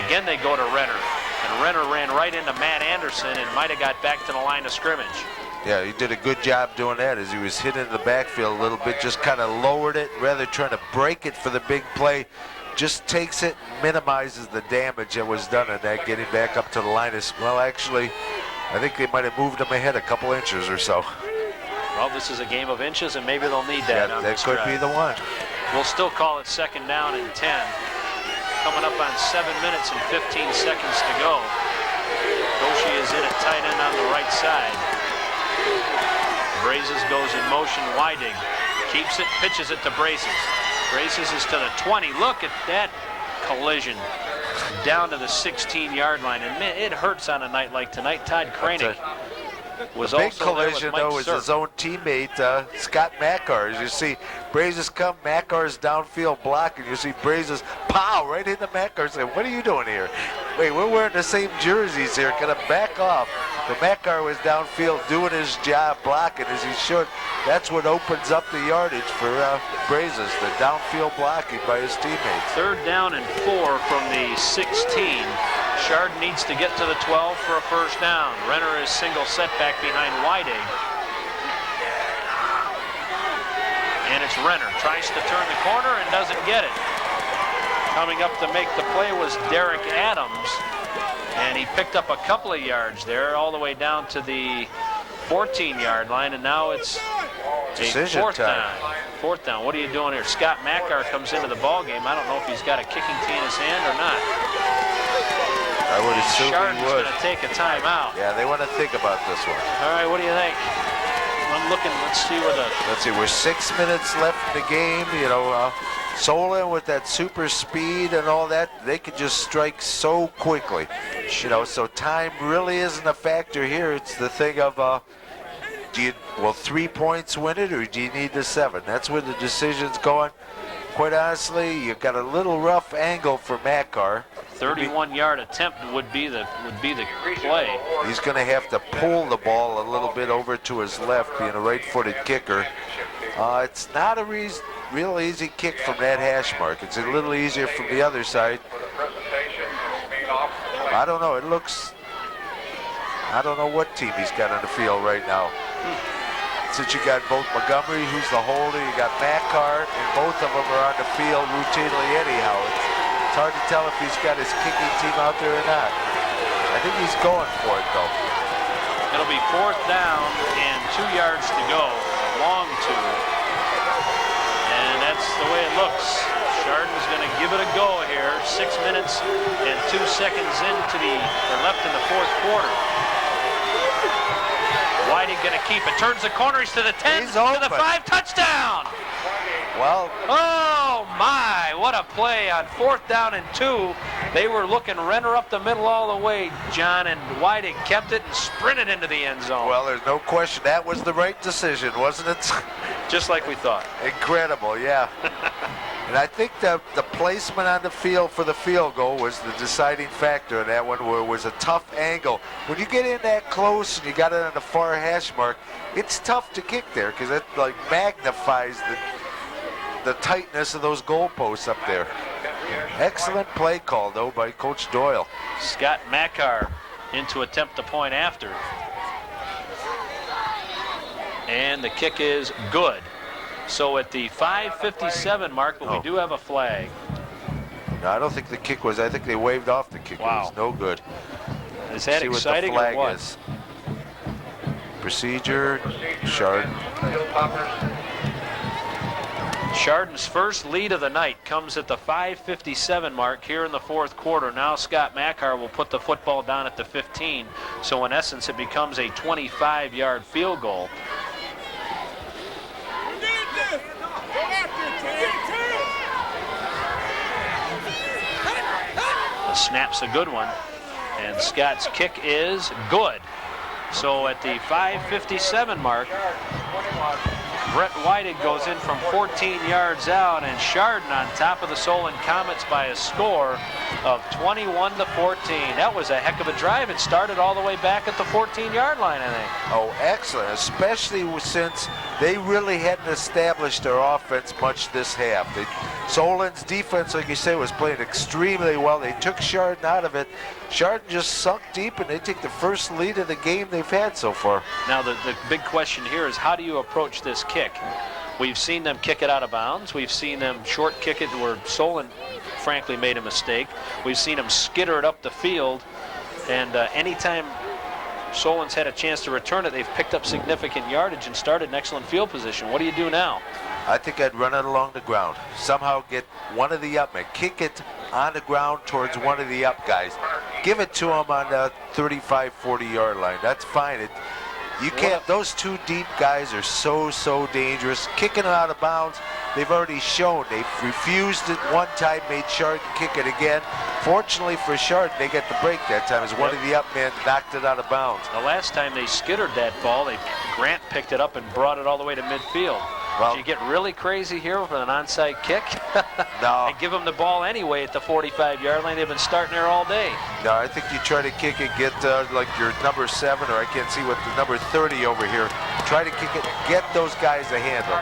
Again, they go to Renner, and Renner ran right into Matt Anderson and might have got back to the line of scrimmage. Yeah, he did a good job doing that as he was hitting the backfield a little bit, just kind of lowered it rather than trying to break it for the big play. Just takes it, minimizes the damage that was done in that, getting back up to the line. Well, actually, I think they might have moved him ahead a couple inches or so. Well, this is a game of inches, and maybe they'll need that. Yeah, that could be the one. We'll still call it second down and 10. Coming up on 7 minutes and 15 seconds to go. Doshi is in at tight end on the right side. Brazes goes in motion. Weidig keeps it, pitches it to Brazes. Brazes is to the 20. Look at that collision down to the 16-yard line. And man, it hurts on a night like tonight. Todd Kranick was big also collision, there with Mike though, is Serp. his own teammate, Scott Mackar. As you see, Brazes come, Mackar's downfield block, and you see Brazes pow right into Mackar. Say, what are you doing here? Wait, we're wearing the same jerseys here. Can I back off? But Mackar was downfield doing his job, blocking as he should. That's what opens up the yardage for Brazes, the downfield blocking by his teammates. Third down and 4 from the 16. Chardon needs to get to the 12 for a first down. Renner is single setback behind Weidig. And it's Renner. Tries to turn the corner and doesn't get it. Coming up to make the play was Derek Adams. And he picked up a couple of yards there, all the way down to the 14-yard line. And now it's decision fourth time. down. Fourth down. What are you doing here? Scott Mackar comes into the ball game. I don't know if he's got a kicking tee in his hand or not. I would assume Chardon's he would. going to take a timeout. Yeah, they want to think about this one. All right, what do you think? I'm looking. Let's see where the. Let's see. We're 6 minutes left in the game. You know, Solon with that super speed and all that, they could just strike so quickly. You know, so time really isn't a factor here. It's the thing of, will 3 points win it, or do you need the 7? That's where the decision's going. Quite honestly, you've got a little rough angle for Mackar. 31-yard attempt would be the play. He's going to have to pull the ball a little bit over to his left, being a right-footed kicker. It's not a real easy kick from that hash mark. It's a little easier from the other side. I don't know. It looks. I don't know what team he's got on the field right now. Since you got both Montgomery, who's the holder, you got Mackar, and both of them are on the field routinely anyhow. It's hard to tell if he's got his kicking team out there or not. I think he's going for it, though. It'll be fourth down and 2 yards to go, long 2. And that's the way it looks. Chardon's going to give it a go here. 6 minutes and 2 seconds left in the fourth quarter. Weidig going to keep it. Turns the corner. He's to the 10, He's to open. the 5. Touchdown! Well, oh my, what a play on fourth down and 2. They were looking Renner up the middle all the way, John, and Weidig kept it and sprinted into the end zone. well, there's no question that was the right decision, wasn't it? Just like we thought. Incredible, yeah. And I think the placement on the field for the field goal was the deciding factor in that one, where it was a tough angle. When you get in that close and you got it on the far hash mark, it's tough to kick there because it like magnifies the tightness of those goalposts up there. Excellent play call, though, by Coach Doyle. Scott Mackar in to attempt the point after. And the kick is good. So at the 5:57 mark, but we do have a flag. No, I don't think the kick was. I think they waved off the kick. Wow. It was no good. Is that See exciting what the flag or what? is. Procedure, Chardon. Chardon's first lead of the night comes at the 5:57 mark here in the fourth quarter. Now Scott Mackar will put the football down at the 15. So in essence, it becomes a 25-yard field goal. The snap's a good one, and Scott's kick is good. So at the 5:57 mark, Brett Whiting goes in from 14 yards out, and Chardon on top of the Solon Comets by a score of 21-14. That was a heck of a drive. It started all the way back at the 14-yard line, I think. Oh, excellent, especially since they really hadn't established their offense much this half. Solon's defense, like you say, was playing extremely well. They took Chardon out of it. Chardon just sunk deep, and they take the first lead of the game they've had so far. Now, the big question here is, how do you approach this kick? We've seen them kick it out of bounds. We've seen them short kick it where Solon, frankly, made a mistake. We've seen them skitter it up the field. And anytime Solon's had a chance to return it, they've picked up significant yardage and started in excellent field position. What do you do now? I think I'd run it along the ground. Somehow get one of the up men. Kick it on the ground towards one of the up guys. Give it to them on the 35, 40-yard line. That's fine. You can't. Those two deep guys are so dangerous. Kicking it out of bounds, they've already shown. They've refused it one time, made Chardon kick it again. Fortunately for Chardon, they get the break that time as one of the up men knocked it out of bounds. The last time they skittered that ball, Grant picked it up and brought it all the way to midfield. Well, Did you get really crazy here with an onside kick? No. And give them the ball anyway at the 45-yard line. They've been starting there all day. No, I think you try to kick it, get like your number 7, or I can't see what the number 30 over here. Try to kick it, get those guys a handle.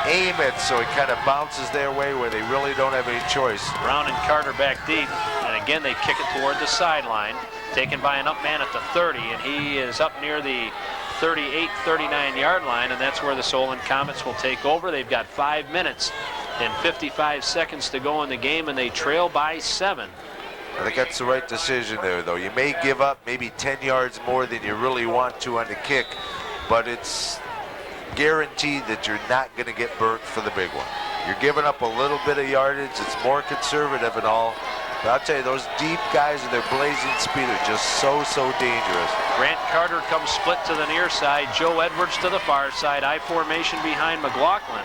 Aim it so it kind of bounces their way where they really don't have any choice. Brown and Carter back deep, and again they kick it toward the sideline. Taken by an up man at the 30, and he is up near the 38, 39-yard line, and that's where the Solon Comets will take over. They've got 5 minutes and 55 seconds to go in the game, and they trail by 7. I think that's the right decision there, though. You may give up maybe 10 yards more than you really want to on the kick, but it's guaranteed that you're not going to get burnt for the big one. You're giving up a little bit of yardage. It's more conservative and all. But I'll tell you, those deep guys with their blazing speed are just so dangerous. Grant Carter comes split to the near side. Joe Edwards to the far side. I formation behind McLaughlin.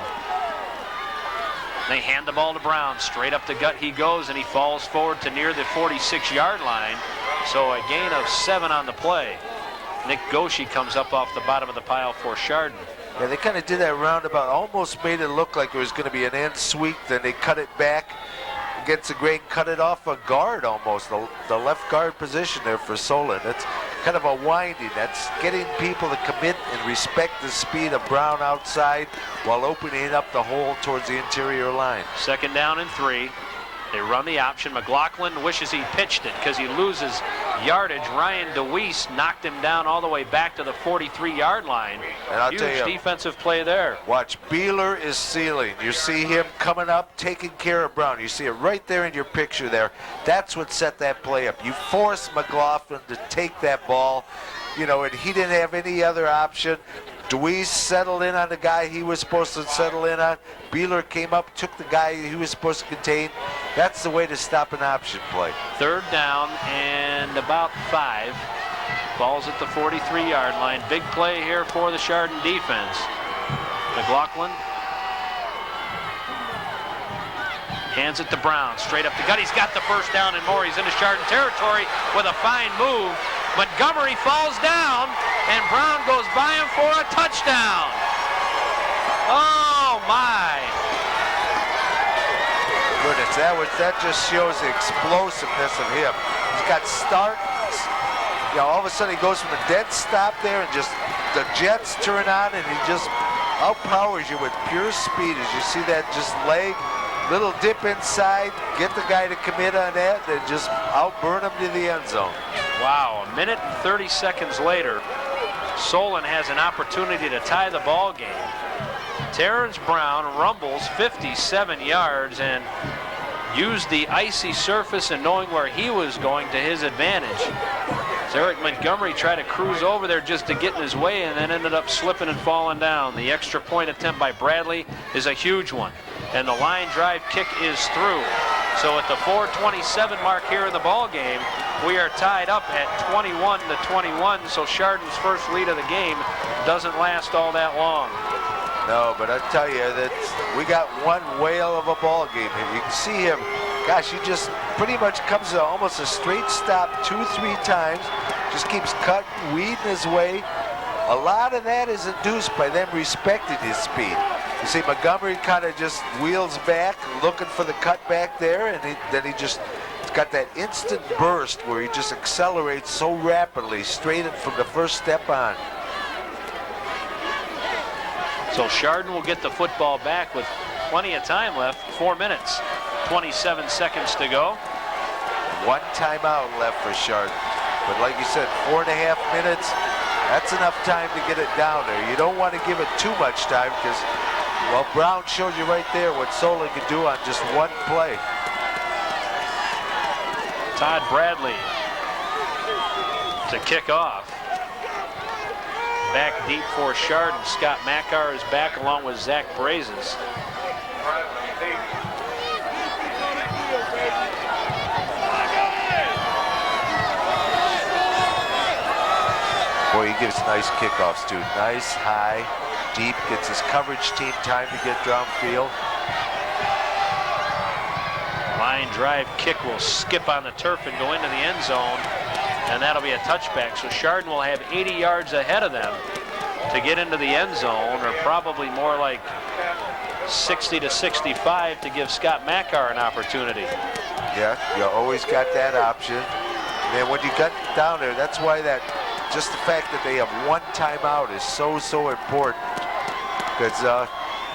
They hand the ball to Brown. Straight up the gut he goes, and he falls forward to near the 46-yard line. So a gain of 7 on the play. Nick Goshi comes up off the bottom of the pile for Chardon. Yeah, they kind of did that roundabout. Almost made it look like it was going to be an end sweep. Then they cut it back. Gets a great cut it off a guard almost, the left guard position there for Solon. It's kind of a winding. That's getting people to commit and respect the speed of Brown outside while opening up the hole towards the interior line. 2nd down and 3. They run the option. McLaughlin wishes he pitched it because he loses yardage. Ryan DeWeese knocked him down all the way back to the 43-yard line. And I'll Huge tell you, defensive play there. Watch, Beeler is sealing. You see him coming up, taking care of Brown. You see it right there in your picture there. That's what set that play up. You force McLaughlin to take that ball, you know, and he didn't have any other option. DeWeese settled in on the guy he was supposed to settle in on. Beeler came up, took the guy he was supposed to contain. That's the way to stop an option play. 3rd down and about 5. Ball's at the 43-yard line. Big play here for the Chardon defense. McLaughlin hands it to Brown. Straight up the gut. He's got the first down and more. He's into Chardon territory with a fine move. Montgomery falls down, and Brown goes by him for a touchdown. Oh, my. Goodness, that just shows the explosiveness of him. He's got start. You know, all of a sudden he goes from a dead stop there, and just the jets turn on, and he just outpowers you with pure speed. As you see that just leg, little dip inside, get the guy to commit on that, and just outburn him to the end zone. Wow, a minute and 30 seconds later, Solon has an opportunity to tie the ball game. Terrence Brown rumbles 57 yards and used the icy surface and knowing where he was going to his advantage. So Eric Montgomery tried to cruise over there just to get in his way and then ended up slipping and falling down. The extra point attempt by Bradley is a huge one. and the line drive kick is through. So at the 4:27 mark here in the ball game, we are tied up at 21-21. So Chardon's first lead of the game doesn't last all that long. No, but I tell you that we got one whale of a ball game here. You can see him. Gosh, he just pretty much comes to almost a straight stop 2-3 times. Just keeps cutting, weeding his way. A lot of that is induced by them respecting his speed. You see Montgomery kind of just wheels back, looking for the cut back there, and then he just got that instant burst where he just accelerates so rapidly, straight in from the first step on. So Chardon will get the football back with plenty of time left, 4 minutes, 27 seconds to go. One timeout left for Chardon. But like you said, 4.5 minutes, that's enough time to get it down there. You don't want to give it too much time because, well, Brown showed you right there what Solon could do on just one play. Todd Bradley to kick off. Back deep for Chardon. Scott Mackar is back along with Zach Brazes. Boy, he gives nice kickoffs too. Nice, high, deep, gets his coverage team time to get downfield. Line drive kick will skip on the turf and go into the end zone, and that'll be a touchback. So Chardon will have 80 yards ahead of them to get into the end zone, or probably more like 60 to 65 to give Scott Mackar an opportunity. Yeah, you always got that option. And then when you got down there, that's why just the fact that they have one timeout is so important. Because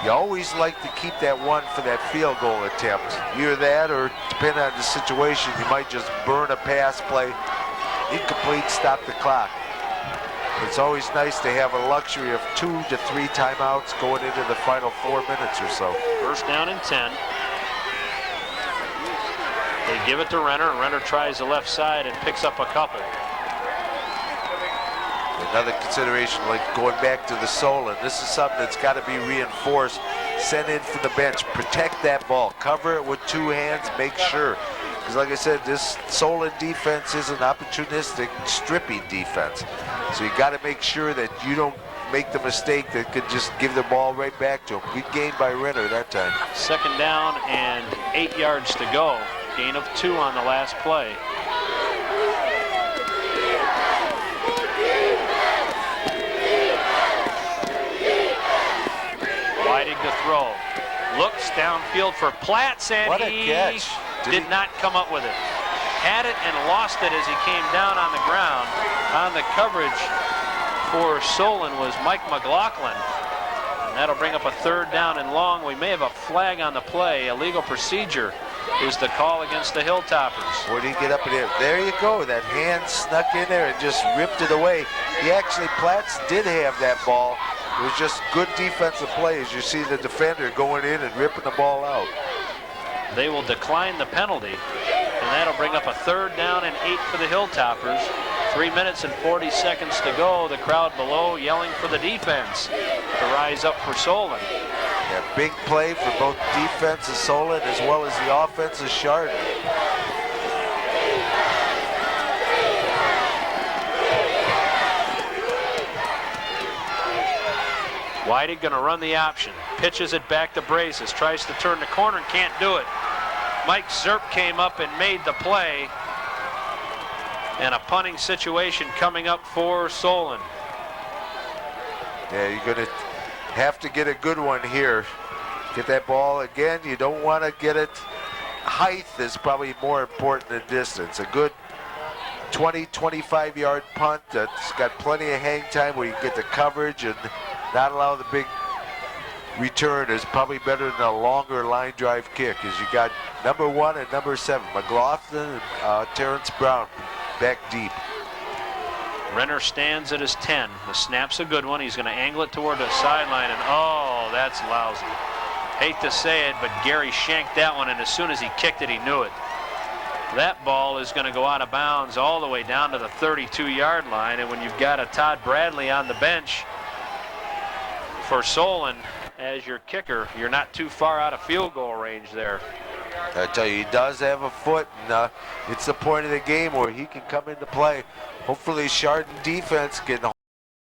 you always like to keep that one for that field goal attempt. Either that, or depending on the situation, you might just burn a pass play, incomplete, stop the clock. It's always nice to have a luxury of 2 to 3 timeouts going into the final 4 minutes or so. First down and 10. They give it to Renner, and Renner tries the left side and picks up a couple. Another consideration, like going back to the Solon, this is something that's got to be reinforced. Sent in from the bench, protect that ball, cover it with 2 hands, make sure. Because like I said, this Solon defense is an opportunistic stripping defense. So you got to make sure that you don't make the mistake that could just give the ball right back to him. Good gain by Renner that time. Second down and 8 yards to go. Gain of 2 on the last play. Whiting to throw. Looks downfield for Platts, and what a catch. Did not come up with it. Had it and lost it as he came down on the ground. On the coverage for Solon was Mike McLaughlin. And that'll bring up a 3rd down and long. We may have a flag on the play. Illegal procedure is the call against the Hilltoppers. Where did he get up in there? There you go. That hand snuck in there and just ripped it away. Platts did have that ball. It was just good defensive play as you see the defender going in and ripping the ball out. They will decline the penalty, and that'll bring up a 3rd down and 8 for the Hilltoppers. 3 minutes and 40 seconds to go. The crowd below yelling for the defense to rise up for Solon. Yeah, big play for both defense of Solon as well as the offense of Chardon. Whiting going to run the option. Pitches it back to Brazes. Tries to turn the corner and can't do it. Mike Zerp came up and made the play. And a punting situation coming up for Solon. Yeah, you're going to have to get a good one here. Get that ball again. You don't want to get it. Height is probably more important than distance. A good 20, 25-yard punt that's got plenty of hang time where you get the coverage and not allow the big return is probably better than a longer line drive kick, as you got number 1 and number 7, McLaughlin and Terrence Brown back deep. Renner stands at his 10. The snap's a good one. He's going to angle it toward the sideline, and oh, that's lousy. Hate to say it, but Gary shanked that one, and as soon as he kicked it, he knew it. That ball is going to go out of bounds all the way down to the 32-yard line, and when you've got a Todd Bradley on the bench for Solon, as your kicker. You're not too far out of field goal range there. I tell you, he does have a foot, and it's the point of the game where he can come into play. Hopefully Chardon defense can